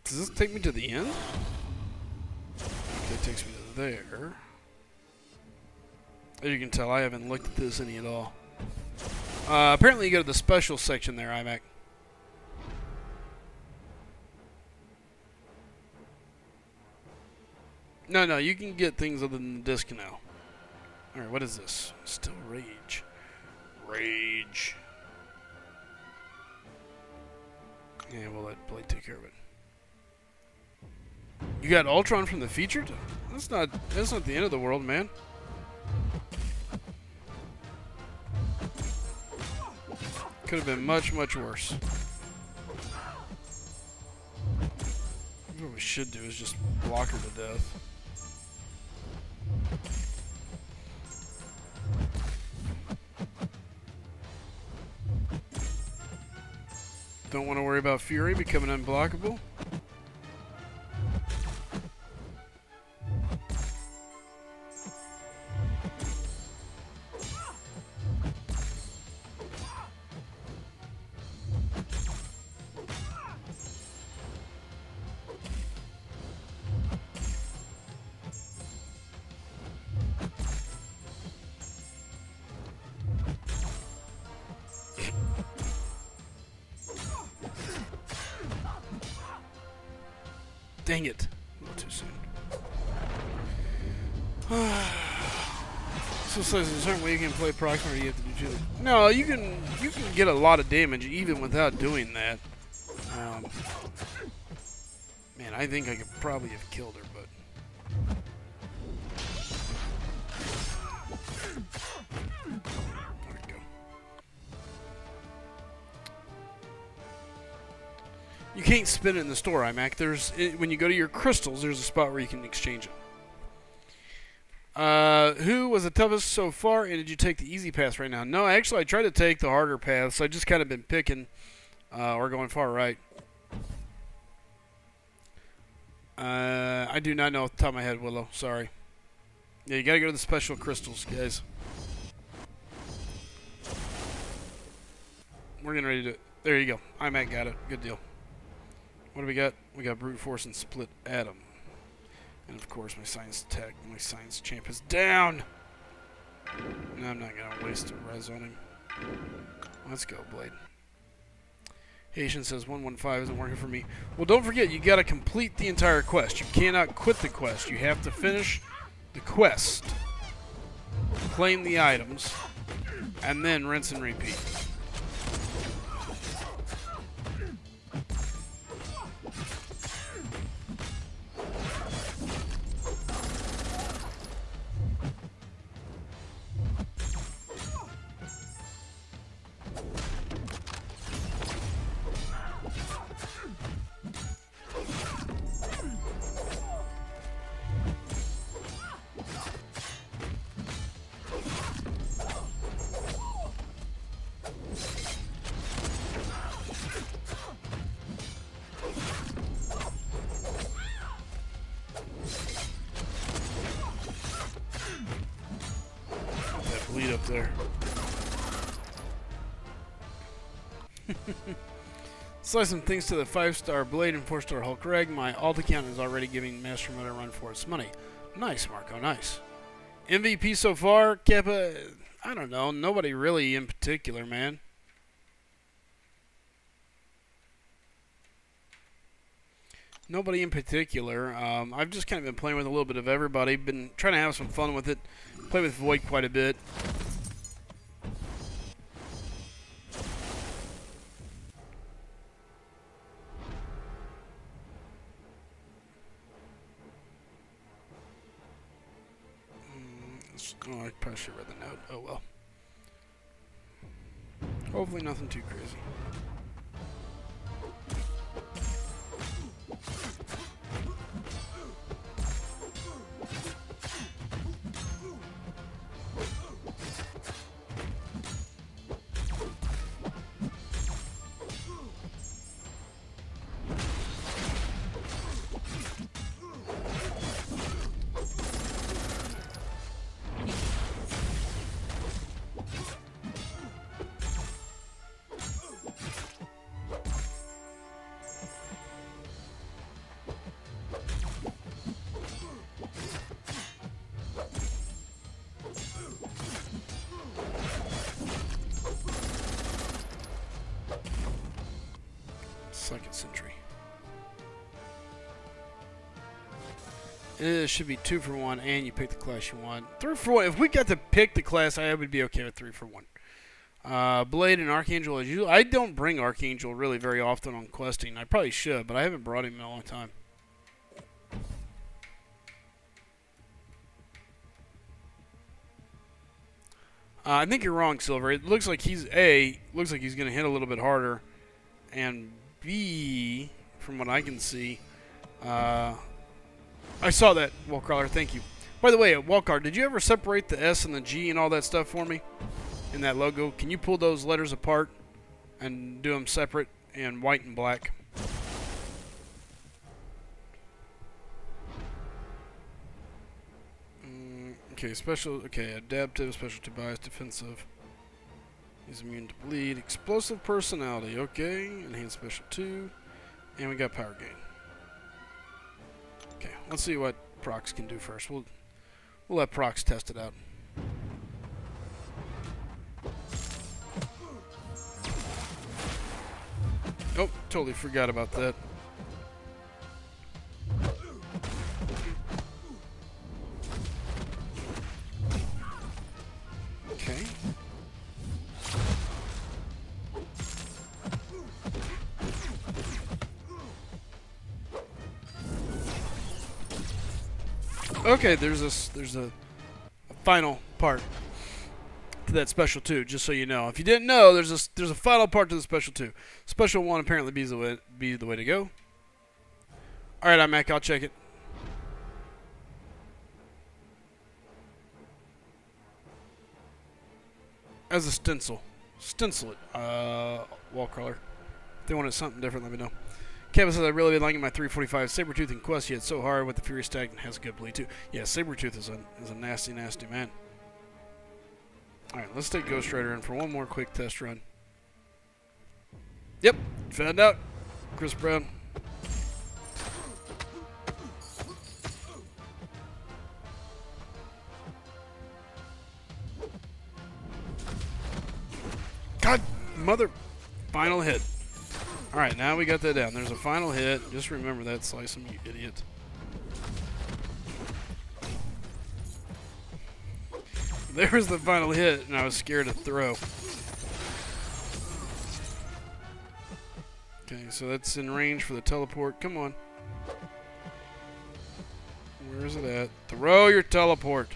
Does this take me to the end? Okay, it takes me to there. As you can tell, I haven't looked at this any at all. Apparently you go to the special section there, iMac. No, you can get things other than the disc now. Alright, what is this? Still rage. Rage. Yeah, we'll let Blade take care of it. You got Ultron from the featured? That's not the end of the world, man. Could have been much, much worse. What we should do is just block her to death. Don't want to worry about Fury becoming unblockable. Dang it. A little too soon. So it says there's a certain way you can play proximity, you have to do two. No, you can get a lot of damage even without doing that. Man, I think I could probably have killed her, but there we go. You can't spin it in the store, iMac. When you go to your crystals, there's a spot where you can exchange it. Who was the toughest so far, and did you take the easy path right now? No, actually, I tried to take the harder paths. I just kind of been picking, or going far right. I do not know off the top of my head, Willow. Sorry. Yeah, you gotta go to the special crystals, guys. We're getting ready to do it. There you go. iMac got it. Good deal. What do we got? We got Brute Force and Split Atom. And of course my science champ is down! No, I'm not gonna waste a res on him. Let's go, Blade. Haitian says 115 isn't working for me. Well, don't forget, you gotta complete the entire quest. You cannot quit the quest. You have to finish the quest, claim the items, and then rinse and repeat. Bleed up there. Slycem, thanks to the 5-star Blade and 4-star Hulk Reg, my alt account is already giving Master Mode a run for its money. Nice, Marco, nice. MVP so far, Kappa, I don't know, nobody really in particular, man. Nobody in particular. I've just kind of been playing with a little bit of everybody. Been trying to have some fun with it. Play with Void quite a bit. Oh, I probably should have read the note. Oh well. Hopefully nothing too crazy. Second Century. It should be 2 for 1, and you pick the class you want. 3 for 1. If we got to pick the class, I would be okay with 3 for 1. Blade and Archangel as usual. I don't bring Archangel really very often on questing. I probably should, but I haven't brought him in a long time. I think you're wrong, Silver. It looks like he's looks like he's going to hit a little bit harder, and B, from what I can see, I saw that, Wallcrawler. Thank you. By the way, Wallcrawler, did you ever separate the S and the G and all that stuff for me in that logo? Can you pull those letters apart and do them separate in white and black? Okay, special. Okay, adaptive, specialty bias, defensive. He's immune to bleed. Explosive personality. Okay, enhanced special 2, and we got power gain. Okay, let's see what Prox can do first. We'll let Prox test it out. Oh, totally forgot about that. Okay. Okay, there's a final part to that special 2, just so you know. If you didn't know, there's a final part to the special 2. Special 1 apparently be the way to go. All right, iMac, I'll check it. As a stencil it. Wallcrawler. If they wanted something different, let me know. Kevin says, I really been liking my 345 Sabretooth in Quest. He hit so hard with the Fury Stack and has a good bleed too. Yeah, Sabretooth is a nasty, nasty man. Alright, let's take Ghost Rider in for one more quick test run. Yep, found out. Chris Brown. God, mother. Final hit. Alright, now we got that down. There's a final hit. Just remember that, Slycem, you idiot. There's the final hit, and I was scared to throw. Okay, so that's in range for the teleport. Come on. Where is it at? Throw your teleport.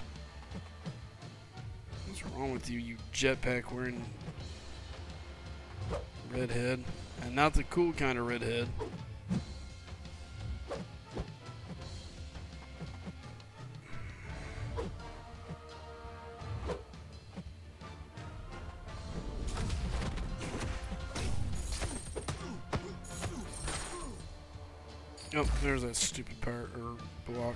What's wrong with you, you jetpack wearing redhead? And not the cool kind of redhead. Oh, there's that stupid part or block.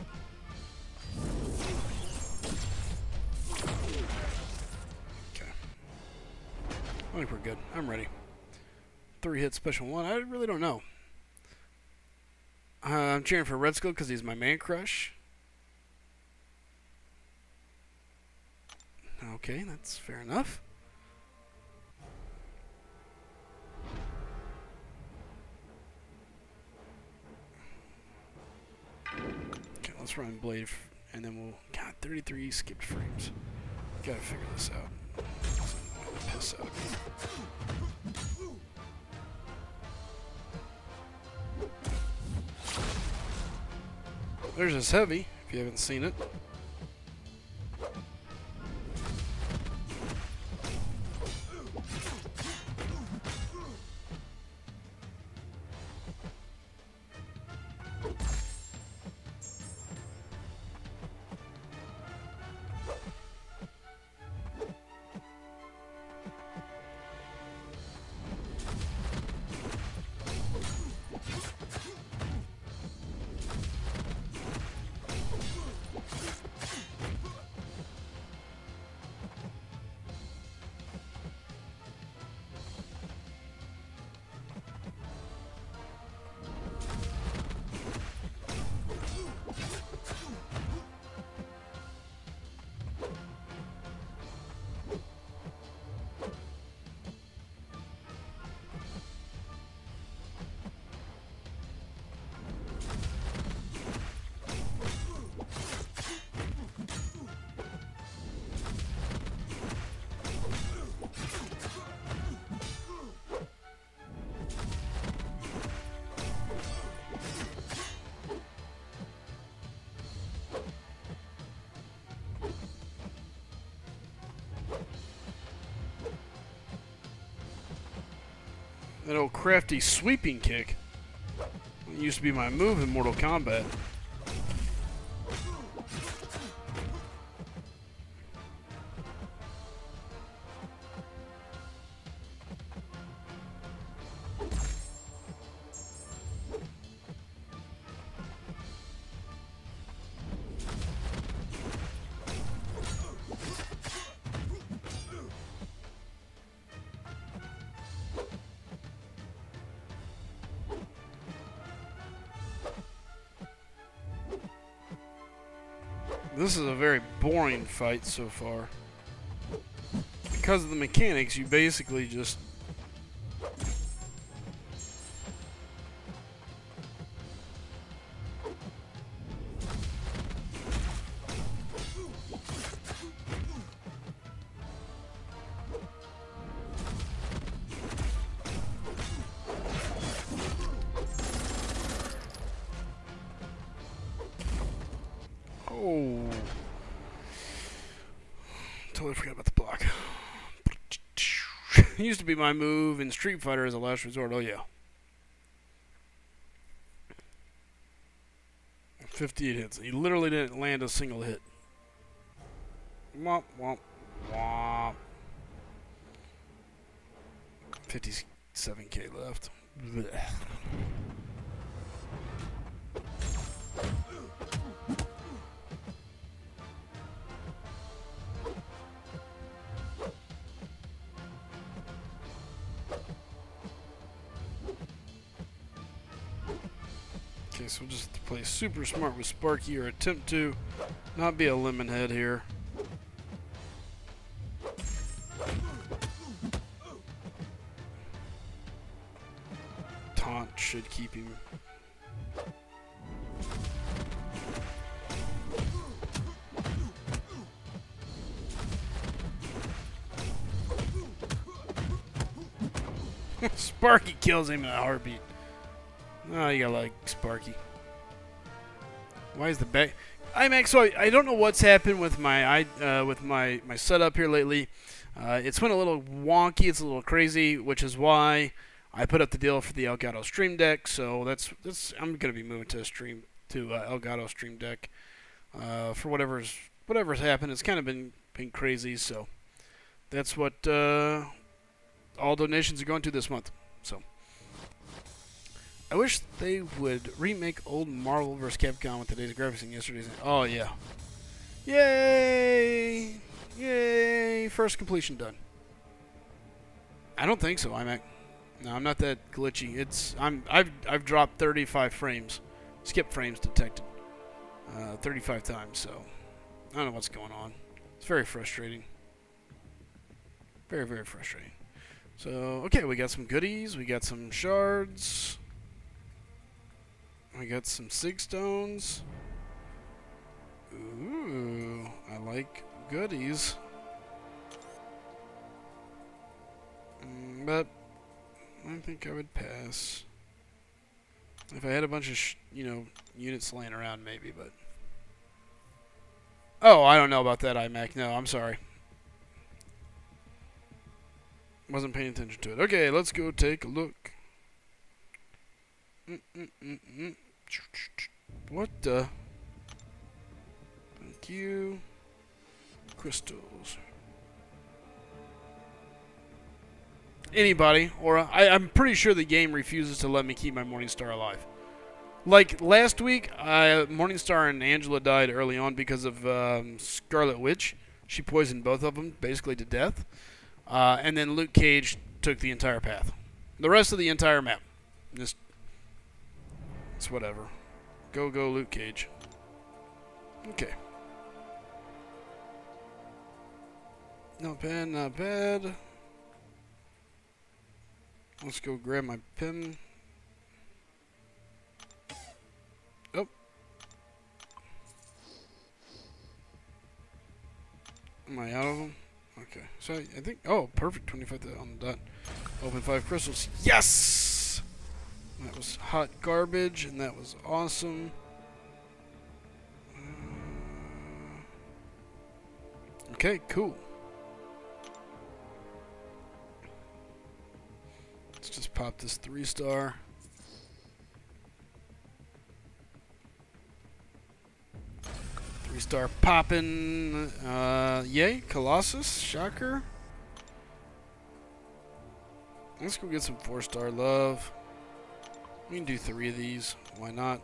Okay. I think we're good. I'm ready. 3-hit special 1. I really don't know. I'm cheering for Red Skull because he's my man crush. Okay, that's fair enough. Okay, let's run Blade, and then we'll... God, 33 skipped frames. Gotta figure this out. Piss out of me. There's his heavy, if you haven't seen it. That old crafty sweeping kick. It used to be my move in Mortal Kombat. This is a very boring fight so far. Because of the mechanics, you basically just... Oh. Totally forgot about the block. It used to be my move in Street Fighter as a last resort. Oh, yeah. 58 hits. He literally didn't land a single hit. Womp, womp, womp. 57k left. Blech. Okay, so we'll just have to play super smart with Sparky, or attempt to not be a lemon head here. Taunt should keep him. Sparky kills him in a heartbeat. Oh, you gotta like Sparky. Why is the back? So I don't know what's happened with my my setup here lately. It's been a little wonky. It's a little crazy, which is why I put up the deal for the Elgato Stream Deck. So that's I'm gonna be moving to Elgato Stream Deck for whatever's happened. It's kind of been crazy. So that's what all donations are going to this month. So. I wish they would remake old Marvel vs. Capcom with today's graphics and yesterday's. Oh, yeah. Yay! Yay! First completion done. I don't think so, iMac. No, I'm not that glitchy. I've dropped 35 frames. Skip frames detected. 35 times, so I don't know what's going on. It's very frustrating. Very, very frustrating. So, okay, we got some goodies. We got some shards. I got some sig stones. Ooh, I like goodies. But I think I would pass. If I had a bunch of, units laying around, maybe, but... Oh, I don't know about that, iMac. No, I'm sorry. Wasn't paying attention to it. Okay, let's go take a look. What the? Thank you. Crystals. Anybody, Aura? I'm pretty sure the game refuses to let me keep my Morningstar alive. Like last week, Morningstar and Angela died early on because of Scarlet Witch. She poisoned both of them, basically to death. And then Luke Cage took the entire path. The rest of the entire map. Just... It's whatever. Go, Luke Cage. Okay. Not bad, not bad. Let's go grab my pen. Oh. Am I out of them? Okay. So I think... Oh, perfect. 25 on the dot. Open 5 crystals. Yes! That was hot garbage, and that was awesome. Okay, cool. Let's just pop this 3-star. Three-star popping. Yay, Colossus, shocker. Let's go get some 4-star love. We can do 3 of these. Why not?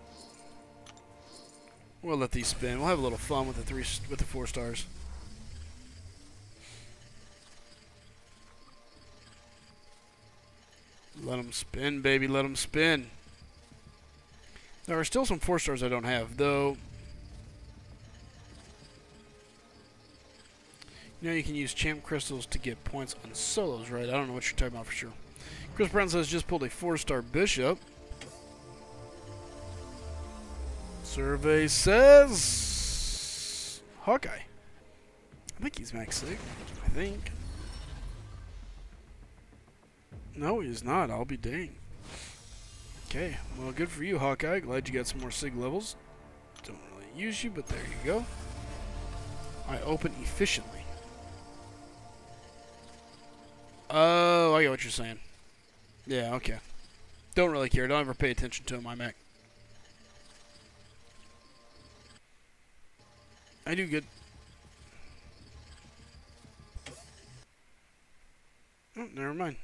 We'll let these spin. We'll have a little fun with the 4 stars. Let them spin, baby. Let them spin. There are still some 4 stars I don't have, though. You know, you can use champ crystals to get points on solos, right? I don't know what you're talking about for sure. Chris Brown says just pulled a 4-star bishop. Survey says Hawkeye. I think he's max sig. I think. No, he's not. I'll be dang. Okay, well, good for you, Hawkeye. Glad you got some more sig levels. Don't really use you, but there you go. I open efficiently. Oh, I get what you're saying. Yeah, okay. Don't really care. Don't ever pay attention to him, iMac. I do good. Oh, never mind.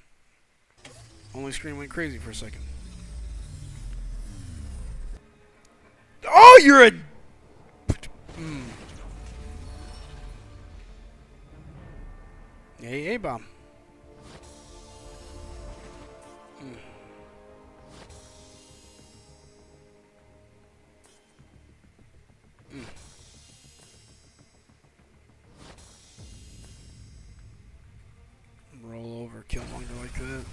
Only screen went crazy for a second. Oh, you're a... Hey, A-bomb. Roll over, Killmonger like that.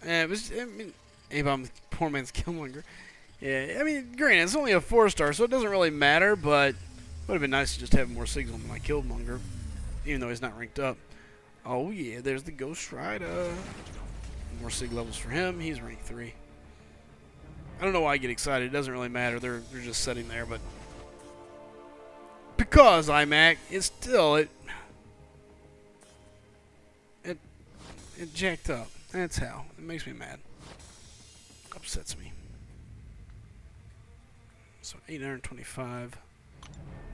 Yeah, it was. I mean, A-bomb, poor man's Killmonger. Yeah, I mean, granted, it's only a 4-star, so it doesn't really matter. But it would have been nice to just have more sigs on my Killmonger, even though he's not ranked up. Oh yeah, there's the Ghost Rider. More sig levels for him. He's rank 3. I don't know why I get excited. It doesn't really matter. They're just sitting there, but because iMac, it's still it jacked up. That's how. It makes me mad. Upsets me. So 825.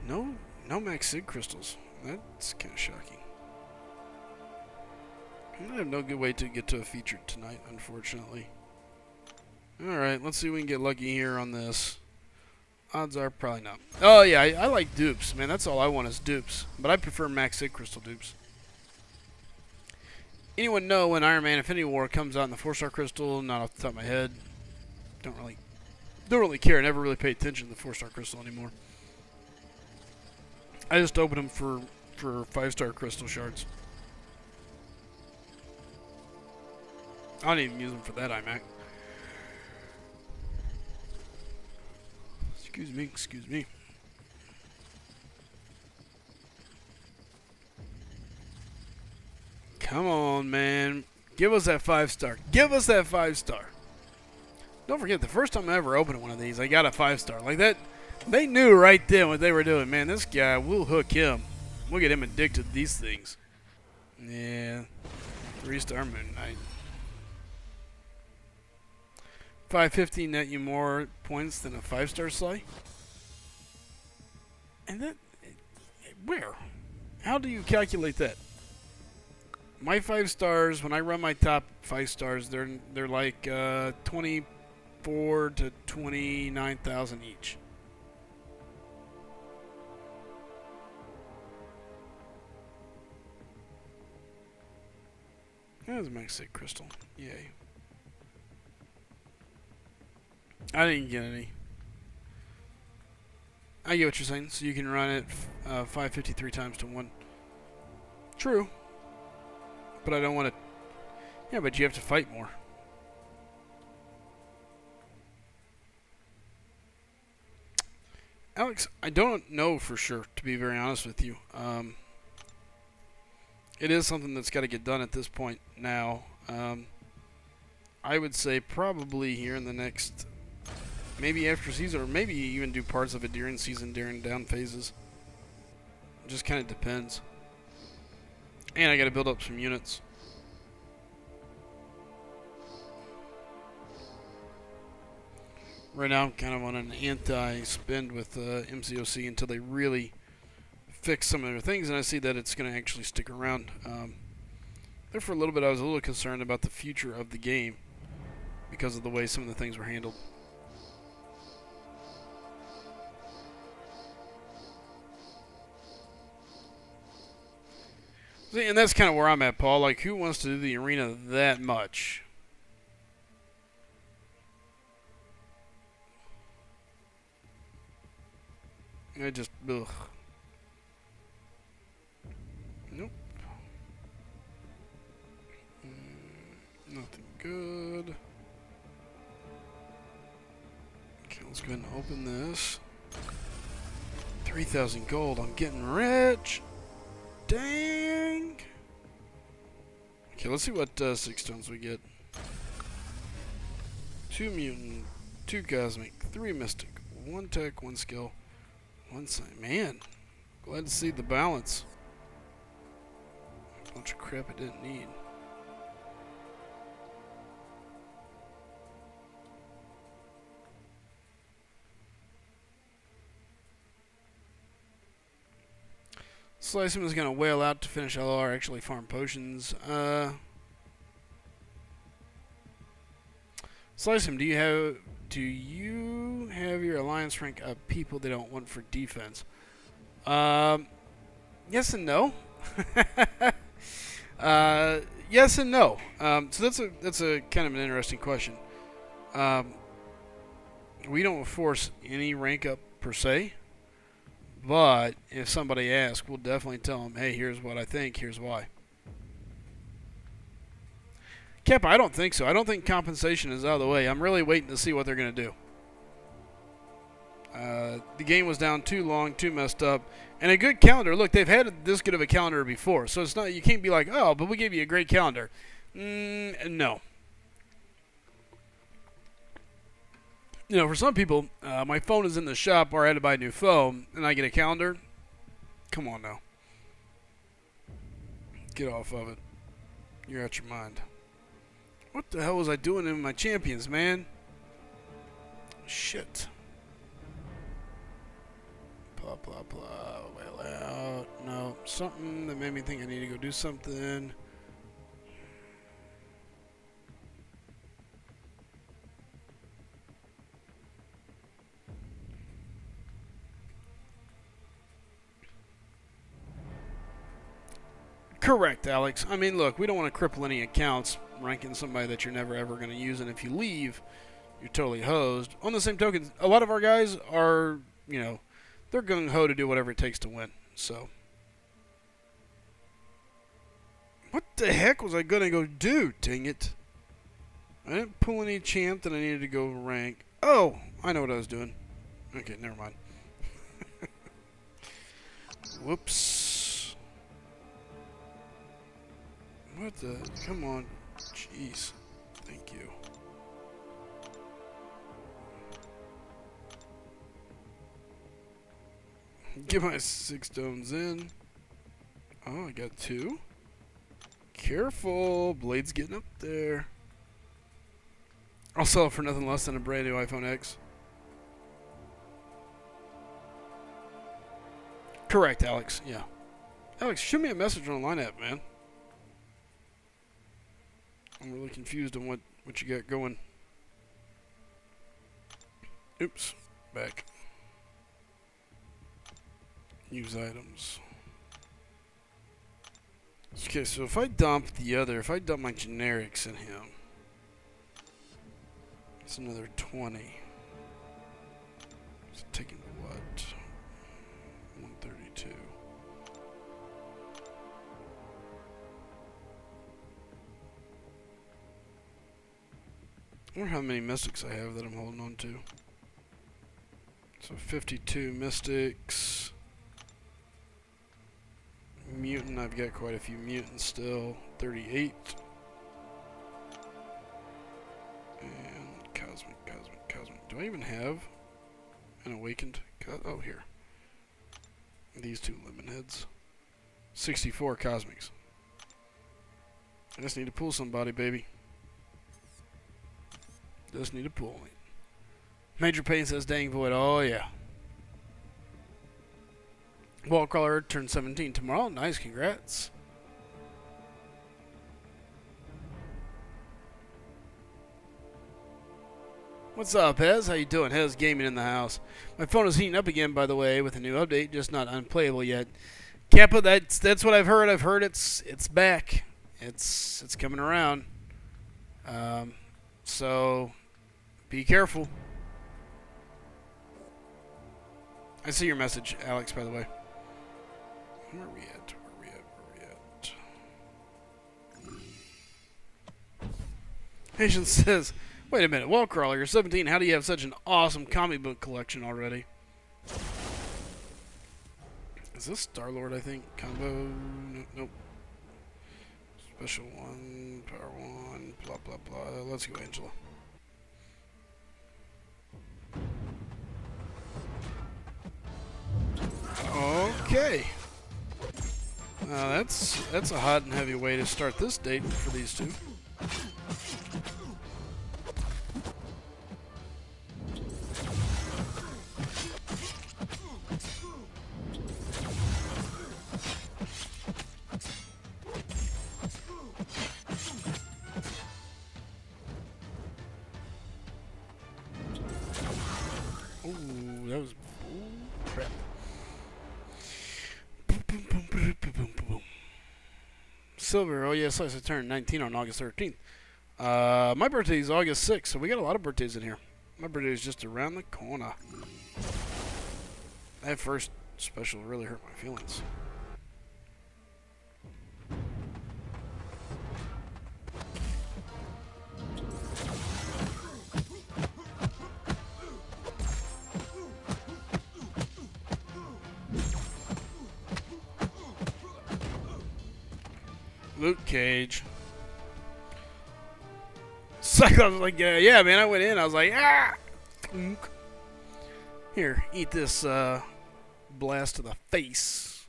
No max sig crystals. That's kind of shocking. I have no good way to get to a featured tonight, unfortunately. Alright, let's see if we can get lucky here on this. Odds are probably not. Oh yeah, I like dupes, man. That's all I want is dupes. But I prefer max sig crystal dupes. Anyone know when Iron Man Infinity War comes out in the 4-star crystal? Not off the top of my head. Don't really care. I never really pay attention to the 4-star crystal anymore. I just open them for 5-star crystal shards. I don't even use them for that, iMac. Excuse me. Come on, man. Give us that 5-star. Give us that 5-star. Don't forget, the first time I ever opened one of these, I got a 5-star. Like that, they knew right then what they were doing. Man, this guy, we'll hook him. We'll get him addicted to these things. Yeah. 3-star Moon Knight. 550 net you more points than a 5-star Sly? And that... Where? How do you calculate that? My 5 stars, when I run my top 5 stars, they're like 24 to 29,000 each. That's a max sig crystal. Yay. I didn't get any. I get what you're saying. So you can run it 553 times to 1. True. But I don't want to... Yeah, but you have to fight more. Alex, I don't know for sure, to be very honest with you. It is something that's got to get done at this point now. I would say probably here in the next, maybe after season, or maybe even do parts of it during season, during down phases. It just kind of depends. And I got to build up some units. Right now I'm kind of on an anti-spend with MCOC until they really fix some of their things, and I see that it's going to actually stick around. There for a little bit I was a little concerned about the future of the game because of the way some of the things were handled. See, and that's kind of where I'm at, Paul. Like, who wants to do the arena that much? I just, ugh. Nope. Nothing good. Okay, let's go ahead and open this. 3,000 gold. I'm getting rich. Dang. Okay, let's see what 6 stones we get. 2 mutant, 2 cosmic, 3 mystic, 1 tech, 1 skill, 1 sign. Man, glad to see the balance. A bunch of crap I didn't need. Slycem is going to whale out to finish LR, actually farm potions. Slycem, do you have your alliance rank of people they don't want for defense? Yes and no. Yes and no. So that's a kind of an interesting question. We don't force any rank up per se. But if somebody asks, we'll definitely tell them, hey, here's what I think, here's why. Kappa, I don't think so. I don't think compensation is out of the way. I'm really waiting to see what they're going to do. The game was down too long, too messed up. And a good calendar. Look, they've had this good of a calendar before. So it's not, you can't be like, oh, but we gave you a great calendar. No. You know, for some people, my phone is in the shop or I had to buy a new phone, and I get a calendar. Come on now. Get off of it. You're out your mind. What the hell was I doing in my champions, man? Shit. Blah, blah, blah. Wail out. No. Something that made me think I need to go do something. Correct, Alex. I mean, look, we don't want to cripple any accounts ranking somebody that you're never ever going to use, and if you leave, you're totally hosed. On the same token, a lot of our guys are, you know, they're gung-ho to do whatever it takes to win. So, what the heck was I going to go do, dang it? I didn't pull any champ that I needed to go rank. Oh, I know what I was doing. Okay, never mind. Whoops. What the? Come on. Jeez. Thank you. Get my 6 stones in. Oh, I got 2. Careful. Blade's getting up there. I'll sell it for nothing less than a brand new iPhone X. Correct, Alex. Yeah. Alex, shoot me a message on the line app, man. I'm really confused on what you got going. Oops. Back. Use items. Okay, so if I dump if I dump my generics in him, it's another 20. It's taking what? 132. I wonder how many mystics I have that I'm holding on to. So 52 mystics. Mutant, I've got quite a few mutants still. 38. I even have an awakened cut? Oh, here. These two lemon heads. 64 cosmics. I just need to pull somebody, baby. Just need to pull it. Major Pain says, dang void. Oh, yeah. Wall Crawler turns 17 tomorrow. Nice, congrats. What's up, Hez? How you doing? Hez Gaming in the house. My phone is heating up again, by the way, with a new update, just not unplayable yet. Kappa, that's what I've heard. I've heard it's back. It's coming around. So be careful. I see your message, Alex, by the way. Where are we at? Patience says, wait a minute, Wallcrawler, you're 17. How do you have such an awesome comic book collection already? Is this Star-Lord, I think? Combo? Nope. Special 1, Power 1, blah, blah, blah. Let's go, Angela. Okay. That's a hot and heavy way to start this date for these two. Ooh, that was crap. Silver, oh yes, I turned 19 on August 13th. My birthday is August 6th, so we got a lot of birthdays in here. My birthday is just around the corner. That first special really hurt my feelings. Luke Cage. Cyclops was like, yeah, man, I went in. I was like, ah! Here, eat this blast to the face.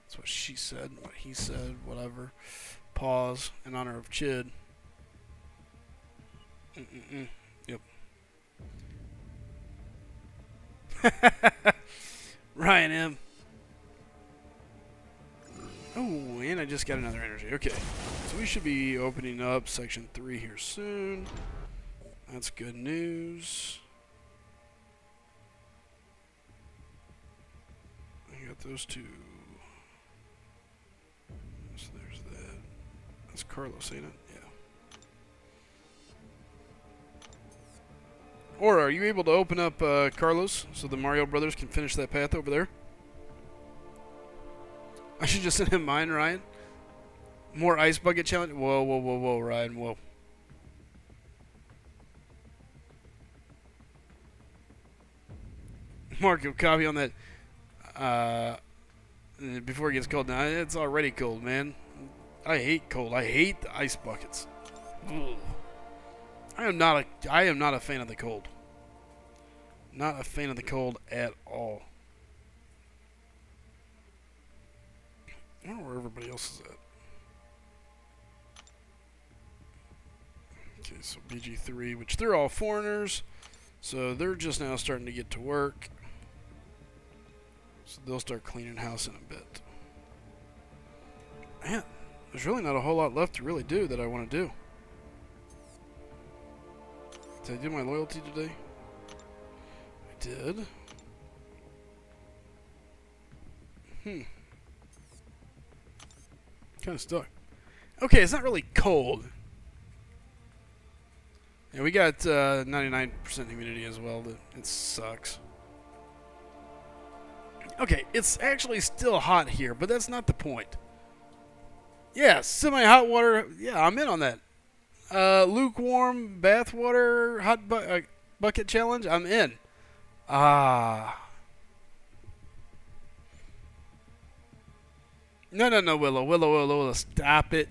That's what she said, what he said, whatever. Pause in honor of Chid. Yep. Ryan M. Oh, and I just got another energy. Okay, so we should be opening up section 3 here soon. That's good news. I got those two. So there's that. That's Carlos, ain't it? Yeah. Or are you able to open up Carlos so the Mario Brothers can finish that path over there? I should just send him mine, Ryan. More ice bucket challenge. Whoa, whoa, whoa, whoa, Ryan, whoa. Mark, copy on that. Before it gets cold. Now it's already cold, man. I hate cold. I hate the ice buckets. Ugh. I am not a fan of the cold. Not a fan of the cold at all. I don't know where everybody else is at. Okay, so BG3, which they're all foreigners, so they're just now starting to get to work. So they'll start cleaning house in a bit. Man, there's really not a whole lot left to really do that I want to do. Did I do my loyalty today? I did. Kind of stuck. Okay, it's not really cold. Yeah, we got 99% humidity as well. It sucks. Okay, it's actually still hot here, but that's not the point. Yeah, semi-hot water. Yeah, I'm in on that. Lukewarm bath water hot bucket challenge. I'm in. No, Willow, stop it.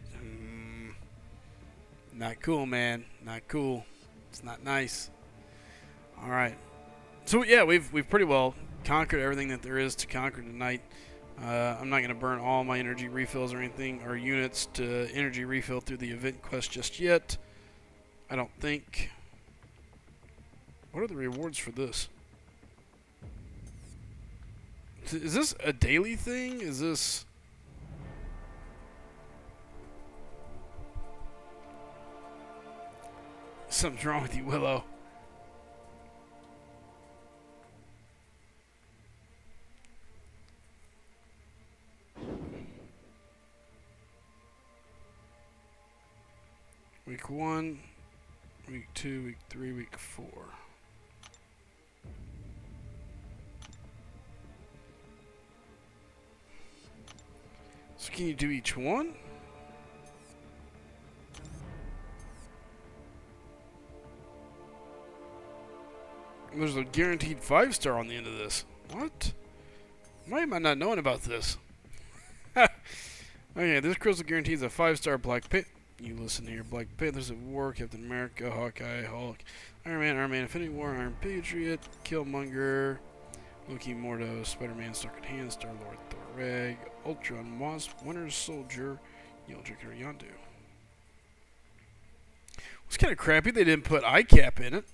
Not cool, man. Not cool. It's not nice. All right. So yeah, we've pretty well conquered everything that there is to conquer tonight. I'm not gonna burn all my energy refills or anything or units to energy refill through the event quest just yet. I don't think. What are the rewards for this? Is this a daily thing? Is this... Something's wrong with you, Willow. Week 1, week 2, week 3, week 4. So can you do each one? There's a guaranteed 5-star on the end of this. What? Why am I not knowing about this? Okay, this crystal guarantees a 5-star Black Panther. You listen here. Black Panthers at War, Captain America, Hawkeye, Hulk, Iron Man, Infinity War, Iron Patriot, Killmonger, Loki, Mordo, Spider-Man, Stark Hand, Star-Lord, Thor, Reg, Ultron, Wasp, Winter Soldier, Yeldrake, or Yondu. It's kind of crappy they didn't put ICAP in it.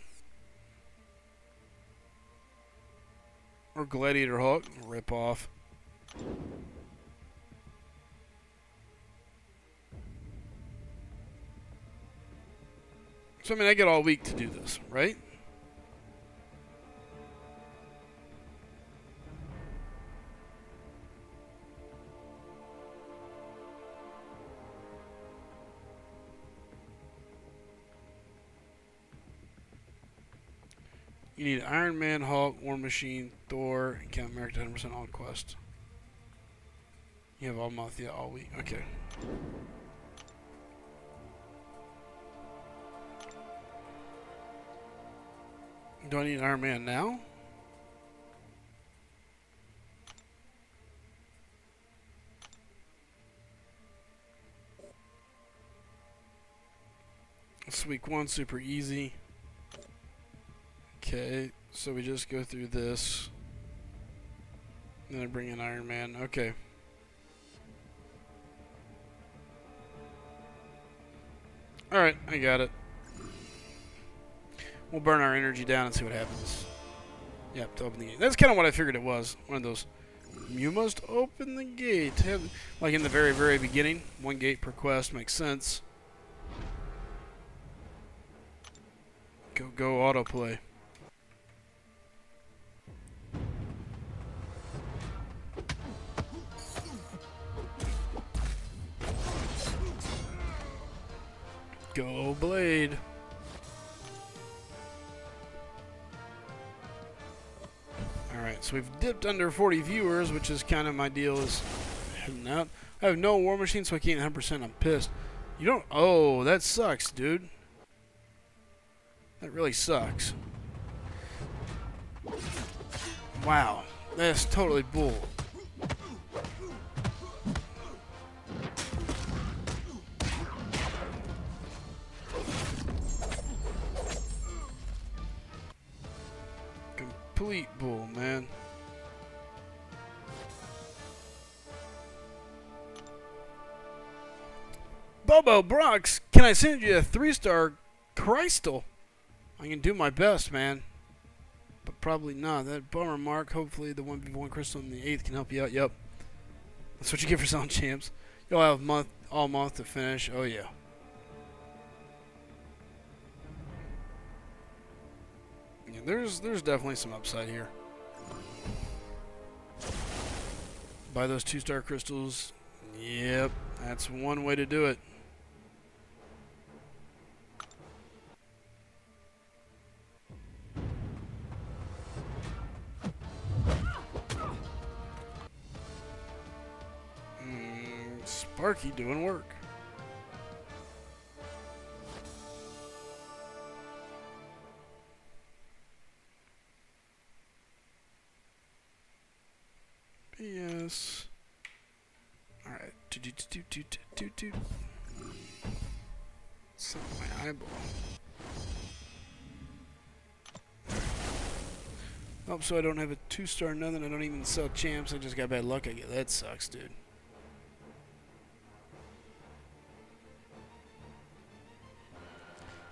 Or Gladiator Hulk. Rip off. So, I mean, I get all week to do this, right? You need Iron Man, Hulk, War Machine, Thor, and Captain America 10% on quest. You have all month, yeah, all week. Okay. Do I need Iron Man now? This week 1, super easy. Okay, so we just go through this. Then I bring in Iron Man. Okay. Alright, I got it. We'll burn our energy down and see what happens. Yep, to open the gate. That's kind of what I figured it was. One of those. You must open the gate. Like in the very, very beginning. 1 gate per quest makes sense. Go autoplay. Go Blade. Alright, so we've dipped under 40 viewers, which is kind of my deal is heading out. I have no War Machine, so I can't 100%. I'm pissed. You don't... Oh, that sucks, dude. That really sucks. Wow. That's totally bull. Complete bull, man. Bobo Brox, can I send you a 3-star crystal? I can do my best, man. But probably not. That bummer, Mark. Hopefully the 1v1 crystal in the 8th can help you out. Yep. That's what you get for selling champs. You'll have all month to finish. Oh, yeah. Yeah, there's definitely some upside here. Buy those 2-star crystals. Yep. That's one way to do it. Sparky doing work. Yes. All right. Set my eyeball. Oh, so I don't have a 2-star nothing. I don't even sell champs. I just got bad luck. I get that sucks, dude.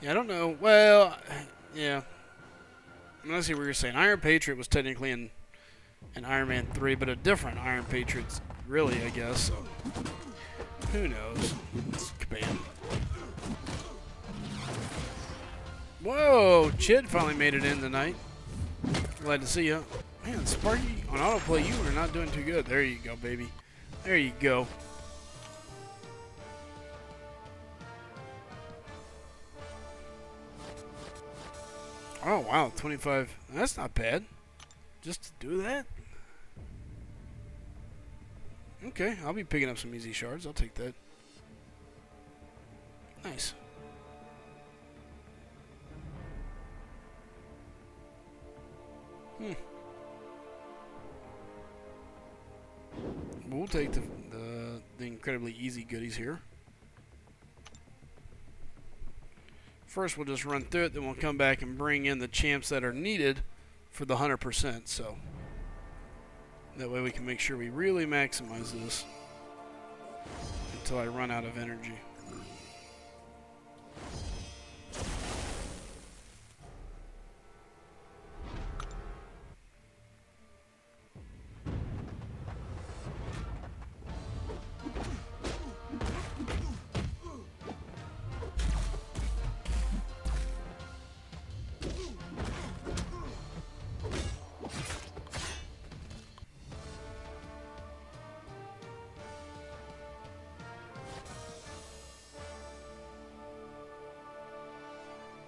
Yeah, I don't know. Well, yeah. I mean, let's see what you're saying. Iron Patriot was technically in Iron Man 3, but a different Iron Patriot's really, I guess. So who knows? It's Cabal. Whoa! Chid finally made it in tonight. Glad to see you. Man, Sparky, on autoplay, you are not doing too good. There you go, baby. There you go. Oh, wow, 25. That's not bad. Just to do that? Okay, I'll be picking up some easy shards. I'll take that. Nice. We'll take the incredibly easy goodies here. First, we'll just run through it, then we'll come back and bring in the champs that are needed for the 100%. So that way we can make sure we really maximize this until I run out of energy.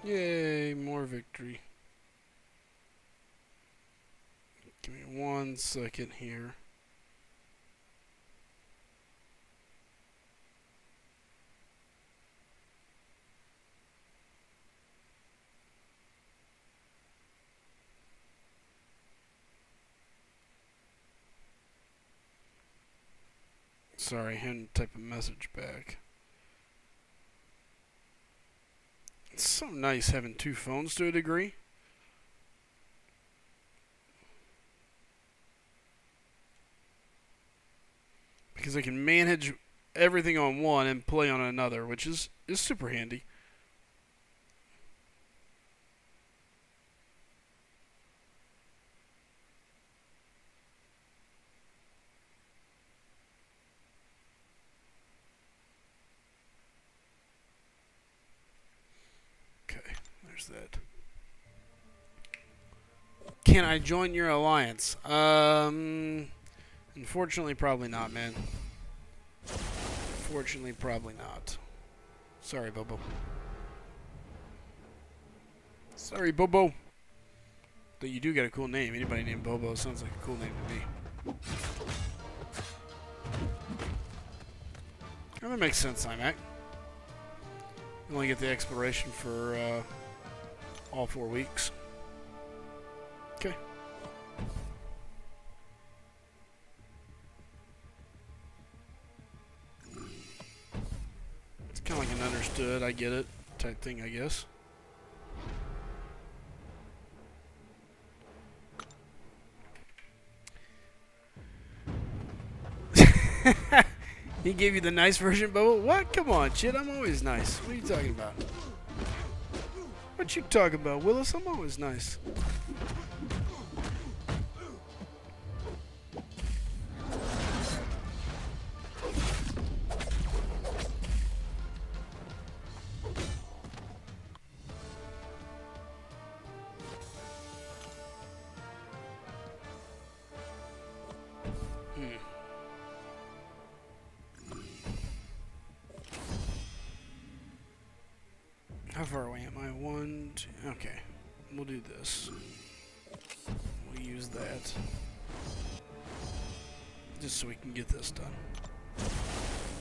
Yay, more victory. Give me 1 second here. Sorry, I hadn't typed a message back. It's so nice having 2 phones to a degree. Because I can manage everything on one and play on another, which is super handy. That. Can I join your alliance? Unfortunately, probably not, man. Unfortunately, probably not. Sorry, Bobo. Sorry, Bobo. Though you do got a cool name. Anybody named Bobo sounds like a cool name to me. Oh, that makes sense, iMac. You only get the exploration for all 4 weeks. Okay. It's kind of like an understood, I get it type thing, I guess. He gave you the nice version, Bubba? What? Come on, shit, I'm always nice. What are you talking about? What you talking about, Willis? I'm always nice. How far away am I? 1, 2. Okay. We'll do this. We'll use that. Just so we can get this done. Do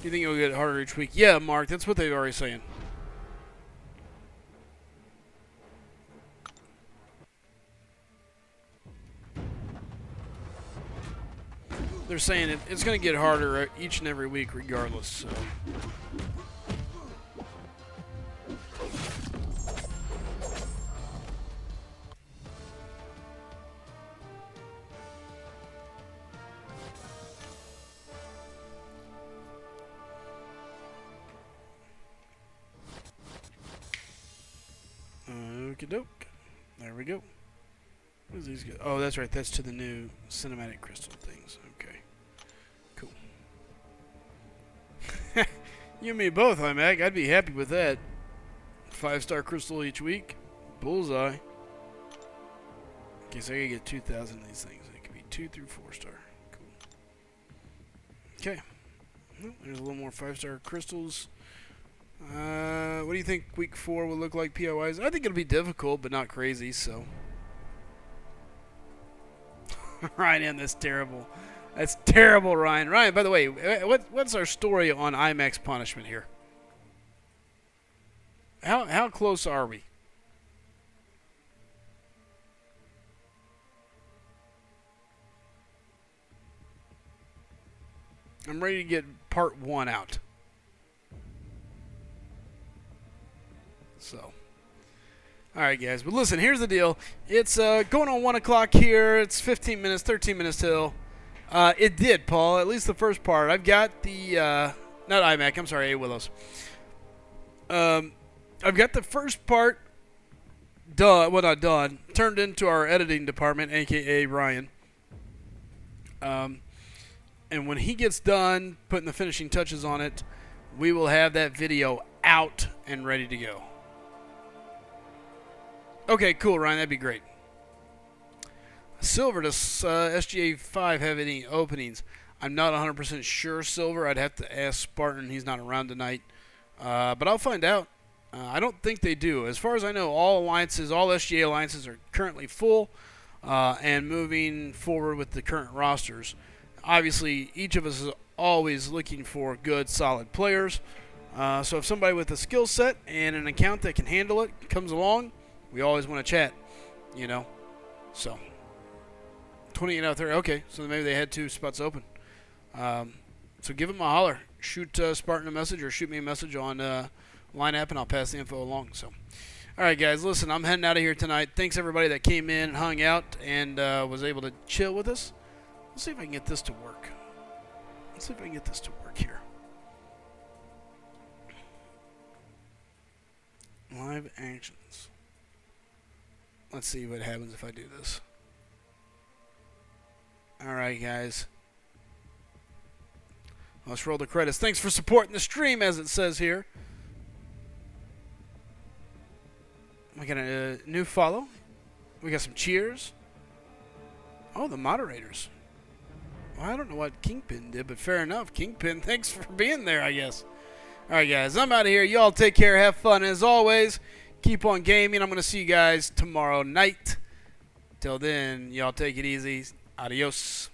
you think it'll get harder each week? Yeah, Mark. That's what they're already saying. They're saying it's going to get harder each and every week regardless, so... Okie-doke. There we go. What is these guys? Oh, that's right. That's to the new cinematic crystal things. Okay. Cool. You and me both, Mac. I'd be happy with that. 5-star crystal each week. Bullseye. Okay, so I gotta get 2,000 of these things. It could be 2 through 4-star. Cool. Okay. Well, there's a little more 5-star crystals. What do you think week 4 will look like POIs? I think it'll be difficult, but not crazy, so. Ryan, that's terrible. That's terrible, Ryan. Ryan, by the way, what's our story on IMAX punishment here? How close are we? I'm ready to get part 1 out. So. Alright, guys. But listen, here's the deal. It's going on 1 o'clock here. It's 15 minutes, 13 minutes till. It did, Paul. At least the first part. I've got the... not iMac. I'm sorry, A-Willows. I've got the first part done. Well, not done. Turned into our editing department, a.k.a. Ryan. And when he gets done putting the finishing touches on it, we will have that video out and ready to go. Okay, cool, Ryan. That'd be great. Silver, does SGA 5 have any openings? I'm not 100% sure, Silver. I'd have to ask Spartan. He's not around tonight. But I'll find out. I don't think they do. As far as I know, all alliances, all SGA alliances are currently full and moving forward with the current rosters. Obviously, each of us is always looking for good, solid players. So if somebody with a skill set and an account that can handle it comes along, we always want to chat, you know. So, 28 out there. Okay, so maybe they had 2 spots open. So give them a holler. Shoot Spartan a message or shoot me a message on Line App, and I'll pass the info along. So, all right, guys, listen, I'm heading out of here tonight. Thanks, everybody that came in, hung out, and was able to chill with us. Let's see if I can get this to work. Let's see if I can get this to work here. Live actions. Let's see what happens if I do this. Alright, guys. Let's roll the credits. Thanks for supporting the stream, as it says here. We got a new follow. We got some cheers. Oh, the moderators. Well, I don't know what Kingpin did, but fair enough. Kingpin, thanks for being there, I guess. Alright, guys. I'm out of here. Y'all take care. Have fun. As always, keep on gaming. I'm going to see you guys tomorrow night. Till then, y'all take it easy. Adios.